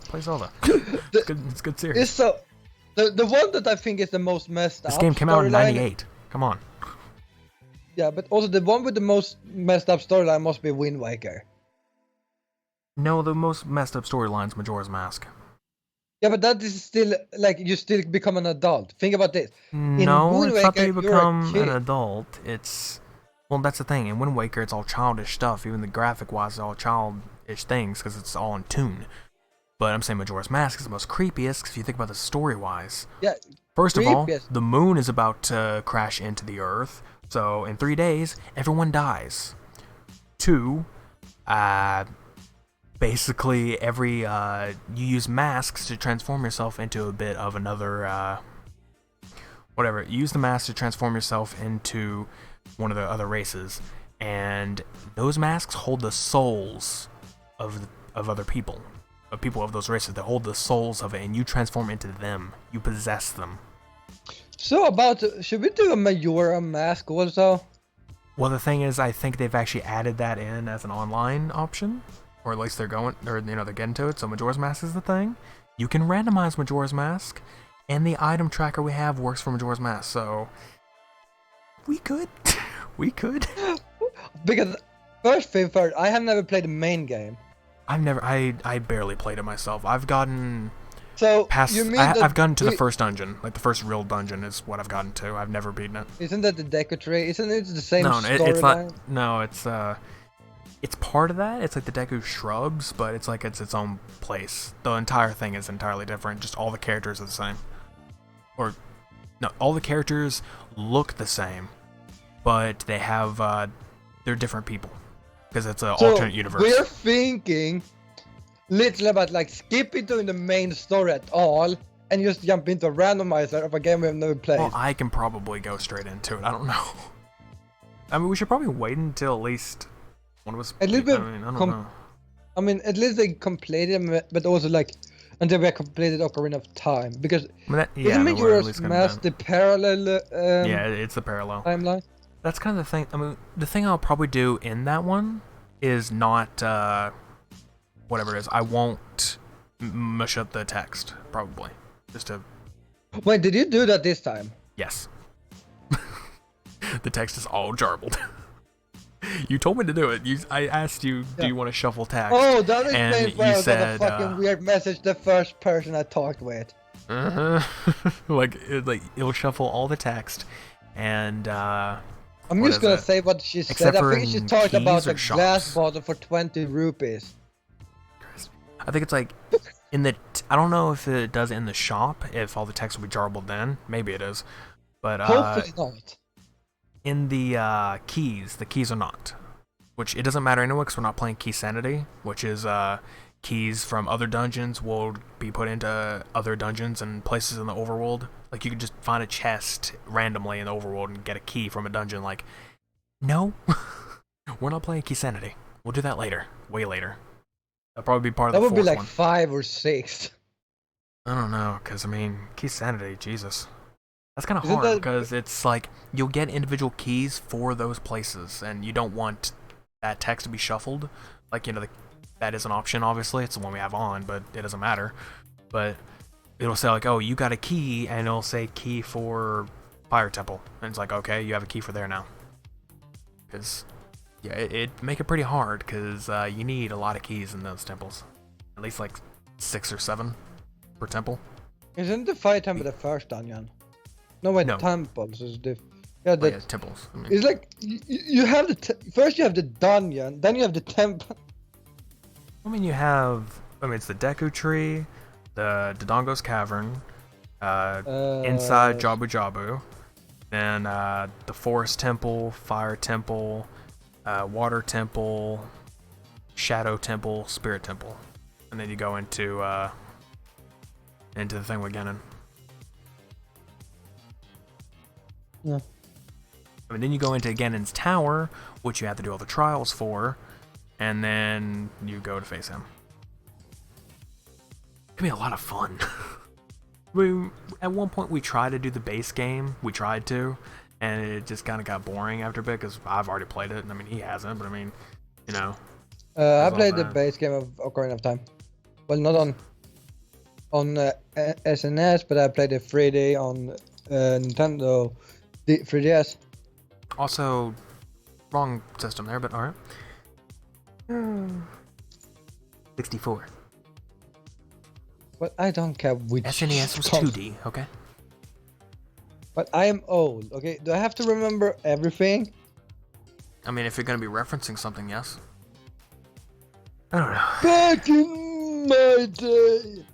play Zelda. It's good series. It's so the one that I think is the most messed up. This game came out in storyline- '98. Come on. Yeah, but also the one with the most messed up storyline must be Wind Waker. No, the most messed up storyline's Majora's Mask. Yeah, but that is still like you still become an adult. Think about this. No, Wind it's not that Waker, you you're a become an kid. adult. It's well, that's the thing. In Wind Waker, it's all childish stuff. Even the graphic-wise, it's all childish things because it's all in tune. But I'm saying Majora's Mask is the most creepiest because if you think about the story-wise. Yeah. First of all, Creepiest. the moon is about to crash into the Earth. So in 3 days, everyone dies. 2, basically every you use masks to transform yourself into a bit of another whatever. You use the mask to transform yourself into one of the other races, and those masks hold the souls of other people, of people of those races. They hold the souls of it, and you transform into them. You possess them. So should we do a Majora Mask also? Well, the thing is, I think they've actually added that in as an online option, or at least they're getting to it. So Majora's Mask is the thing. You can randomize Majora's Mask, and the item tracker we have works for Majora's Mask. So we could, Because first, I have never played the main game. I barely played it myself. I've gotten So past. you mean I've gotten to the first dungeon, like the first real dungeon is what I've gotten to. I've never beaten it. Isn't that the Deku Tree? Isn't it the same No, it's not. storyline? No, it's part of that. It's like the Deku Shrubs, but it's like it's its own place. The entire thing is entirely different. Just all the characters are the same. Or no, all the characters look the same, but they have they're different people because it's an alternate universe. We're thinking little about like skipping doing the main story at all and just jump into a randomizer of a game we've never played. Well, I can probably go straight into it. I don't know. I mean, we should probably wait until at least one of us. A little bit I mean, I don't know. I mean, at least they completed them, but also like until we have completed Ocarina of Time, because I mean, isn't I mean, we're at Majora's least gonna Mask the parallel yeah, it's the parallel. timeline? That's kind of the thing. I mean, the thing I'll probably do in that one is not whatever it is. I won't mush up the text, probably. Just to Wait, did you do that this time? yes. The text is all jarbled. You told me to do it. I asked you, do you want to shuffle text? Oh, that and explains why I you got a said fucking weird message the first person I talked with. like it'll shuffle all the text, and I'm What just is gonna it? say what she Except said. I for think she in talked about keys or a glass shops? bottle for 20 rupees. I think it's like in the. I don't know if it does in the shop. If all the text will be jarbled, then maybe it is. But Hopefully not. in the keys are not. Which it doesn't matter anyway, because we're not playing Key Sanity, which is keys from other dungeons will be put into other dungeons and places in the overworld. Like you could just find a chest randomly in the overworld and get a key from a dungeon. Like, no, we're not playing Key Sanity. We'll do that later, way later. That'll probably be part of That the would be fourth like one. 5 or 6. I don't know, because I mean, Key Sanity, Jesus. That's kind of Isn't hard that- because it's like you'll get individual keys for those places, and you don't want that text to be shuffled. Like, that is an option, obviously. It's the one we have on, but it doesn't matter. But it'll say, like, oh, you got a key, and it'll say key for Fire Temple. And it's like, okay, you have a key for there now. Because, yeah, it make it pretty hard, because you need a lot of keys in those temples. At least, like, 6 or 7 per temple. Isn't the Fire Temple the first dungeon? No, wait, No. temples is the... Yeah, temples. I mean, it's like, you have first you have the dungeon, then you have the temple. I mean, it's the Deku Tree, the Dodongo's Cavern, inside Jabu Jabu, then the Forest Temple, Fire Temple, Water Temple, Shadow Temple, Spirit Temple, and then you go into the thing with Genin. Yeah. I mean, then you go into Genin's Tower, which you have to do all the trials for, and then you go to face him. It can be a lot of fun. At one point, we tried to do the base game. We tried to, and it just kind of got boring after a bit because I've already played it, and I mean, he hasn't, but I mean, I played the base game of Ocarina of Time. Well, not on SNS, but I played it 3D on Nintendo 3DS. Also, wrong system there, but alright. 64. But I don't care which. SNES was 2D, okay? But I am old, okay? Do I have to remember everything? I mean, if you're gonna be referencing something, yes. I don't know. Back in my day!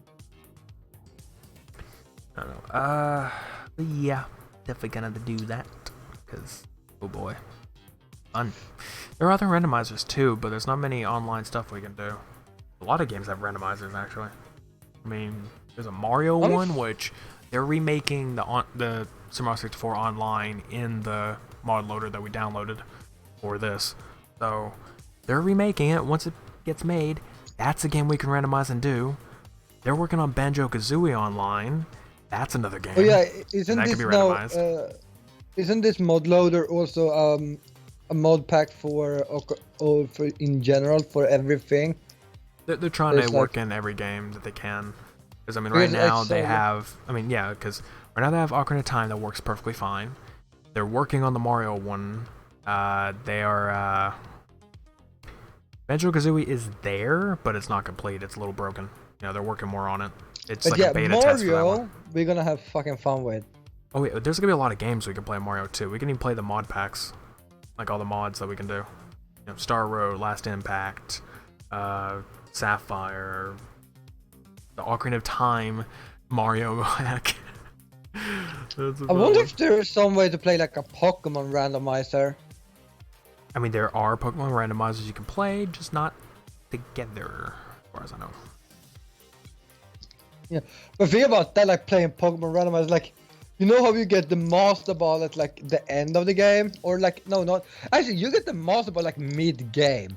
I don't know. Yeah, definitely gonna do that, because, oh boy. Fun. There are other randomizers too, but there's not many online stuff we can do. A lot of games have randomizers, actually. I mean, there's a Mario one, which they're remaking the Super Mario 64 online in the mod loader that we downloaded for this. So, they're remaking it. Once it gets made, that's a game we can randomize and do. They're working on Banjo-Kazooie online. That's another game. Oh yeah, isn't this mod loader also a mod pack for in general for everything? They're trying to work in every game that they can. Because, I mean, right now they have... I mean, yeah, because right now they have Ocarina of Time that works perfectly fine. They're working on the Mario one. They are... Banjo-Kazooie is there, but it's not complete. It's a little broken. They're working more on it. It's like a beta test for that one. We're gonna have fucking fun with. Oh, wait, there's gonna be a lot of games we can play Mario too. We can even play the mod packs. Like all the mods that we can do. Star Road, Last Impact, Sapphire, the Ocarina of Time, Mario hack. I wonder if there is some way to play like a Pokemon randomizer. I mean, there are Pokemon randomizers you can play, just not together, as far as I know. Yeah, but think about that, like playing Pokemon randomizer, like, you know how you get the Master Ball at like the end of the game? Or like, no, not, actually you get the Master Ball like mid-game.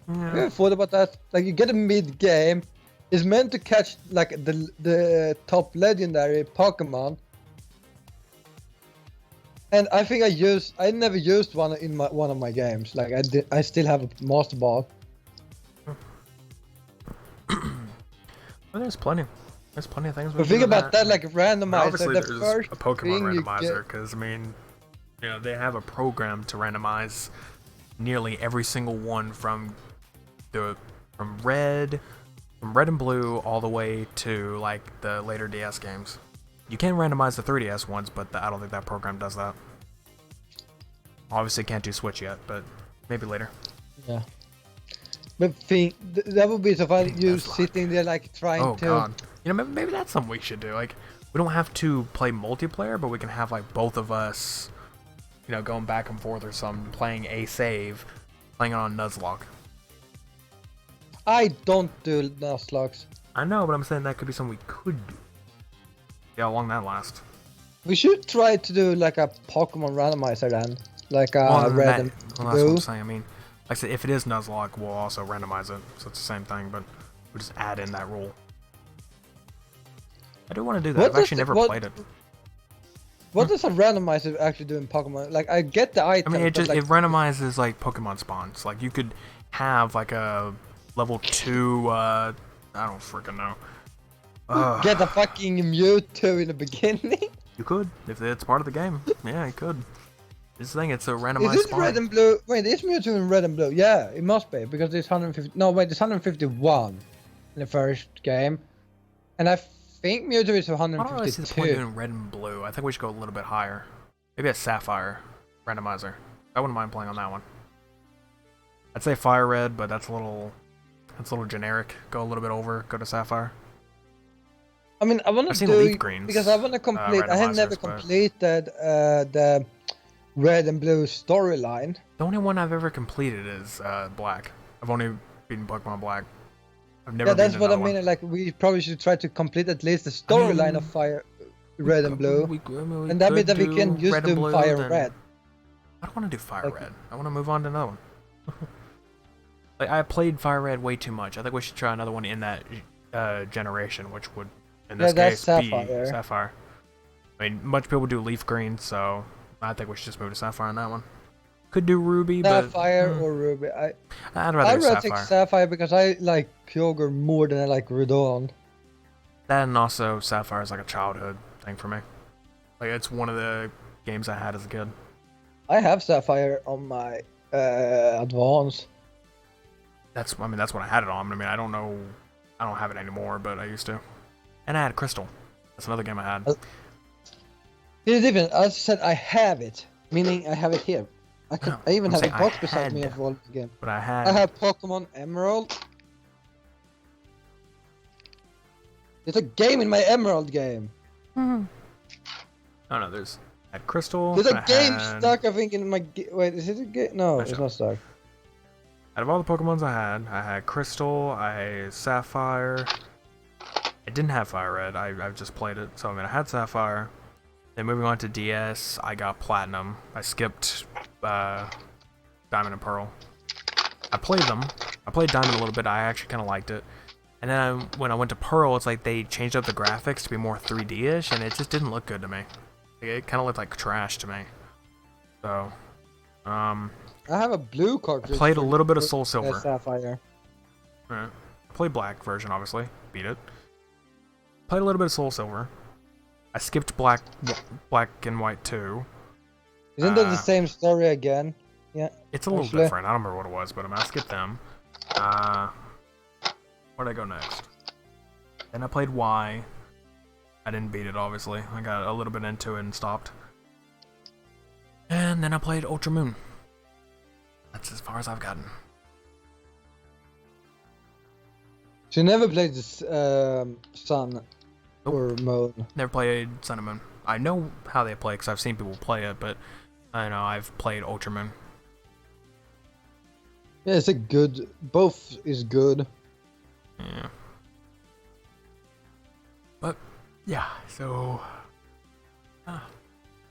Yeah. Have you ever thought about that? Like you get a mid-game, it's meant to catch like the top legendary Pokemon. And I think I never used one in one of my games. Like I still have a Master Ball. Well, there's plenty. There's plenty of things. But think about that, like randomizer. Obviously, the there's a Pokemon randomizer because I mean, they have a program to randomize nearly every single one from red and blue all the way to like the later DS games. You can randomize the 3DS ones, but I don't think that program does that. Obviously, can't do Switch yet, but maybe later. Yeah. But that would be so fun. You sitting there like trying to. Oh god. Maybe that's something we should do. Like, we don't have to play multiplayer, but we can have like both of us, going back and forth or something, playing a save, playing it on Nuzlocke. I don't do Nuzlocks. I know, but I'm saying that could be something we could do. Yeah, how long that last? We should try to do like a Pokemon randomizer then, like a red and blue. Well, that's what I'm saying. I mean, like I said, if it is Nuzlocke, we'll also randomize it, so it's the same thing, but we'll just add in that rule. I do want to do that. I've actually never played it. What does a randomizer actually do in Pokemon? Like, I get the I item. mean, it but, just it randomizes like Pokemon spawns. Like you could have like a level 2. I don't freaking know. Get a fucking Mewtwo in the beginning. You could if it's part of the game. Yeah, you could. This thing, it's a randomized Is it spawn. red and blue? Wait, is Mewtwo in red and blue? Yeah, it must be because it's 150. No, wait, it's 151 in the first game, and I think Mewtwo is I don't really see the point 152. doing red and blue. I think we should go a little bit higher. Maybe a Sapphire randomizer. I wouldn't mind playing on that one. I'd say Fire Red, but that's a little generic. Go a little bit over. Go to Sapphire. I mean, I want I've to seen do leaf greens, because I want to complete. I have never randomizers, but- completed the red and blue storyline. The only one I've ever completed is Black. I've only beaten Pokemon Black. I've never. Yeah, that's beaten what I another mean. one. Like, we probably should try to complete at least the storyline of Fire, Red and Blue, and that means that we can just Red and do Blue, Fire then- Red. I don't want to do Fire Like- Red. I want to move on to another one. Like I played Fire Red way too much. I think we should try another one in that generation, which would in this that's case be Sapphire. Sapphire. I mean, much people do Leaf Green, so I think we should just move to Sapphire on that one. Could do Ruby, Sapphire but or Ruby. I'd I'd rather do rather take Sapphire. Sapphire because I like Kyogre more than I like Rudon. That and also Sapphire is like a childhood thing for me. Like it's one of the games I had as a kid. I have Sapphire on my Advance. That's what I had it on. I mean, I don't have it anymore, but I used to. And I had Crystal. That's another game I had. It's different. I said I have it, meaning I have it here. I even I'm have a saying I box beside me had, of all the game. But I had. I have Pokemon Emerald. There's a game in my Emerald game. Oh no, there's I had Crystal. There's a I game had- stuck, I think, in my. Wait, is it a game? No, it's not stuck. Out of all the Pokemons I had Crystal, I had Sapphire. I didn't have Fire Red. I've just played it, so I mean I had Sapphire. Then moving on to DS, I got Platinum. I skipped Diamond and Pearl. I played them. I played Diamond a little bit. I actually kind of liked it. And then when I went to Pearl, it's like they changed up the graphics to be more 3D-ish, and it just didn't look good to me. It kind of looked like trash to me. So, I have a blue cartridge. played a for- little bit of for, Soul Silver. Sapphire. I played Black version, obviously. Beat it. Played a little bit of Soul Silver. I skipped Black and White 2. Isn't that the same story again? Yeah. It's a little Actually- different. I don't remember what it was, but I skipped them. Where'd I go next? Then I played Y. I didn't beat it, obviously. I got a little bit into it and stopped. And then I played Ultra Moon. That's as far as I've gotten. So you never played this Sun Nope. or Moon. Never played Sun and Moon. I know how they play because I've seen people play it, but I know I've played Ultra Moon. Yeah, it's a good. Both is good. Yeah. But, yeah, so...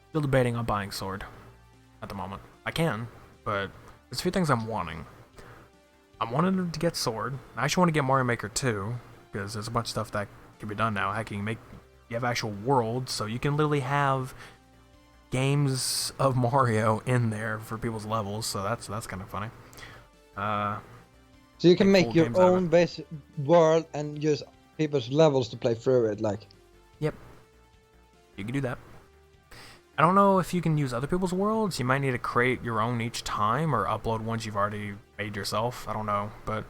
still debating on buying Sword at the moment. I can, but there's a few things I'm wanting. I'm wanting to get Sword. I actually want to get Mario Maker 2, because there's a bunch of stuff that can be done now. Heck, you have actual worlds, so you can literally have games of Mario in there for people's levels, so that's kind of funny. So you can Make make full your games out of own base world and use people's levels to play through it. Like, Yep. You can do that. I don't know if you can use other people's worlds. You might need to create your own each time or upload ones you've already made yourself. I don't know. But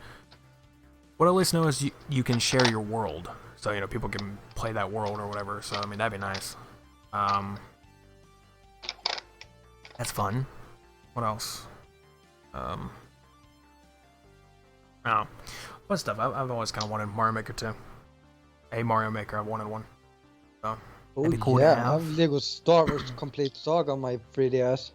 what I at least know is you can share your world. So, you know, people can play that world or whatever. So, I mean, that'd be nice. That's fun. What else? Oh. What stuff? I've always kind of wanted Mario Maker 2. A Mario Maker, I wanted one. So, oh That'd be cool to yeah, I have. have Lego Star Wars Complete Saga on my 3DS.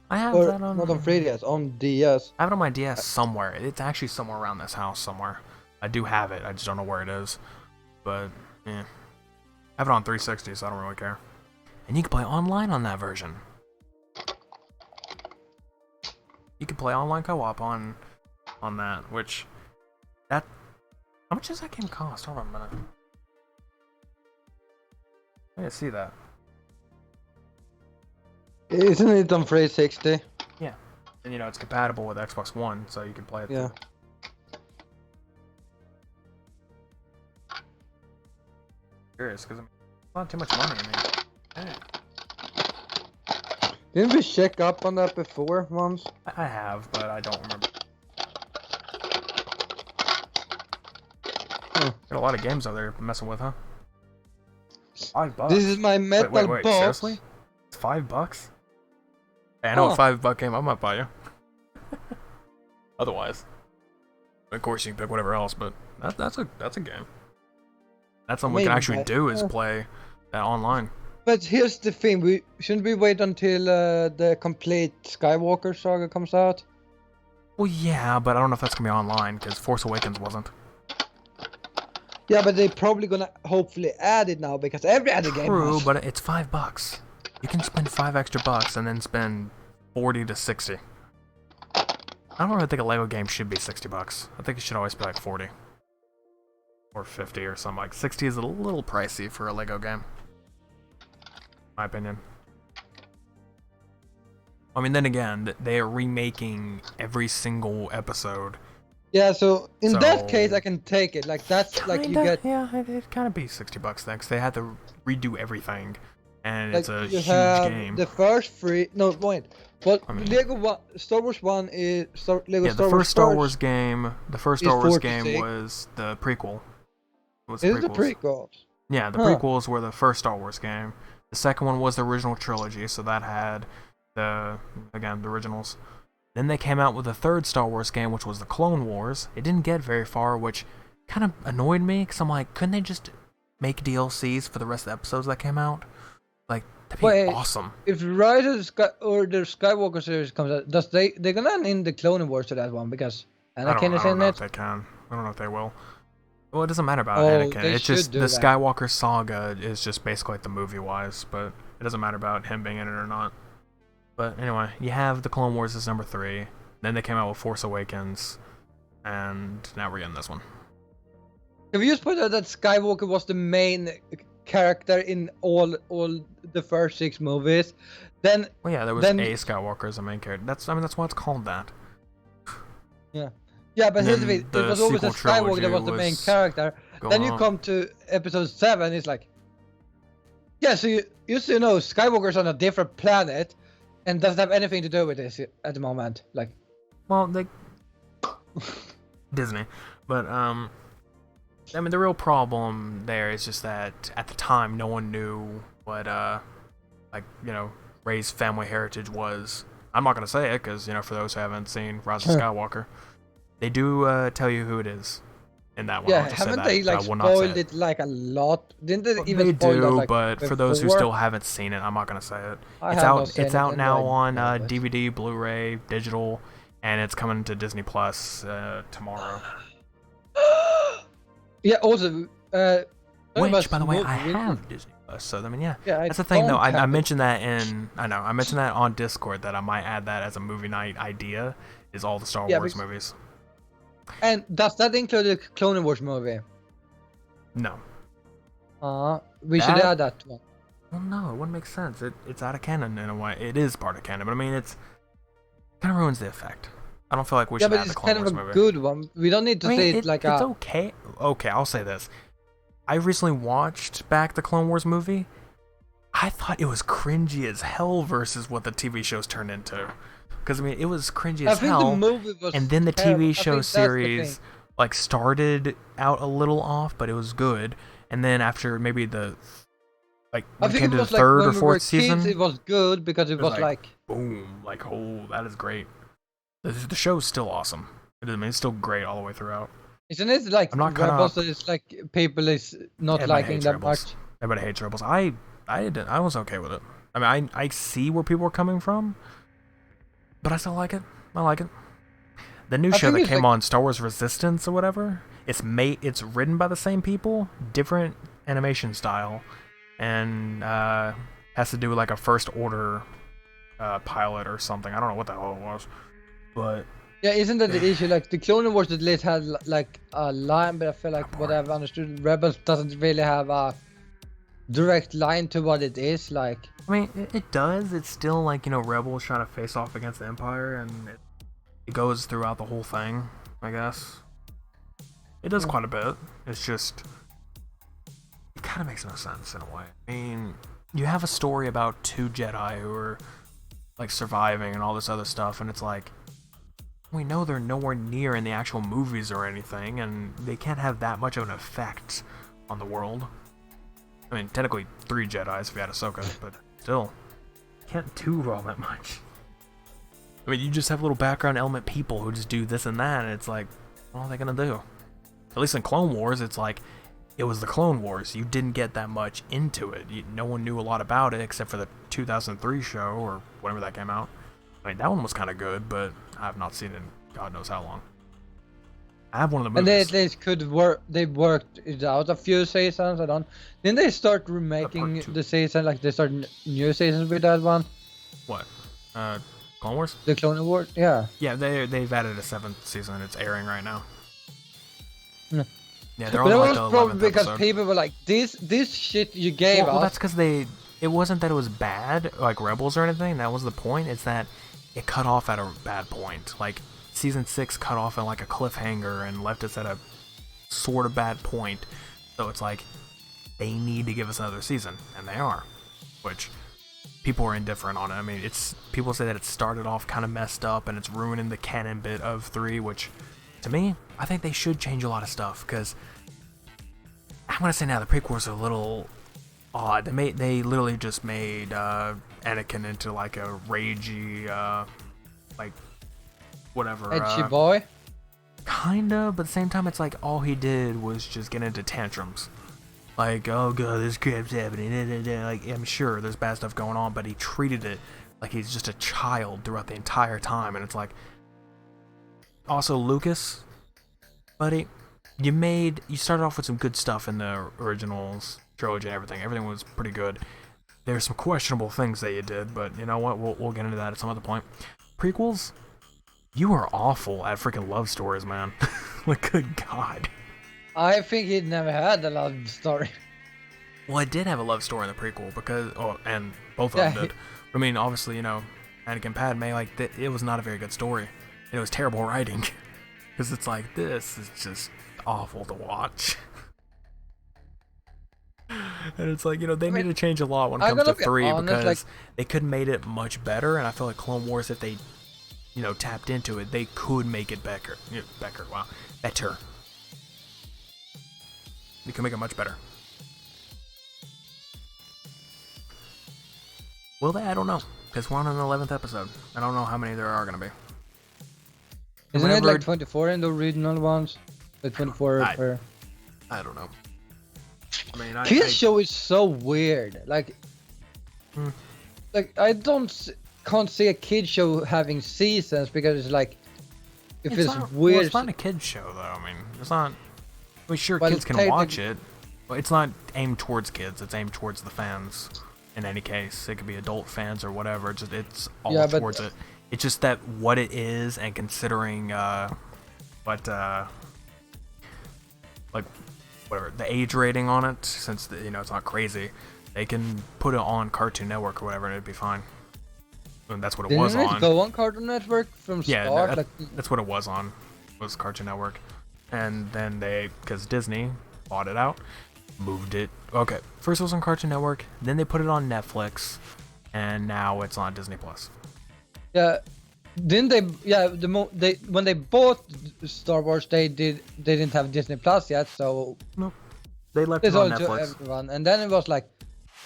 I have Or that on... not on 3DS, on DS. I have it on my DS somewhere. It's actually somewhere around this house somewhere. I do have it. I just don't know where it is. But, yeah. I have it on 360, so I don't really care. And you can play online on that version. You can play online co-op on that, which... How much does that game cost? Hold on a minute. I didn't see that. Isn't it on 360? Yeah. And you know, it's compatible with Xbox One, so you can play it. Yeah. Curious, because it's not too much money. I mean, Didn't we check up on that before once? I have, but I don't remember. Got a lot of games out there messing with, huh? $5. This is my metal wait, box. Seriously? It's $5? Hey, I know a $5 game I might buy you. Otherwise, of course you can pick whatever else, but that's a game. That's something we can actually do is play that online. But here's the thing: we shouldn't we wait until the complete Skywalker saga comes out? Well, yeah, but I don't know if that's gonna be online because Force Awakens wasn't. Yeah, but they're probably gonna hopefully add it now because every other game True, has. but it's $5. You can spend $5 extra and then spend 40 to 60. I don't really think a Lego game should be $60. I think it should always be like 40 or 50 or something. Like 60 is a little pricey for a Lego game, in my opinion. I mean, then again, they are remaking every single episode. Yeah, so in that case, I can take it. Like that's kinda, like you get. Yeah, it'd kind of be $60 then, 'cause they had to redo everything, and Like it's a you huge have game. the first three. No, wait. Well, I mean, Lego one, Star Wars one is Lego yeah, Star the Wars first Star Wars game. The first is Star Wars 46. game was the prequel. It was Is the prequels. prequels? Yeah, the prequels were the first Star Wars game. The second one was the original trilogy, so that had the originals. Then they came out with the third Star Wars game, which was the Clone Wars. It didn't get very far, which kind of annoyed me, because I'm like, couldn't they just make DLCs for the rest of the episodes that came out? Like, that'd be awesome. If Rise of the Skywalker series comes out, they're gonna add in the Clone Wars to that one because Anakin is in I don't know it? if they can. I don't know if they will. Well, it doesn't matter about Oh, Anakin. they It's just should do the that. Skywalker saga is just basically like the movie-wise, but it doesn't matter about him being in it or not. But anyway, you have the Clone Wars as number 3. Then they came out with Force Awakens, and now we're getting this one. If you just put out that Skywalker was the main character in all the first 6 movies, then Well, yeah, there was a Skywalker as the main character. That's why it's called that. yeah, but And here's the then thing: the it was always a sequel Skywalker that was trilogy the main was character. Then you on. come to Episode 7, it's like, yeah, so you still know Skywalker's on a different planet, and doesn't have anything to do with this at the moment. Like, Well, they Disney, but I mean, the real problem there is just that at the time, no one knew what Rey's family heritage was. I'm not gonna say it because for those who haven't seen Rise of Skywalker, they do tell you who it is in that one. yeah, I'll just say haven't that, they but I like will not say spoiled it like a lot? Didn't they even They spoil do, that, like, but for those who before? still haven't seen it, I'm not gonna say it. I It's have not out. seen It's it, out and now on know it. DVD, Blu-ray, digital, and it's coming to Disney Plus tomorrow. Yeah. Also, Which, by the way, I have Disney Plus. So I mean, yeah. Yeah, That's the thing, though. don't have I it. mentioned that I mentioned that on Discord that I might add that as a movie night idea. Is all the Star Wars movies? And does that include the Clone Wars movie? No. We should add that one. Well, no, it wouldn't make sense. It's out of canon in a way. It is part of canon, but I mean, it's kind of ruins the effect. I don't feel like we Yeah, should but add the it's Clone kind of Wars a movie. good one. We don't need to say it like it's okay. Okay, I'll say this. I recently watched back the Clone Wars movie. I thought it was cringy as hell versus what the TV shows turned into. Because I mean, it was cringy as hell. The movie was And then the terrible. I TV think show that's the series thing. like started out a little off, but it was good. And then after maybe when I it think came it to was the like third when or we were fourth kids, season, it was good because it was like boom, like oh, that is great. The show's still awesome. I mean, it's still great all the way throughout. isn't it like I'm not Rebels? It's like people is not Everybody liking hates that Rebels. much. Everybody hates Rebels. I was okay with it. I mean, I see where people are coming from, but I still like it. I like it. The new show think that it's came like- on, Star Wars Resistance or whatever, it's written by the same people, different animation style, and has to do with like a First Order pilot or something. I don't know what the hell it was, but Yeah, isn't that the issue? Like the Clone Wars at least had like a line, but I feel like what I've understood, Rebels doesn't really have a direct line to what it is. Like, I mean, it does. It's still like, rebels trying to face off against the Empire, and it goes throughout the whole thing, I guess. It does quite a bit. It's just, it kind of makes no sense in a way. I mean, you have a story about 2 Jedi who are like surviving and all this other stuff, and it's like, we know they're nowhere near in the actual movies or anything, and they can't have that much of an effect on the world. I mean, technically 3 Jedis if you had Ahsoka, but still, can't do all that much. I mean, you just have little background element people who just do this and that, and it's like, what are they gonna do? At least in Clone Wars, it's like, it was the Clone Wars. You didn't get that much into it. No one knew a lot about it except for the 2003 show or whenever that came out. I mean, that one was kind of good, but I have not seen it in God knows how long. I have one of the and they movies. at least could work. They worked it out a few seasons. I don't. Then they start remaking the season, like they start new seasons with that one. What? Clone Wars? The Clone Wars, yeah. Yeah, they've added a 7th season. It's airing right now. No. Yeah, they're But on it like was the 11th probably because episode. people were like, this shit you gave Well, us. that's because it wasn't that it was bad, like Rebels or anything. That was the point. It's that it cut off at a bad point. Like, season 6 cut off at like a cliffhanger and left us at a sort of bad point. So it's like, they need to give us another season, and they are. Which, people are indifferent on it. I mean, people say that it started off kind of messed up and it's ruining the canon bit of 3, which, to me, I think they should change a lot of stuff, because I'm gonna say now the prequels are a little odd. They literally just made Anakin into like a ragey, like whatever. Edgy boy. Kinda, but at the same time, it's like all he did was just get into tantrums. Like, oh god, this crap's happening. Like, I'm sure there's bad stuff going on, but he treated it like he's just a child throughout the entire time, and it's like. Also, Lucas, buddy, you started off with some good stuff in the originals trilogy and everything. Everything was pretty good. There's some questionable things that you did, but you know what? We'll get into that at some other point. Prequels, you are awful at freaking love stories, man. Like, good God. I think he never had a love story. Well, it did have a love story in the prequel and both of them did. I mean, obviously, Anakin Padme, like, it was not a very good story. And it was terrible writing. Because it's like, this is just awful to watch. And it's like, they need to change a lot when it comes to 3 because they could have made it much better. And I feel like Clone Wars, if they, tapped into it, they could make it better. Better. They could make it much better. Will they? I don't know. Because we're on an 11th episode. I don't know how many there are going to be. Isn't it like 24 in the original ones? Like 24 per. I don't know. I mean, Kids show is so weird. Like, I can't see a kid show having seasons because it's like, if it's weird. Well, it's not a kid's show though. I mean, it's not. I mean, sure, kids can watch it, but it's not aimed towards kids. It's aimed towards the fans. In any case, it could be adult fans or whatever. It's all towards it. It's just that what it is, and considering like whatever the age rating on it, since it's not crazy, they can put it on Cartoon Network or whatever, and it'd be fine. And that's what it was on. Didn't it go on Cartoon Network from start? Yeah, that's what it was on. Was Cartoon Network, and then because Disney bought it out, moved it. Okay, first it was on Cartoon Network, then they put it on Netflix, and now it's on Disney Plus. Yeah, didn't they? Yeah, when they bought Star Wars, they didn't have Disney Plus yet, so nope. They left it on Netflix. Everyone. And then it was like,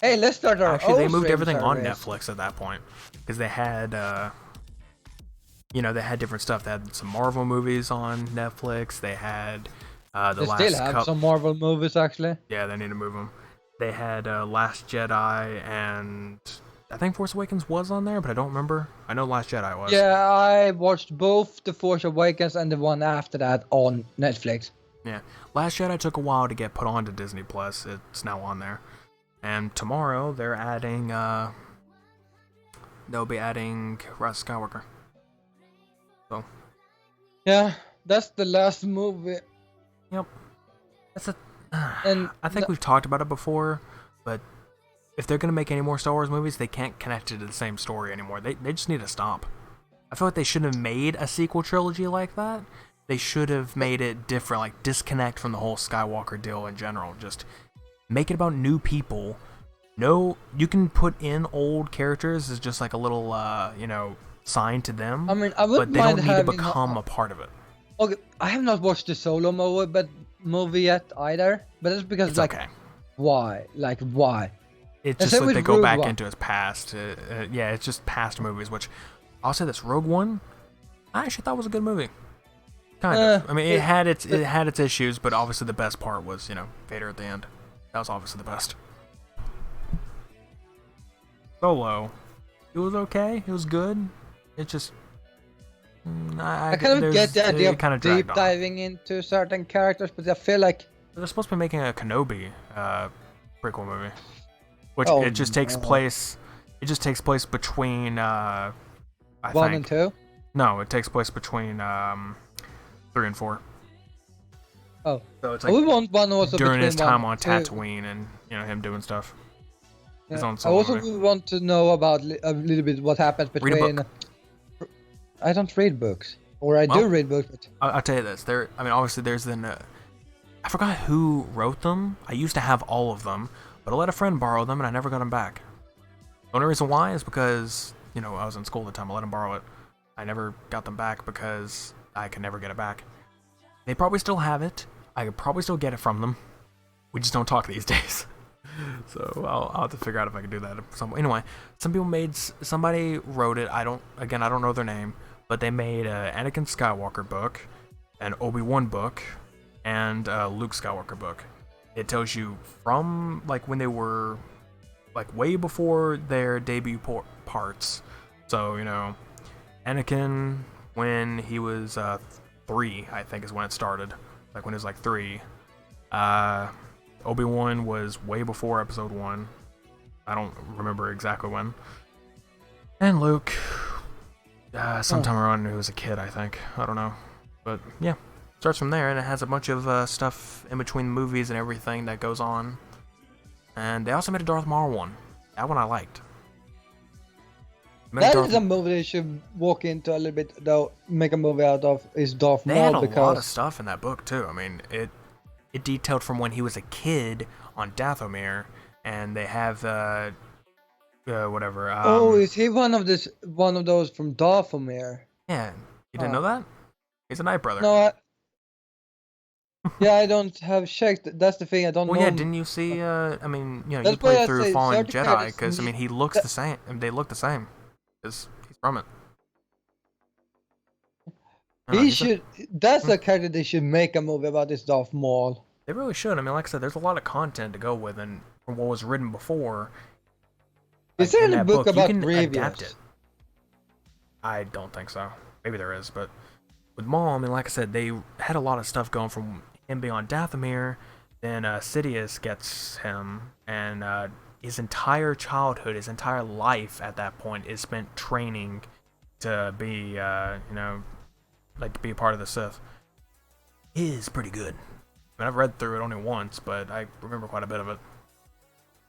hey, let's start our Actually, own they moved everything service. on Netflix at that point because they had, they had different stuff. They had some Marvel movies on Netflix. They had They still have some Marvel movies actually. Yeah, they need to move them. They had Last Jedi and. I think Force Awakens was on there, but I don't remember. I know Last Jedi was. Yeah, I watched both The Force Awakens and the one after that on Netflix. Yeah, Last Jedi took a while to get put onto Disney Plus. It's now on there, and tomorrow they're adding. They'll be adding Rise of Skywalker. So. Yeah, that's the last movie. Yep. That's a. And I think we've talked about it before. but if they're gonna make any more Star Wars movies, they can't connect it to the same story anymore. They just need to stop. I feel like they shouldn't have made a sequel trilogy like that. They should have made it different, like disconnect from the whole Skywalker deal in general. Just make it about new people. No, you can put in old characters as just like a little, sign to them. I mean, I but wouldn't they don't mind need to having become a part of it. Okay, I have not watched the Solo movie yet either, but it's because It's like, okay. why? Like why? It's And just same like with they go Rogue back One. into his past. Yeah, it's just past movies, which I'll say this: Rogue One, I actually thought was a good movie. Kind of. I mean, it had its issues, but obviously the best part was Vader at the end. That was obviously the best. Solo, it was okay. It was good. It just I kind of get the idea of kinda deep dragged on. diving into certain characters, but I feel like They're supposed to be making a Kenobi prequel movie, which Oh, it just takes no. place. It just takes place between I 1 think. and 2. No, it takes place between 3 and 4. Oh, So it's I would like want one also during between his time 1 on and 2. Tatooine and him doing stuff. His Yeah. own I solo also movie. would want to know about a little bit what happens Read a between. book. I don't read books, or I do Well, read books, but I'll tell you this. Obviously there's I forgot who wrote them. I used to have all of them, but I let a friend borrow them and I never got them back. The only reason why is because I was in school at the time. I let him borrow it. I never got them back because I could never get it back. They probably still have it. I could probably still get it from them. We just don't talk these days. So I'll have to figure out if I can do that. Anyway, somebody wrote it. I don't know their name, but they made an Anakin Skywalker book, an Obi-Wan book, and a Luke Skywalker book. It tells you from like when they were like way before their debut parts. So Anakin when he was 3, I think is when it started. Like when he was like 3. Obi-Wan was way before episode 1. I don't remember exactly when. And Luke, sometime around when he was a kid, I think. I don't know. But yeah, starts from there, and it has a bunch of stuff in between movies and everything that goes on. And they also made a Darth Maul one. That one I liked. that is a movie they should walk into a little bit, though. Make a movie out of is Darth They had Maul a because lot of stuff in that book too. I mean, it detailed from when he was a kid on Dathomir, and they have whatever. is he one of those from Dathomir? Yeah, you didn't know that? He's a Night Brother. No, I don't have checked. That's the thing. I don't Well, know. yeah, didn't you see? You That's played why I through say Fallen certain Jedi characters because need- he looks the same. They look the same because he's from it. That's the character they should make a movie about. Is Darth Maul. They really should. I mean, like I said, there's a lot of content to go with, and from what was written before. Is there in any that book you about can Grievous? adapt it. I don't think so. Maybe there is, but with Maul, I mean, like I said, they had a lot of stuff going from him being on Dathomir, then Sidious gets him, and his entire childhood, his entire life at that point is spent training to be, be a part of the Sith. It is pretty good. I mean, I've read through it only once, but I remember quite a bit of it.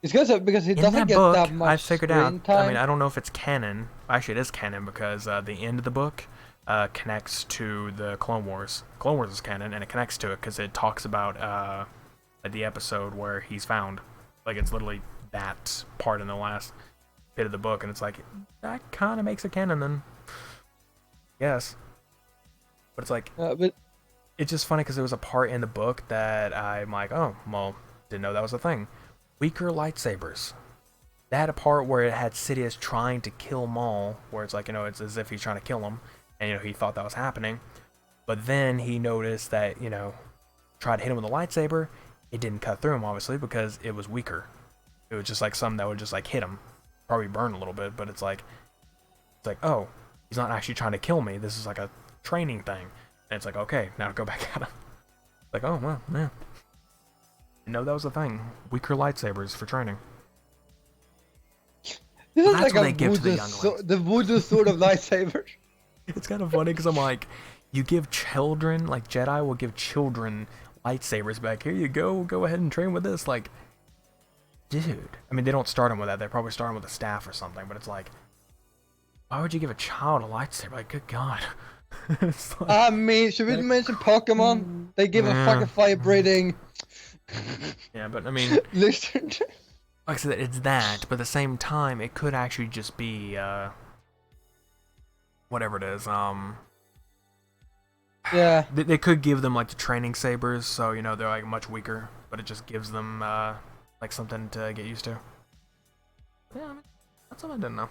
It's because he In doesn't that get book, that much I figured screen out. time. I mean, I don't know if it's canon. Actually, it is canon because the end of the book connects to the Clone Wars. Clone Wars is canon, and it connects to it because it talks about the episode where he's found. Like, it's literally that part in the last bit of the book, and it's like that kind of makes it canon then. Yes, but it's like but it's just funny because there was a part in the book that I'm like, oh, well, didn't know that was a thing. Weaker lightsabers. They had a part where it had Sidious trying to kill Maul, where it's like, it's as if he's trying to kill him, and he thought that was happening. But then he noticed that, tried to hit him with a lightsaber, it didn't cut through him, obviously, because it was weaker. It was just like something that would just like hit him, probably burn a little bit, but it's like, oh, he's not actually trying to kill me. This is like a training thing. And it's like, okay, now go back at him. Like, oh, well, yeah. No, that was the thing. Weaker lightsabers for training. this is that's like what a they give to the voodoo the voodoo sort of lightsaber. It's kind of funny because I'm like, you give children, like Jedi will give children lightsabers back. Here you go ahead and train with this. Like, dude. I mean, they don't start him with that. They probably start him with a staff or something. But it's like, why would you give a child a lightsaber? Like, good God. It's like, I mean, should we mention Pokemon? They give a fucking fire breathing. yeah, but I mean, Listen. like I said, it's that. But at the same time, it could actually just be whatever it is. Yeah. They could give them like the training sabers, so you know they're like much weaker, but it just gives them like something to get used to. Yeah, I mean, that's something I didn't know.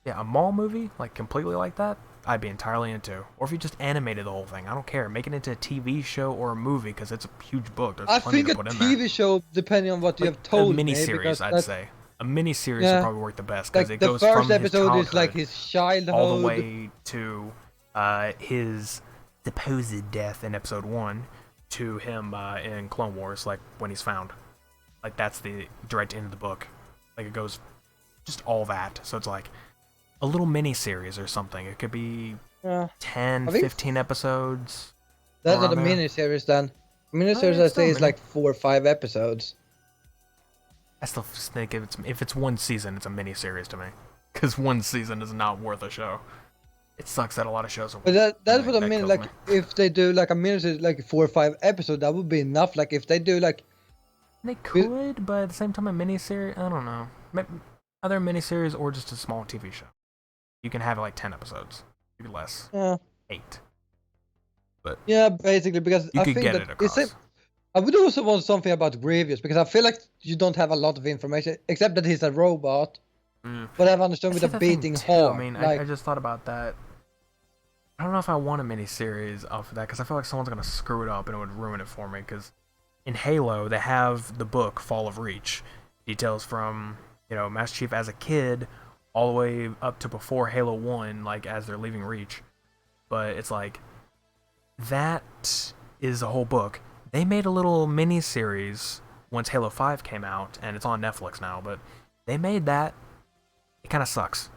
Yeah, a mall movie like completely like that, I'd be entirely into. Or if you just animated the whole thing, I don't care. Make it into a TV show or a movie because it's a huge book. There's I plenty think to a put in TV there. show, depending on what you Like have told a me, miniseries, because I'd say. A miniseries would probably work the best because like it the goes first from his episode childhood is like his childhood all the way to his supposed death in episode 1 to him in Clone Wars, like when he's found. Like that's the direct end of the book. Like it goes just all that. So it's like a little mini series or something. It could be 10, 15 episodes. That's not a around there. miniseries then. A miniseries it's I still say is mini. like 4 or 5 episodes. I still think if it's one season, it's a mini series to me. Because one season is not worth a show. It sucks that a lot of shows are. But that's what I mean. kills Like me. if they do like a miniseries, like 4 or 5 episodes, that would be enough. Like if they do like They could, but at the same time, a miniseries, I don't know. Either a miniseries or just a small TV show. You can have like 10 episodes. Maybe less. 8. But yeah, basically because you I could think get that it across. I would also want something about Grievous because I feel like you don't have a lot of information except that he's a robot. But I've understood with a beating heart. I mean, like, I just thought about that. I don't know if I want a miniseries off of that because I feel like someone's going to screw it up and it would ruin it for me. Because in Halo, they have the book Fall of Reach. Details from, you know, Master Chief as a kid all the way up to before Halo 1, like as they're leaving Reach. But it's like, that is a whole book. They made a little mini-series once Halo 5 came out, and it's on Netflix now, but they made that. It kind of sucks.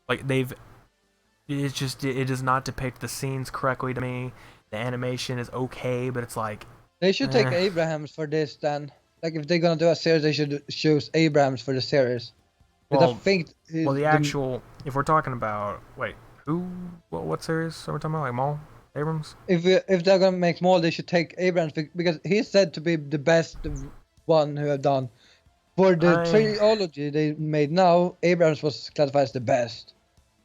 Like, it does not depict the scenes correctly to me. The animation is okay, but it's like... they should take Abrams for this then. Like if they're gonna do a series, they should choose Abrams for the series. Because I think... Well, the actual... If we're talking about... Wait, who... What series are we talking about? Like Maul? Abrams? If they're gonna make more, they should take Abrams because he's said to be the best one who have done. For the trilogy they made now, Abrams was classified as the best.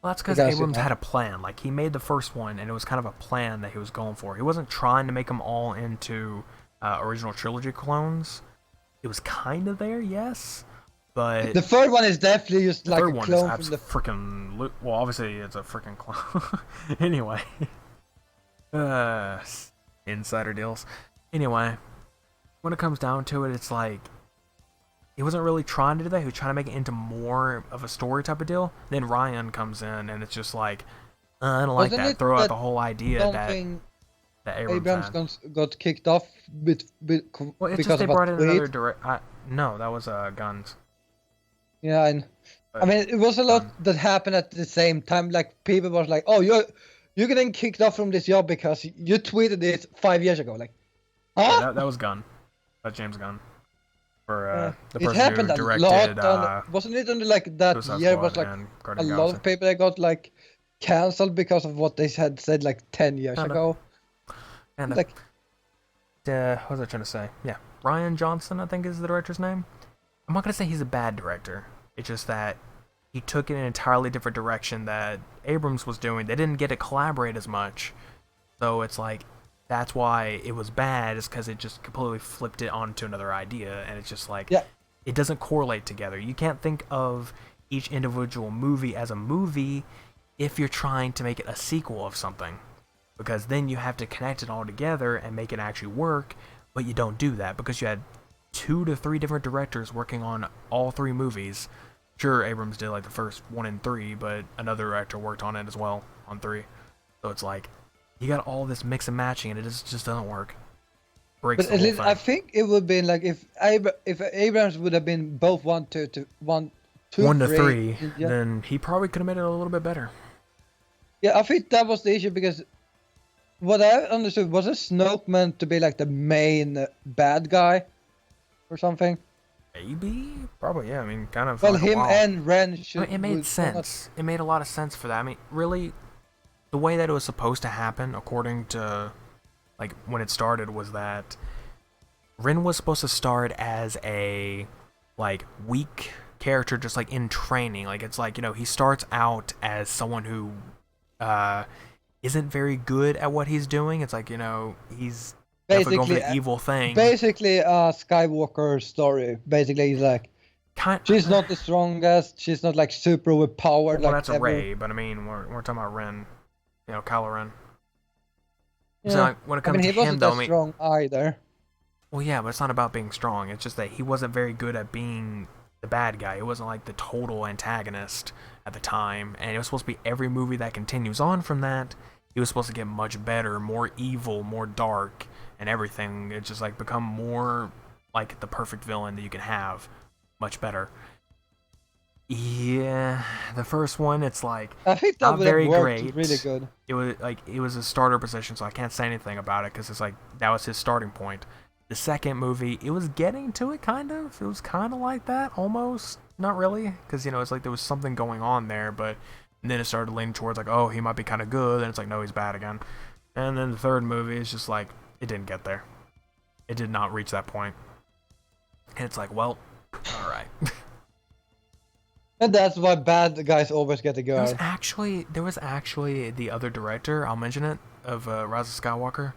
Well, that's because Abrams had a plan. Like, he made the first one, and it was kind of a plan that he was going for. He wasn't trying to make them all into original trilogy clones. It was kind of there, yes, but... The third one is definitely just like a clone clone is from the... freaking... Well, obviously, it's a freaking clone. Anyway. Insider deals. Anyway, when it comes down to it, it's like... He wasn't really trying to do that. He was trying to make it into more of a story type of deal. Then Ryan comes in, and it's just like, I don't like that. Throw out the whole idea that Abrams got kicked off well, it's because just they of brought a in tweet. another direct. No, that was Guns. Yeah, and I mean it was a lot that happened at the same time. Like people was like, "Oh, you're getting kicked off from this job because you tweeted this 5 years ago." Like, huh? Yeah, that was Gunn. That's James Gunn. For the it person happened who directed, a lot. Wasn't it only like that Suicide year Squad was like and a Guardians of the lot Galaxy. of people that got like cancelled because of what they had said like 10 years ago. And like, what was I trying to say? Yeah, Ryan Johnson, I think is the director's name. I'm not gonna say he's a bad director. It's just that he took it in an entirely different direction that Abrams was doing. They didn't get to collaborate as much, so it's like that's why it was bad. Is because it just completely flipped it onto another idea, and it's just like it doesn't correlate together. You can't think of each individual movie as a movie if you're trying to make it a sequel of something, because then you have to connect it all together and make it actually work. But you don't do that because you had 2 to 3 different directors working on all 3 movies. Sure, Abrams did like the first 1 and 3, but another director worked on it as well on 3. So it's like you got all this mix and matching, and it just doesn't work. Breaks but the at whole least thing. I think it would be like if Abrams would have been both 1 to 1, 2, 1 to 3, 3, then he probably could have made it a little bit better. Yeah, I think that was the issue because what I understood was Snoke meant to be like the main bad guy or something. Maybe, probably, yeah. I mean, kind of for Well, like a him while. and Ren I mean, should it made were not. sense. It made a lot of sense for that. I mean, really, the way that it was supposed to happen, according to like when it started, was that Rin was supposed to start as a like weak character, just like in training. Like it's like he starts out as someone who uh isn't very good at what he's doing. It's like he's definitely going for Basically, the evil thing. basically a Skywalker story. Basically, he's like, Kind. she's not the strongest. She's not like super overpowered Well, like that's a ever. Ray, but I mean we're talking about Ren. Kylo Ren. So Yeah, like when it I mean comes to he him wasn't though, that I mean, strong either. well, yeah, but it's not about being strong. It's just that he wasn't very good at being the bad guy. He wasn't like the total antagonist at the time. And it was supposed to be every movie that continues on from that, he was supposed to get much better, more evil, more dark, and everything. It's just like become more like the perfect villain that you can have. Much better. Yeah, the first one, it's like I think that not would have very worked great. really good. It was a starter position, so I can't say anything about it because it's like that was his starting point. The second movie, it was getting to it kind of. It was kind of like that almost, not really, because it's like there was something going on there, but then it started leaning towards like, oh, he might be kind of good, and it's like, no, he's bad again. And then the third movie is just like it didn't get there. It did not reach that point, and it's like, well, all right. And that's why bad guys always get the There girl. was actually the other director, I'll mention it, of Rise of Skywalker.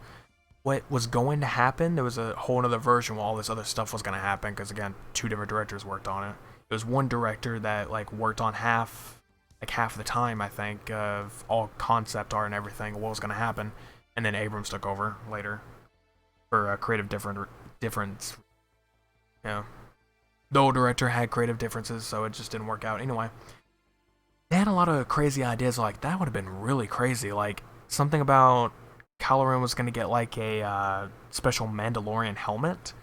What was going to happen, there was a whole other version where all this other stuff was going to happen, because again, two different directors worked on it. There was one director that like worked on half of the time, I think, of all concept art and everything, what was going to happen, and then Abrams took over later for creative difference. Yeah. The old director had creative differences, so it just didn't work out. Anyway, they had a lot of crazy ideas. Like that would have been really crazy. Like something about Kylo Ren was going to get like a special Mandalorian helmet,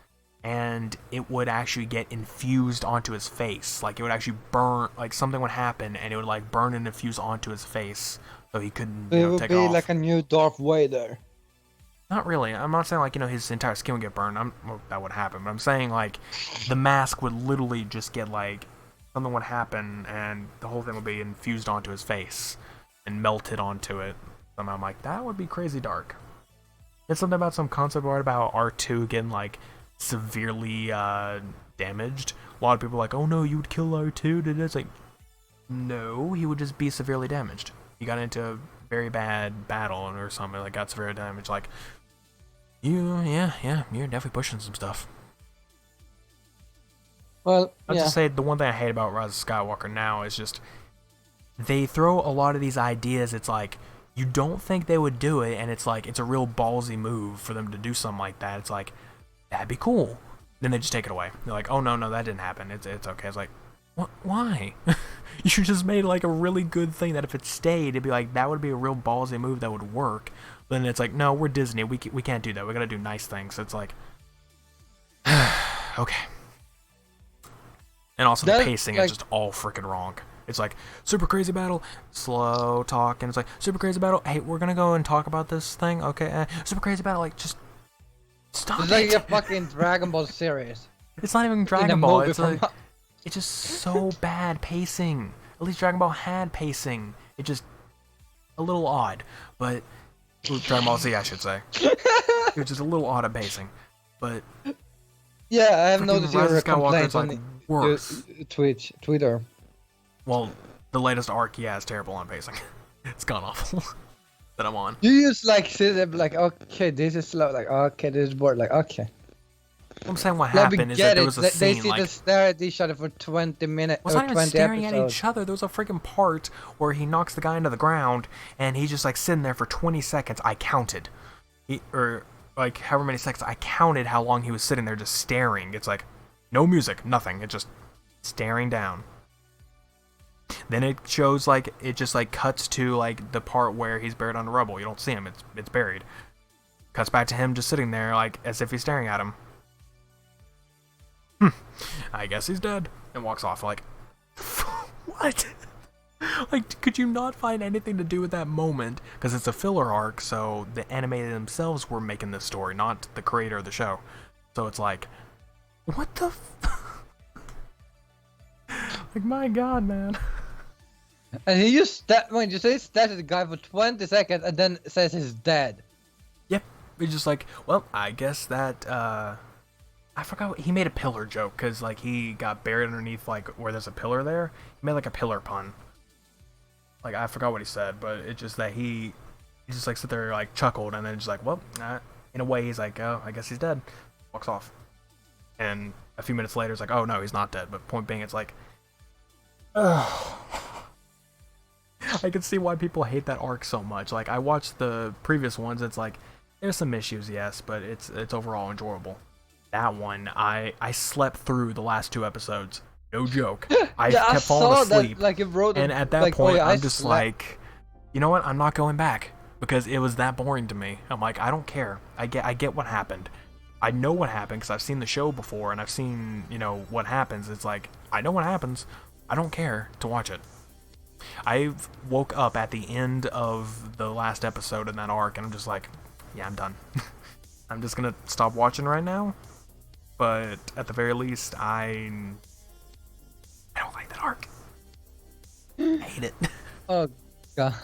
and it would actually get infused onto his face. Like it would actually burn. Like something would happen, and it would like burn and infuse onto his face, so he couldn't So it would take be off. like a new Darth Vader. Not really. I'm not saying like his entire skin would get burned. Well, that would happen. But I'm saying like the mask would literally just get like something would happen and the whole thing would be infused onto his face and melted onto it. Somehow I'm like that would be crazy dark. There's something about some concept art about R2 getting like severely damaged. A lot of people are like, oh no, you would kill R2. It's like no, he would just be severely damaged. He got into a very bad battle or something like got severely damaged. Like yeah, you're definitely pushing some stuff. Well, I'll yeah. just say the one thing I hate about Rise of Skywalker now is just they throw a lot of these ideas. It's like you don't think they would do it, and it's like it's a real ballsy move for them to do something like that. It's like that'd be cool. Then they just take it away. They're like, oh no, that didn't happen. It's okay. It's like, what? Why? You just made like a really good thing that if it stayed, it'd be like that would be a real ballsy move that would work. But then it's like, no, we're Disney. We can't do that. We gotta do nice things. It's like, okay. And also the pacing is just all freaking wrong. It's like super crazy battle, slow talk, and it's like super crazy battle. Hey, we're gonna go and talk about this thing. Okay, super crazy battle. Like just stop It's like a fucking Dragon Ball series. It's not even Dragon Ball. It's like it's just so bad pacing. At least Dragon Ball had pacing. It just a little odd, but Dragon Ball Z, I should say. It was just a little odd at pacing, but yeah, I have noticed Rise your of Skywalker complaints is like on worse. Twitter. Well, the latest arc, yeah, is terrible on pacing. It's gone awful that I'm on. You just like sit there like, okay, this is slow. Like, okay, this is bored. Like, okay. I'm saying what Let me happened is get that there it. was a They scene see like them stare at each other for 20 minutes well, it's or not even 20 staring at episodes. each other. There was a freaking part where he knocks the guy into the ground and he's just like sitting there for 20 seconds. I counted. Or like however many seconds. I counted how long he was sitting there just staring. It's like no music, nothing. It's just staring down. Then it shows like it just like cuts to like the part where he's buried under rubble. You don't see him. It's buried. Cuts back to him just sitting there like as if he's staring at him. I guess he's dead. And walks off like, what? Like, could you not find anything to do with that moment? Because it's a filler arc, so the animated themselves were making this story, not the creator of the show. So it's like, what the Like, my God, man. And he just when you say stashes the guy for 20 seconds and then says he's dead. Yep. He's just like, well, I guess that, I forgot he made a pillar joke, because, like, he got buried underneath, like, where there's a pillar there. He made, like, a pillar pun. Like, I forgot what he said, but it's just that he just, like, sit there, like, chuckled, and then just like, well, in a way, he's like, oh, I guess he's dead. Walks off. And a few minutes later, it's like, oh, no, he's not dead. But point being, it's like, ugh. I can see why people hate that arc so much. Like, I watched the previous ones, it's like, there's some issues, yes, but it's overall enjoyable. That one, I slept through the last 2 episodes. No joke. I kept falling asleep. That, like, it wrote and at that like, point, oh, yeah, I'm just like, you know what? I'm not going back. Because it was that boring to me. I'm like, I don't care. I get what happened. I know what happened because I've seen the show before and I've seen, you know, what happens. It's like, I know what happens. I don't care to watch it. I woke up at the end of the last episode in that arc and I'm just like, yeah, I'm done. I'm just gonna stop watching right now. But at the very least, I don't like that arc. I hate it. Oh, God.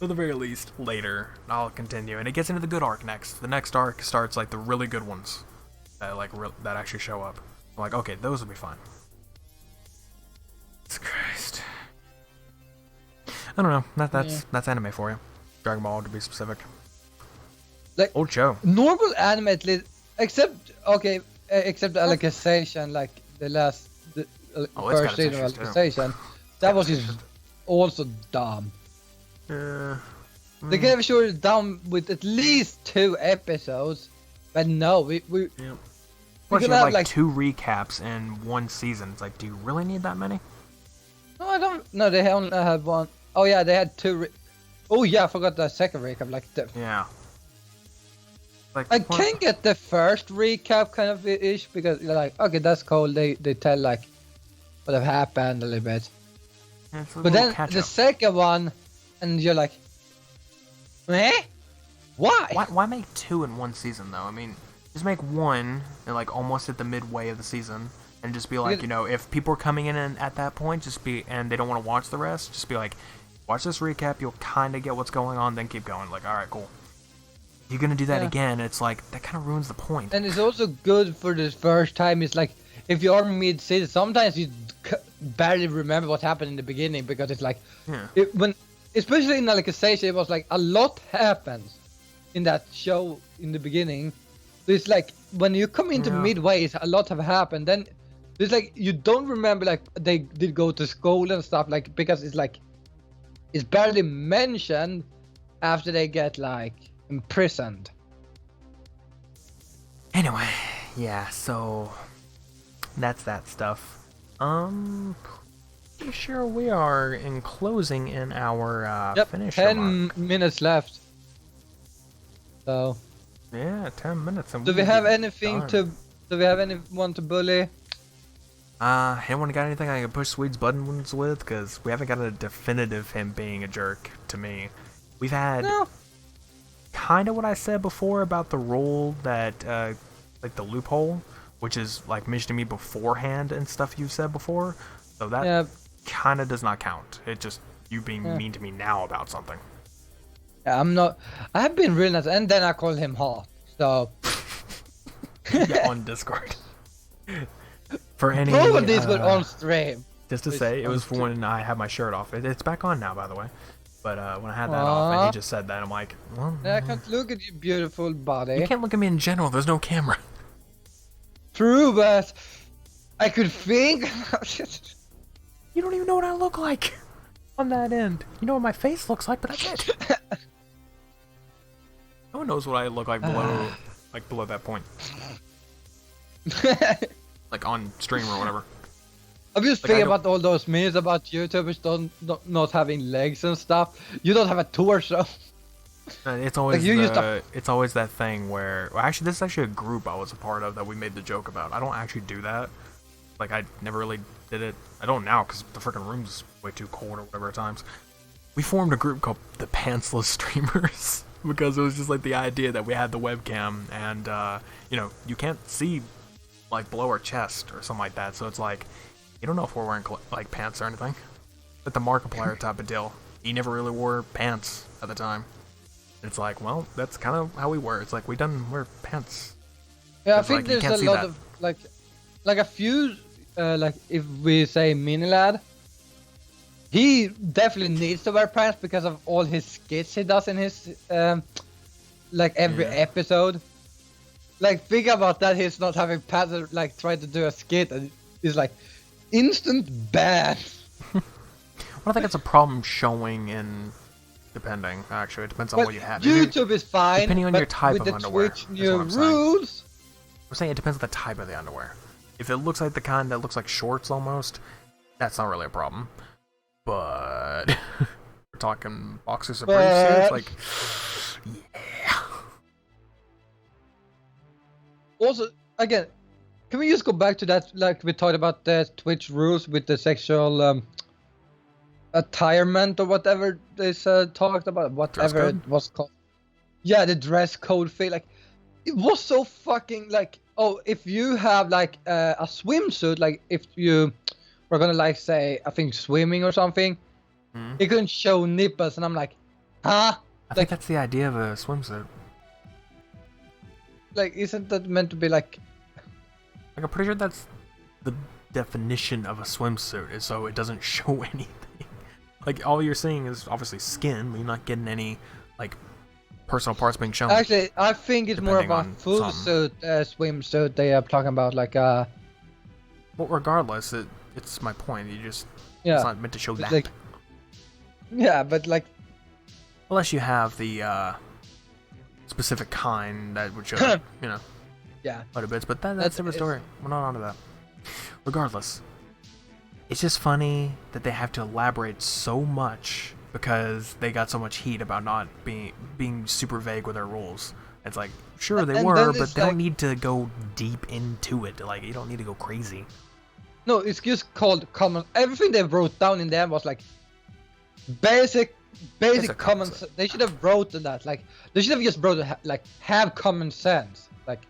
At the very least, later, I'll continue. And it gets into the good arc next. The next arc starts, like, the really good ones. That, like, that actually show up. I'm like, okay, those will be fun. Jesus Christ. I don't know. That's anime for you. Dragon Ball, to be specific. Like, old show. Normal anime, at least, except Alicization, like, the first season of Alicization. That was just also dumb. They can have sure it's done with at least 2 episodes, but no, we Yep. Plus, you have like 2 recaps in 1 season. It's like, do you really need that many? No, I don't. No, they only had 1. Oh yeah, they had 2. Oh yeah, I forgot the second recap. Like yeah. Like, I can get the first recap kind of ish because you're like, okay, that's cool. They tell like what have happened a little bit. But then the second one, and you're like, eh? Why? Why make 2 in 1 season though? I mean, just make 1 and like almost at the midway of the season, and just be like, you know, if people are coming in and at that point, and they don't want to watch the rest, just be like, watch this recap. You'll kind of get what's going on, then keep going. Like, all right, cool. You're gonna do that again, it's like, that kind of ruins the point. And it's also good for the first time. It's like, if you are mid-season, sometimes you barely remember what happened in the beginning because it's like, especially in Alicization, it was like a lot happens in that show in the beginning. So it's like, when you come into midway, a lot have happened. Then it's like, you don't remember like they did go to school and stuff, like, because it's like, it's barely mentioned after they get like imprisoned. Anyway, yeah, so that's that stuff. Pretty sure we are closing in our finisher 10 mark. minutes left. So yeah, 10 minutes. And do we have anything to? Do we have anyone to bully? Anyone got anything I can push Swede's buttons with? Because we haven't got a definitive him being a jerk to me. We've had kind of what I said before about the role that, like the loophole, which is like mentioned to me beforehand and stuff you've said before. So that kind of does not count. It's just you being mean to me now about something. Yeah, I'm not. I have been real nice, and then I called him hot. So yeah, on Discord. For any Discord on stream. Just to say, it was for when I had my shirt off. It's back on now, by the way. But when I had that off, and he just said that, I'm like, well, I can't look at your beautiful body. You can't look at me in general. There's no camera. True, but I could think. You don't even know what I look like on that end. You know what my face looks like, but that's it. No one knows what I look like below, below that point. Like on stream or whatever. I'm just thinking about all those memes about YouTubers not having legs and stuff. You don't have a torso. It's always it's always that thing where actually this is actually a group I was a part of that we made the joke about. I don't actually do that. Like I never really did it. I don't now because the freaking room's way too cold or whatever at times. We formed a group called the Pantsless Streamers because it was just like the idea that we had the webcam and you know, you can't see like below our chest or something like that. So it's like You don't know if we're wearing like pants or anything. But the Markiplier type of deal. He never really wore pants at the time. It's like, well, that's kind of how we were. It's like we didn't wear pants. Yeah, I It's think like, you there's can't a see lot that. of like a few like if we say mini lad, he definitely needs to wear pants because of all his skits he does in his like every episode. Like think about that, he's not having pants, like trying to do a skit and he's like instant ban. I don't think it's a problem showing in, depending, actually. It depends on But what you have. YouTube is fine, depending on but your type with of the underwear, Twitch is new what I'm saying. rules. I'm saying it depends on the type of the underwear. If it looks like the kind that looks like shorts almost, that's not really a problem. But we're talking boxers or briefs here, it's like, yeah. Also, again, can we just go back to that, like we talked about the Twitch rules with the sexual attirement or whatever they talked about, whatever it was called. Yeah, the dress code thing. Like, it was so fucking like, oh, if you have like a swimsuit, like if you were gonna like say, I think swimming or something, it couldn't show nipples, and I'm like, huh? I think that's the idea of a swimsuit. Like, isn't that meant to be like? Like, I'm pretty sure that's the definition of a swimsuit, is so it doesn't show anything. Like, all you're seeing is obviously skin, but you're not getting any, like, personal parts being shown. Actually, I think it's more of depending a on full some. suit swimsuit they are talking about, like Well, regardless, it's my point. It's yeah, not meant to show it's that. like, yeah, but like, Unless you have the specific kind that would show, you know, yeah, quite a bit. But that's a different story. We're not onto that. Regardless, it's just funny that they have to elaborate so much because they got so much heat about not being super vague with their rules. It's like, sure they And were, then but it's they don't like- need to go deep into it. Like, you don't need to go crazy. no, it's just called common. Everything they wrote down in there was like basic Basic common. concept. They should have wrote that. Like, they should have just wrote like have common sense. Like,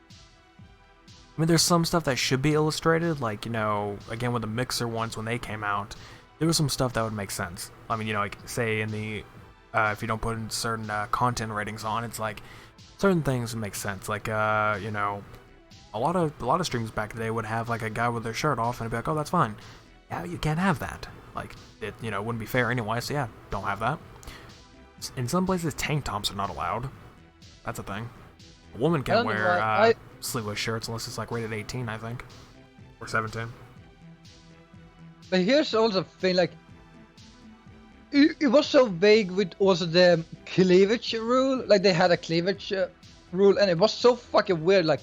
I mean, there's some stuff that should be illustrated, like, you know, again, with the Mixer ones when they came out, there was some stuff that would make sense. I mean, you know, like, say in the, if you don't put in certain content ratings on, it's like, certain things would make sense. Like, you know, a lot of streams back in the day would have, like, a guy with their shirt off, and it'd be like, oh, that's fine. Yeah, you can't have that. Like, it, you know, wouldn't be fair anyway, so yeah, don't have that. In some places, tank tops are not allowed. That's a thing. A woman I can don't know wear why sleeveless shirts unless it's like rated 18, I think, or 17. but here's also the thing, like, it was so vague with also the cleavage rule. Like, they had a cleavage rule, and it was so fucking weird. Like,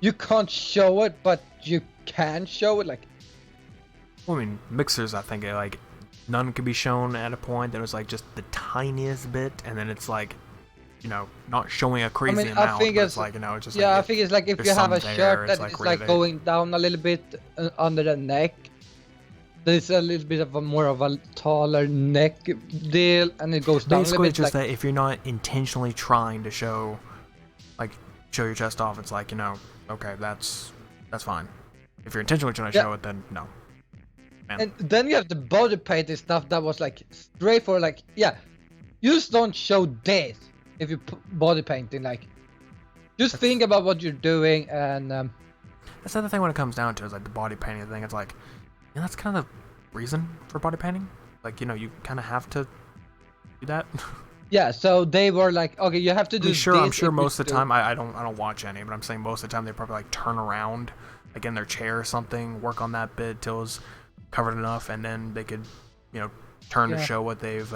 you can't show it, but you can show it. Like, Well, I mean, mixers, I think, like, none could be shown at a point. Then it was like just the tiniest bit, and then it's like, you know, not showing a crazy I amount. think But it's it's like, you know, it's just yeah, like, I think it's like if there's you have a some there, shirt it's that like is like rated. going down a little bit under the neck. There's a little bit of a more of a taller neck deal, and it goes down a little Basically, bit. just Like, that if you're not intentionally trying to show, like, show your chest off, it's like, you know, okay, that's fine. If you're intentionally trying to show it, then no. Man. and then you have the body painting stuff that was like straight for like, yeah, you just don't show this if you body painting. Like, just think about what you're doing, and That's the other thing when it comes down to is like the body painting thing. It's like, yeah, that's kind of the reason for body painting. Like, you know, you kind of have to do that. yeah. So they were like, okay, you have to do. I'm sure this if you most of the do- time I don't watch any, but I'm saying most of the time they probably like turn around, like in their chair or something, work on that bit till it's covered enough, and then they could, you know, turn to Yeah. show what they've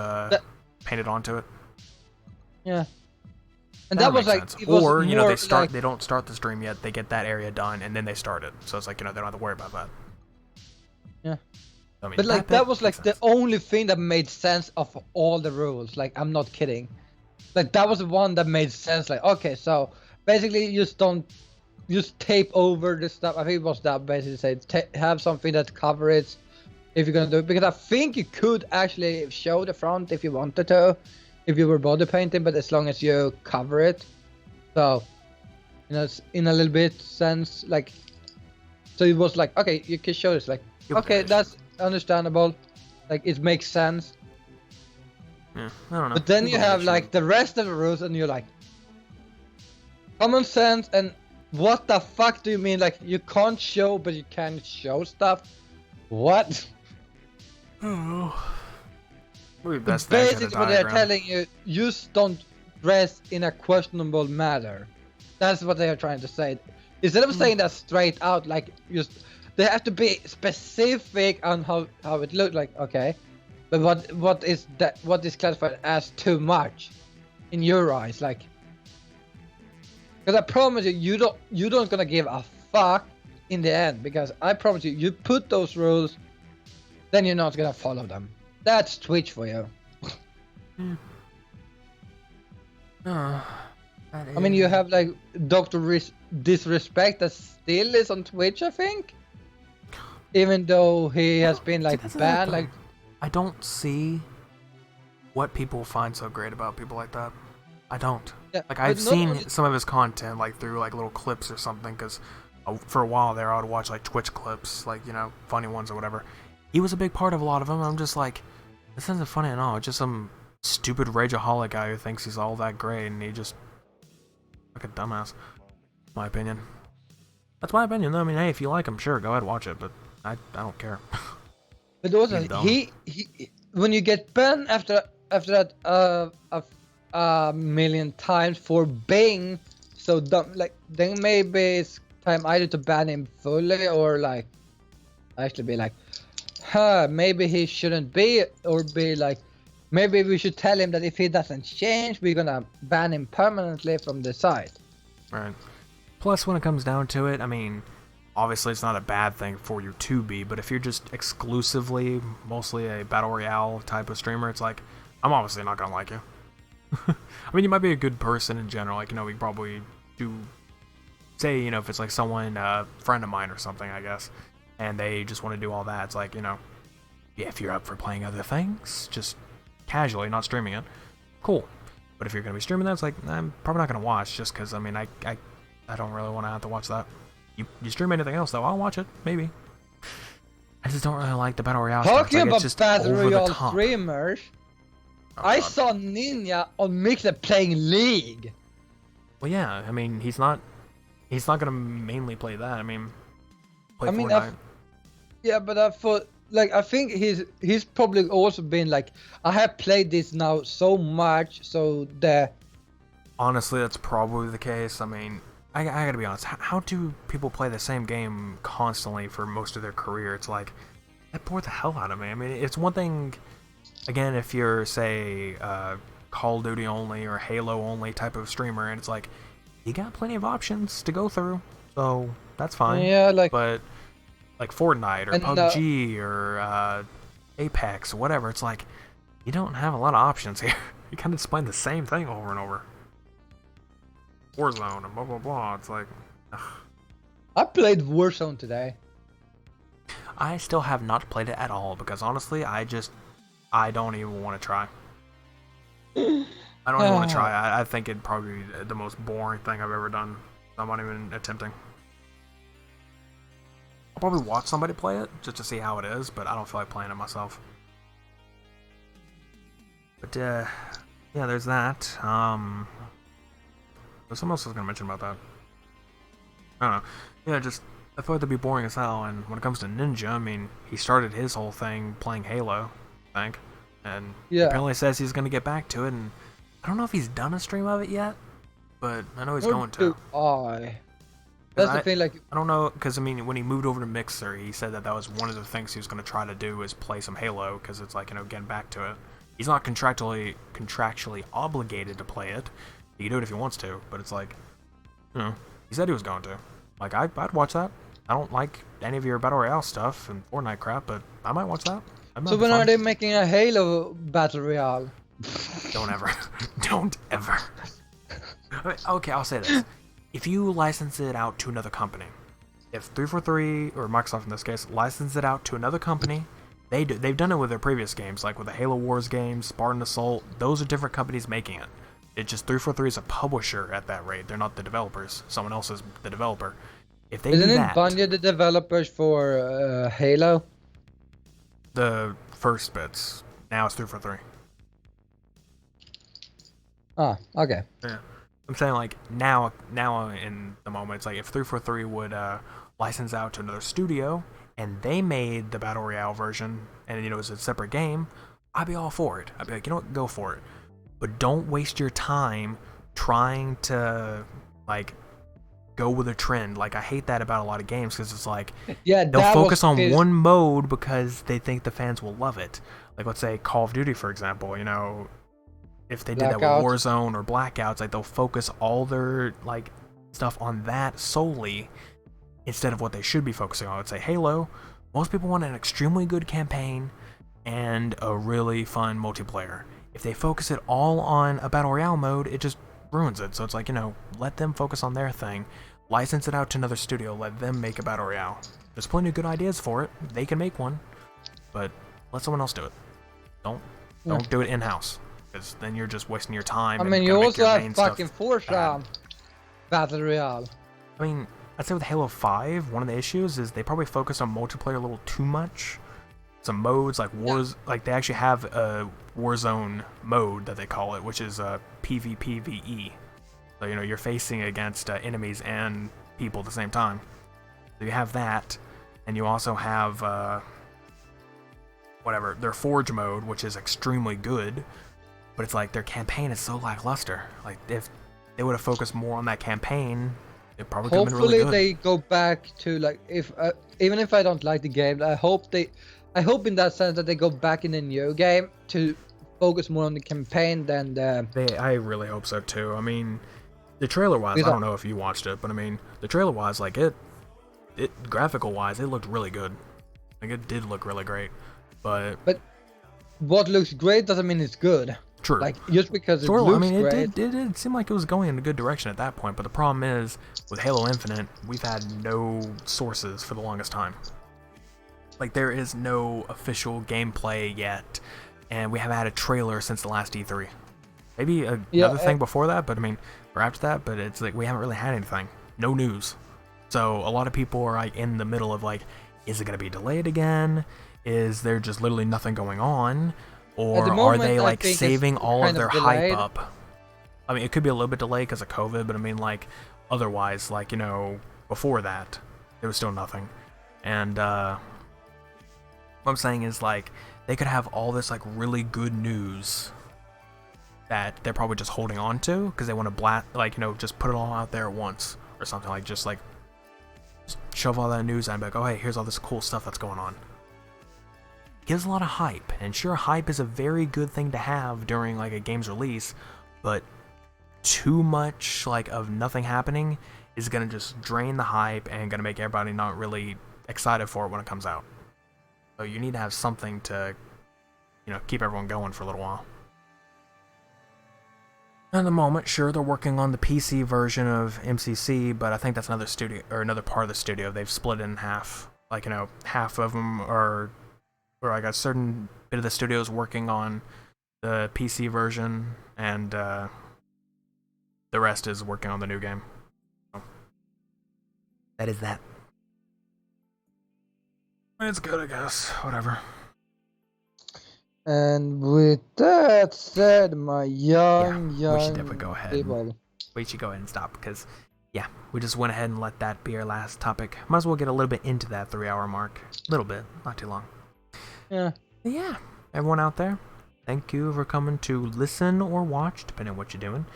painted onto it. Yeah. And that was makes like, sense. it was Or you know, more they start like- they don't start the stream yet, they get that area done, and then they start it. So it's like, you know, they don't have to worry about that. Yeah. I mean, But like bit that was like makes the sense. only thing that made sense of all the rules. Like, I'm not kidding. Like, that was the one that made sense. Like, okay, so basically you just tape over the stuff. I think it was that basically said have something that covers it if you're gonna do it. Because I think you could actually show the front if you wanted to, if you were body painting, but as long as you cover it. So, you know, it's in a little bit sense, like, So it was like, okay, you can show this. Like, okay, that's understandable. Like, it makes sense. Yeah, I don't know. But then you have like the rest of the rules, and you're like, common sense. And what the fuck do you mean? Like, you can't show, but you can show stuff. What? Oh. That's basically what they're telling you. You just don't dress in a questionable manner. That's what they are trying to say. Instead of saying that straight out, like, just they have to be specific on how it looked like. Okay, but what is that? What is classified as too much in your eyes? Like, because I promise you, you don't gonna give a fuck in the end. Because I promise you, you put those rules, then you're not gonna follow them. That's Twitch for you. I mean, you have like Dr. Disrespect that still is on Twitch, I think. Even though he has been like banned, like. I don't see what people find so great about people like that. I don't. Yeah, like, I've seen some of his content, like through like little clips or something, because for a while there I would watch like Twitch clips, like, you know, funny ones or whatever. He was a big part of a lot of them. I'm just like, this isn't funny at all. It's just some stupid rageaholic guy who thinks he's all that great, and he just like a dumbass. My opinion. That's my opinion, though. I mean, hey, if you like him, sure, go ahead, watch it. But I don't care. But also, he when you get banned after that a million times for being so dumb, like, then maybe it's time either to ban him fully or like actually be like, maybe he shouldn't be, or be like, maybe we should tell him that if he doesn't change, we're gonna ban him permanently from the site. Right. Plus, when it comes down to it, I mean, obviously it's not a bad thing for you to be, but if you're just exclusively, mostly a Battle Royale type of streamer, it's like, I'm obviously not gonna like you. I mean, you might be a good person in general, like, you know, we probably do, say, you know, if it's like someone, a friend of mine or something, I guess, and they just want to do all that, it's like, you know, yeah, if you're up for playing other things, just casually, not streaming it, cool. But if you're going to be streaming that, it's like, I'm probably not going to watch, just because, I mean, I don't really want to have to watch that. You stream anything else, though, I'll watch it, maybe. I just don't really like the Battle Royale stuff. Talking Like, about just Battle Royale top. streamers, Oh, I God. saw Ninja on Mixer playing League. Well, yeah, I mean, he's not going to mainly play that. I mean, play Fortnite. Yeah, but I thought, like, I think he's probably also been like, I have played this now so much, so the. Honestly, that's probably the case. I mean, I gotta be honest. How do people play the same game constantly for most of their career? It's like, that bored the hell out of me. I mean, it's one thing, again, if you're, say, Call of Duty only or Halo only type of streamer, and it's like, you got plenty of options to go through, so that's fine. Yeah, like. But like Fortnite or PUBG or Apex or whatever, it's like, you don't have a lot of options here. You kind of just playing the same thing over and over. Warzone and blah blah blah. It's like, ugh. I played Warzone today. I still have not played it at all because honestly, I don't even want to try. I don't even want to try. I think it'd probably be the most boring thing I've ever done. I'm not even attempting. I'll probably watch somebody play it just to see how it is, but I don't feel like playing it myself. But yeah, there's that. There's something else I was gonna mention about that. I don't know. Yeah, just I thought it'd be boring as hell. And when it comes to Ninja, I mean, he started his whole thing playing Halo, I think, and he apparently says he's gonna get back to it. And I don't know if he's done a stream of it yet, but I know he's going to. That's the thing, like, I don't know, because I mean, when he moved over to Mixer, he said that was one of the things he was going to try to do is play some Halo, because it's like, you know, getting back to it. He's not contractually obligated to play it. He can do it if he wants to, but it's like, you know, he said he was going to. Like, I'd watch that. I don't like any of your Battle Royale stuff and Fortnite crap, but I might watch that. So when are they making a Halo Battle Royale? Don't ever. Don't ever. Okay, I'll say this. If you license it out to another company, if 343, or Microsoft in this case, license it out to another company, they've done it with their previous games, like with the Halo Wars games, Spartan Assault, those are different companies making it. It's just 343 is a publisher at that rate, they're not the developers, someone else is the developer. If they Isn't do it that, Bungie the developers for Halo? the first bits, now it's 3 for 3. Ah, okay. Yeah. I'm saying like now in the moment, it's like if 343 would license out to another studio and they made the Battle Royale version and it was a separate game, I'd be all for it. I'd be like, you know what, go for it. But don't waste your time trying to like go with a trend. Like I hate that about a lot of games because it's like Yeah, they'll that focus was on one mode because they think the fans will love it. Like let's say Call of Duty, for example, if they did that with Blackout. Warzone or Blackouts, like they'll focus all their like stuff on that solely instead of what they should be focusing on. I would say Halo, most people want an extremely good campaign and a really fun multiplayer. If they focus it all on a Battle Royale mode, it just ruins it. So it's like, let them focus on their thing. License it out to another studio, let them make a Battle Royale. There's plenty of good ideas for it. They can make one, but let someone else do it. Don't do it in-house. Because then you're just wasting your time. I mean, you also have fucking Forza Battle Royale. I mean, I'd say with Halo 5, one of the issues is they probably focus on multiplayer a little too much. Some modes like like they actually have a Warzone mode that they call it, which is PvPvE. So you're facing against enemies and people at the same time. So you have that, and you also have their Forge mode, which is extremely good. But it's like their campaign is so lackluster. Like if they would have focused more on that campaign, it probably could have been really good. Hopefully they go back to like even if I don't like the game, I hope in that sense that they go back in the new game to focus more on the campaign than the. I really hope so too. I mean, the trailer wise, I don't know if you watched it, but I mean, the trailer wise, like it graphical wise, it looked really good. Like it did look really great, but what looks great doesn't mean it's good. True. Like just because it looks great. It did seem like it was going in a good direction at that point, but the problem is with Halo Infinite, we've had no sources for the longest time. Like there is no official gameplay yet, and we haven't had a trailer since the last E3. Maybe another thing before that, but I mean, or after that, but it's like we haven't really had anything. No news. So a lot of people are like in the middle of like, is it going to be delayed again? Is there just literally nothing going on? Or are they like saving all of their hype up? I mean, it could be a little bit delayed because of COVID, but I mean, like, otherwise, like, before that, there was still nothing. And what I'm saying is, like, they could have all this, like, really good news that they're probably just holding on to because they want to just put it all out there at once or something. Like, just shove all that news out and be like, oh, hey, here's all this cool stuff that's going on. Gives a lot of hype, and sure, hype is a very good thing to have during like a game's release, but too much like of nothing happening is gonna just drain the hype and gonna make everybody not really excited for it when it comes out. So you need to have something to keep everyone going for a little while. At the moment, sure, they're working on the PC version of MCC, but I think that's another studio or another part of the studio. They've split it in half. Like half of them are. Or like a certain bit of the studio is working on the PC version, and the rest is working on the new game. So, that is that. It's good, I guess. Whatever. And with that said, my young we should definitely go ahead. We should go ahead and stop because, we just went ahead and let that be our last topic. Might as well get a little bit into that 3-hour mark. A little bit, not too long. Yeah, everyone out there, thank you for coming to listen or watch, depending on what you're doing.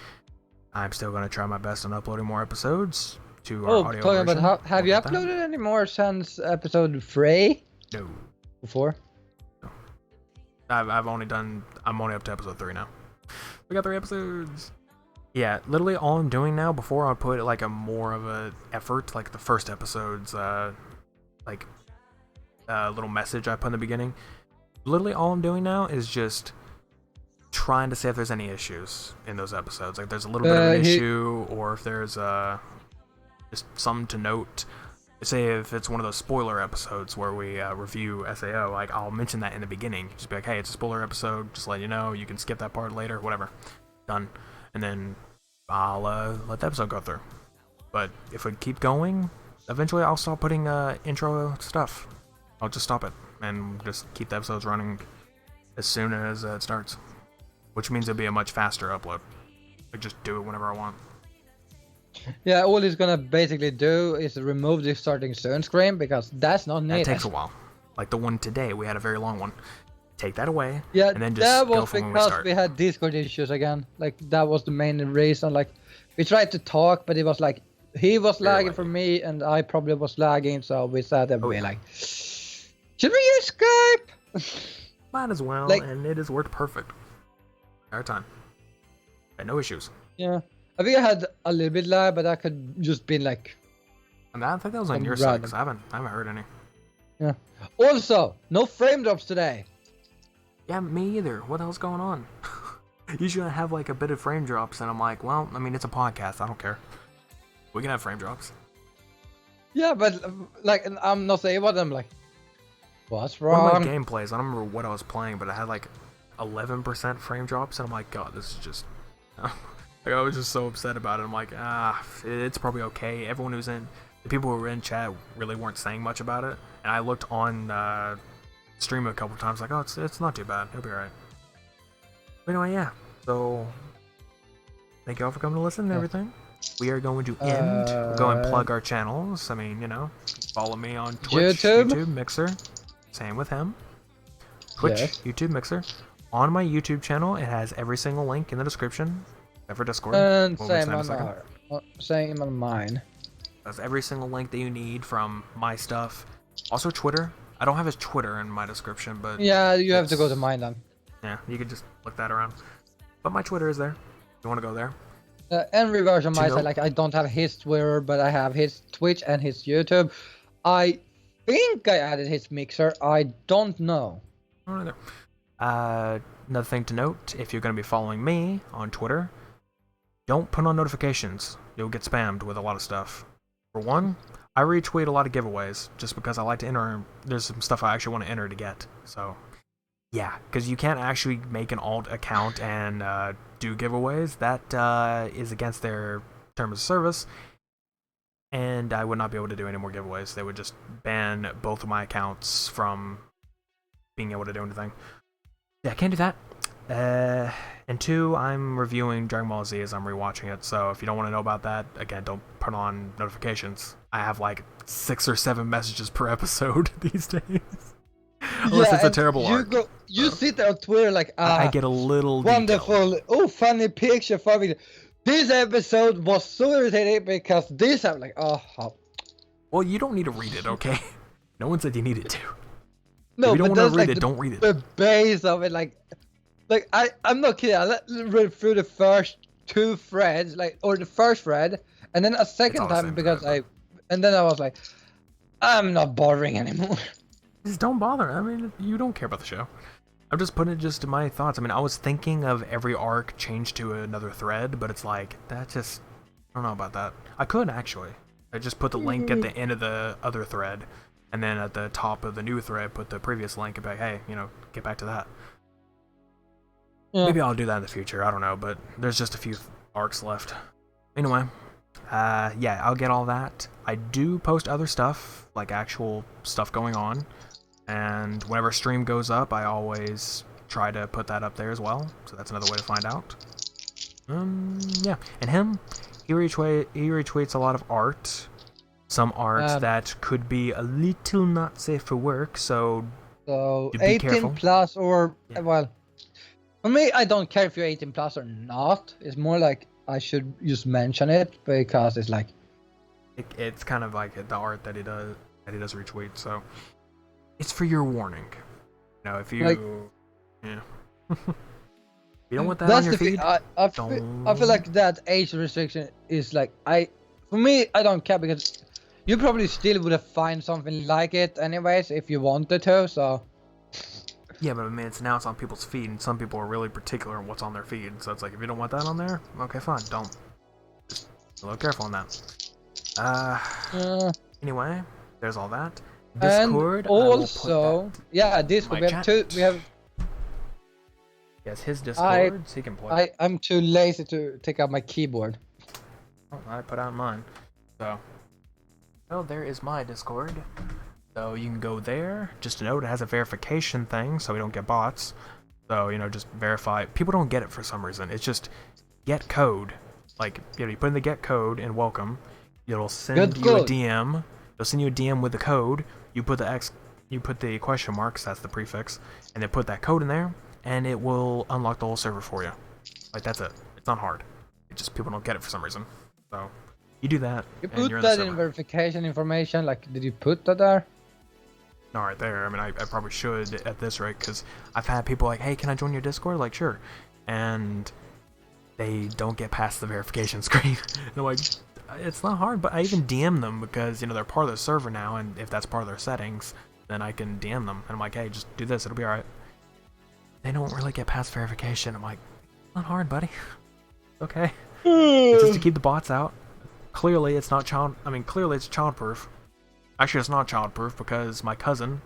I'm still going to try my best on uploading more episodes to our audio version. About have you uploaded any more since episode 3? No. Before? No. I'm only up to episode 3 now. We got 3 episodes. Yeah, literally all I'm doing now, before I put like a more of a effort, like the first episode's little message I put in the beginning. Literally all I'm doing now is just trying to see if there's any issues in those episodes. Like there's a little bit of an issue, or if there's just something to note. Say if it's one of those spoiler episodes where we review SAO, like I'll mention that in the beginning. Just be like, hey, it's a spoiler episode, just let you know, you can skip that part later, whatever. Done. And then I'll let the episode go through. But if we keep going, eventually I'll stop putting intro stuff. I'll just stop it and just keep the episodes running as soon as it starts, which means it'll be a much faster upload. I just do it whenever I want. Yeah, all he's gonna basically do is remove the starting soon screen because that's not needed. That takes a while. Like the one today, we had a very long one. Take that away, Yeah, and then just that go was from when we because start. we had Discord issues again. Like that was the main reason. Like we tried to talk, but it was like he was Very lagging for laggy. me, and I probably was lagging. So we sat there and be yeah. like, should we use Skype? Might as well, Like- and it has worked perfect. Entire time. Had no issues. Yeah, I think I had a little bit lag, but that could just been like. And I think that was on Some your side, random. 'cause I haven't heard any. Yeah. Also, no frame drops today. Yeah, me either. What the hell's going on? Usually I have like a bit of frame drops, and I'm like, well, I mean, it's a podcast. I don't care. We can have frame drops. Yeah, but like I'm not saying what I'm like. What's One of wrong? my gameplays, I don't remember what I was playing, but I had like 11% frame drops, and I'm like, God, this is just. Like, I was just so upset about it. I'm like, it's probably okay. Everyone who's in, the people who were in chat really weren't saying much about it, and I looked on stream a couple times, like, oh, it's not too bad. It'll be alright. But anyway, yeah. So, thank you all for coming to listen and everything. We are going to end. We'll go and plug our channels. I mean, you know, follow me on Twitch, YouTube, Mixer. Same with him. Twitch, Yes. YouTube, Mixer. On my YouTube channel, it has every single link in the description. Except for Discord. And We'll mention same that in a on second. same on mine. That's every single link that you need from my stuff. Also Twitter. I don't have his Twitter in my description, but Yeah, you have to go to mine then. yeah, you can just look that around. But my Twitter is there. If you want to go there. And regards on my know- side, like I don't have his Twitter, but I have his Twitch and his YouTube. I think I added his Mixer. I don't know. I don't know there. Another thing to note, if you're going to be following me on Twitter, don't put on notifications. You'll get spammed with a lot of stuff. For one, I retweet a lot of giveaways just because I like to enter. There's some stuff I actually want to enter to get. So, yeah, because you can't actually make an alt account and do giveaways. That is against their terms of service. And I would not be able to do any more giveaways. They would just ban both of my accounts from being able to do anything. Yeah, I can't do that. And two, I'm reviewing Dragon Ball Z as I'm rewatching it, so if you don't want to know about that, again, don't put on notifications. I have like 6 or 7 messages per episode these days. Unless it's a and terrible arc. You sit there on Twitter like, I get a little detailed. wonderful, oh, funny picture for me. This episode was so irritating because this, I'm like, oh. Well, you don't need to read it, okay? No one said you needed to. No, if you don't but want that's to read like it, don't read it. the base of it. Like I'm not kidding. I read through the first 2 threads, or the first thread, and then a second all the time same because thread, and then I was like, I'm not bothering anymore. Just don't bother. I mean, you don't care about the show. I'm just putting it just to my thoughts. I mean, I was thinking of every arc changed to another thread, but it's like, that just, I don't know about that. I could, actually. I just put the link at the end of the other thread, and then at the top of the new thread, put the previous link and be like, hey, you know, get back to that. Yeah. Maybe I'll do that in the future, I don't know, but there's just a few arcs left. Anyway, yeah, I'll get all that. I do post other stuff, like actual stuff going on, and whenever stream goes up, I always try to put that up there as well, so that's another way to find out. Yeah, and him, he retweets a lot of art, some art that could be a little not safe for work, so So be 18 careful. plus or Yeah. well, for me, I don't care if you're 18 plus or not. It's more like I should just mention it because it's like, it's kind of like the art that he does retweet, so it's for your warning. You know, if you yeah. You don't want that on your feed. I feel like that age restriction is like for me I don't care because you probably still would have find something like it anyways if you wanted to. So Yeah, but I mean, it's on people's feed, and some people are really particular on what's on their feed. So it's like, if you don't want that on there, okay, fine, don't. Just be a little careful on that. Anyway, there's all that. Discord. And also, yeah, Discord. We have two. We have. Yes, his Discord, so he can play. I'm too lazy to take out my keyboard. Oh, I put out mine. So, Oh, there is my Discord. So you can go there. Just a note, it has a verification thing, so we don't get bots. So, just verify. People don't get it for some reason. It's just get code. Like, you put in the get code and welcome. It'll send you a DM. It'll send you a DM with the code. You put the question marks, that's the prefix, and then put that code in there, and it will unlock the whole server for you. Like, that's it. It's not hard. It's just people don't get it for some reason. So, you do that. You put that in verification information. Like, did you put that there? Not right there. I mean, I probably should at this rate, because I've had people like, hey, can I join your Discord? Like, sure. And they don't get past the verification screen. And I'm like, it's not hard, but I even DM them because, they're part of the server now, and if that's part of their settings, then I can DM them. And I'm like, hey, just do this, it'll be alright. They don't really get past verification. I'm like, not hard, buddy. Okay. It's just to keep the bots out. Clearly, it's not clearly it's childproof. Actually, it's not childproof because my cousin,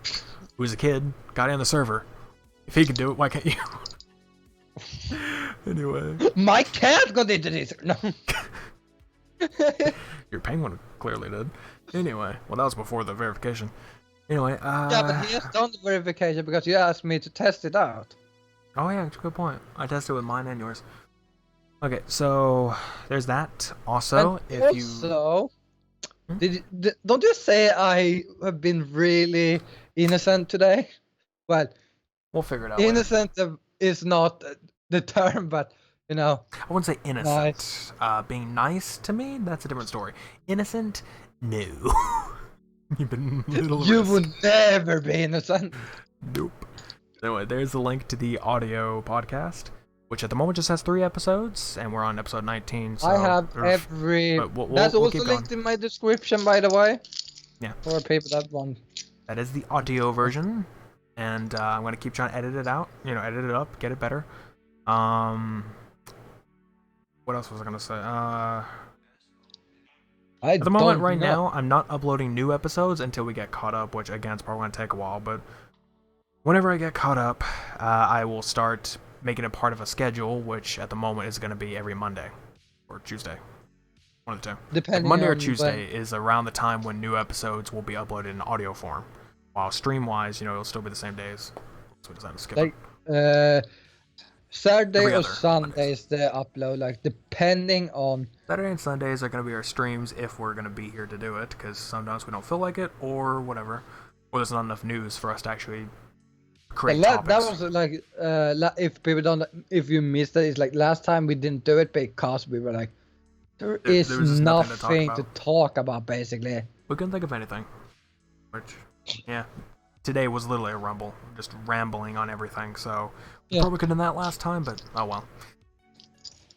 who's a kid, got in the server. If he can do it, why can't you? Anyway. My cat got into this. No. Your penguin clearly did. Anyway, well, that was before the verification. Anyway, Yeah, but he has done the verification because you asked me to test it out. Oh yeah, that's a good point. I tested it with mine and yours. Okay, so there's that. Also, don't you say I have been really innocent today? Well, we'll figure it out. Innocent is not the term, but I wouldn't say innocent. Nice. Being nice to me, that's a different story. Innocent, no. You've been You would never be innocent. Nope. Anyway, there's the link to the audio podcast, which at the moment just has 3 episodes, and we're on episode 19. So I have every. That's also linked in my description, by the way. Yeah. For people that want. That is the audio version, and I'm gonna keep trying to edit it out. Edit it up, get it better. What else was I gonna say? At the moment, right now, I'm not uploading new episodes until we get caught up, which again, it's probably gonna take a while, but whenever I get caught up, I will start making it part of a schedule, which at the moment is gonna be every Monday or Tuesday. One of the two. Depending Monday or on Tuesday is around the time when new episodes will be uploaded in audio form. While stream-wise, it'll still be the same days. So we decided to skip it. Saturday or Sundays they upload, like, depending on... Saturday and Sundays are going to be our streams if we're going to be here to do it, because sometimes we don't feel like it, or whatever. Or there's not enough news for us to actually create topics. That was, like, if you missed it, it's like, last time we didn't do it because we were like, there is nothing to talk about, basically. We couldn't think of anything. Which, yeah. Today was literally a rumble, just rambling on everything, so we probably could have done that last time, but oh well.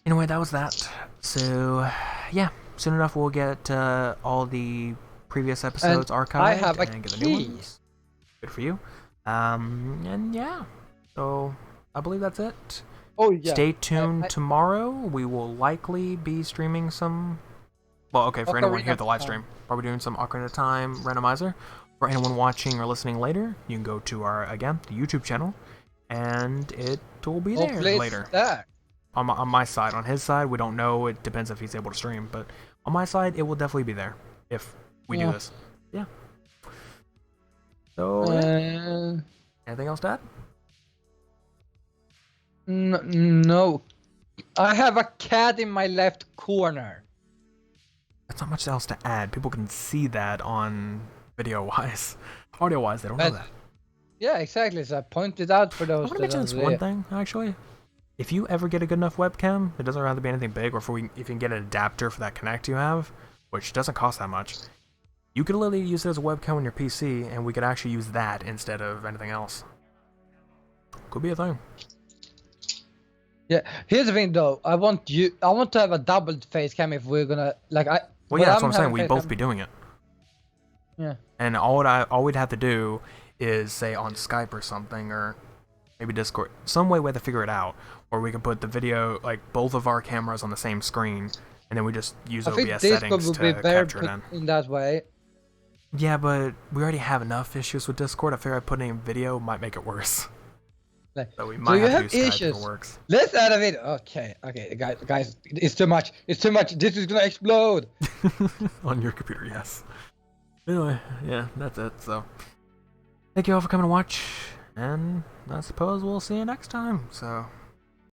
Anyway, that was that. So, yeah, soon enough we'll get all the previous episodes archived and get the new ones. Good for you. And yeah, so I believe that's it. Oh yeah. Stay tuned tomorrow. We will likely be streaming some. Well, okay, for anyone here at the live stream, probably doing some Ocarina of Time randomizer. For anyone watching or listening later, you can go to our, again, the YouTube channel, and it will be there later. On my side. On his side, we don't know. It depends if he's able to stream. But on my side, it will definitely be there if we do this. Yeah. So, anything else to add? No. I have a cat in my left corner. That's not much else to add. People can see that on... video-wise. Audio-wise, they don't know that. Yeah, exactly. So I pointed out for those. I want to mention this one thing, actually. If you ever get a good enough webcam, it doesn't have to be anything big, or if you can get an adapter for that Kinect you have, which doesn't cost that much, you could literally use it as a webcam on your PC, and we could actually use that instead of anything else. Could be a thing. Yeah, here's the thing though. I want to have a double face cam if we're gonna Well, yeah, that's what I'm saying. We'd both be doing it. Yeah. And all we'd have to do is say on Skype or something, or maybe Discord, some way we have to figure it out, or we can put the video, like both of our cameras on the same screen, and then we just use OBS settings to capture it in that way. Yeah, but we already have enough issues with Discord. I figure putting in video might make it worse. So we might have to do Skype if it works. Let's add a video. Okay, guys, it's too much. It's too much. This is gonna explode. On your computer, yes. Anyway, yeah, that's it. So, thank you all for coming to watch, and I suppose we'll see you next time. So.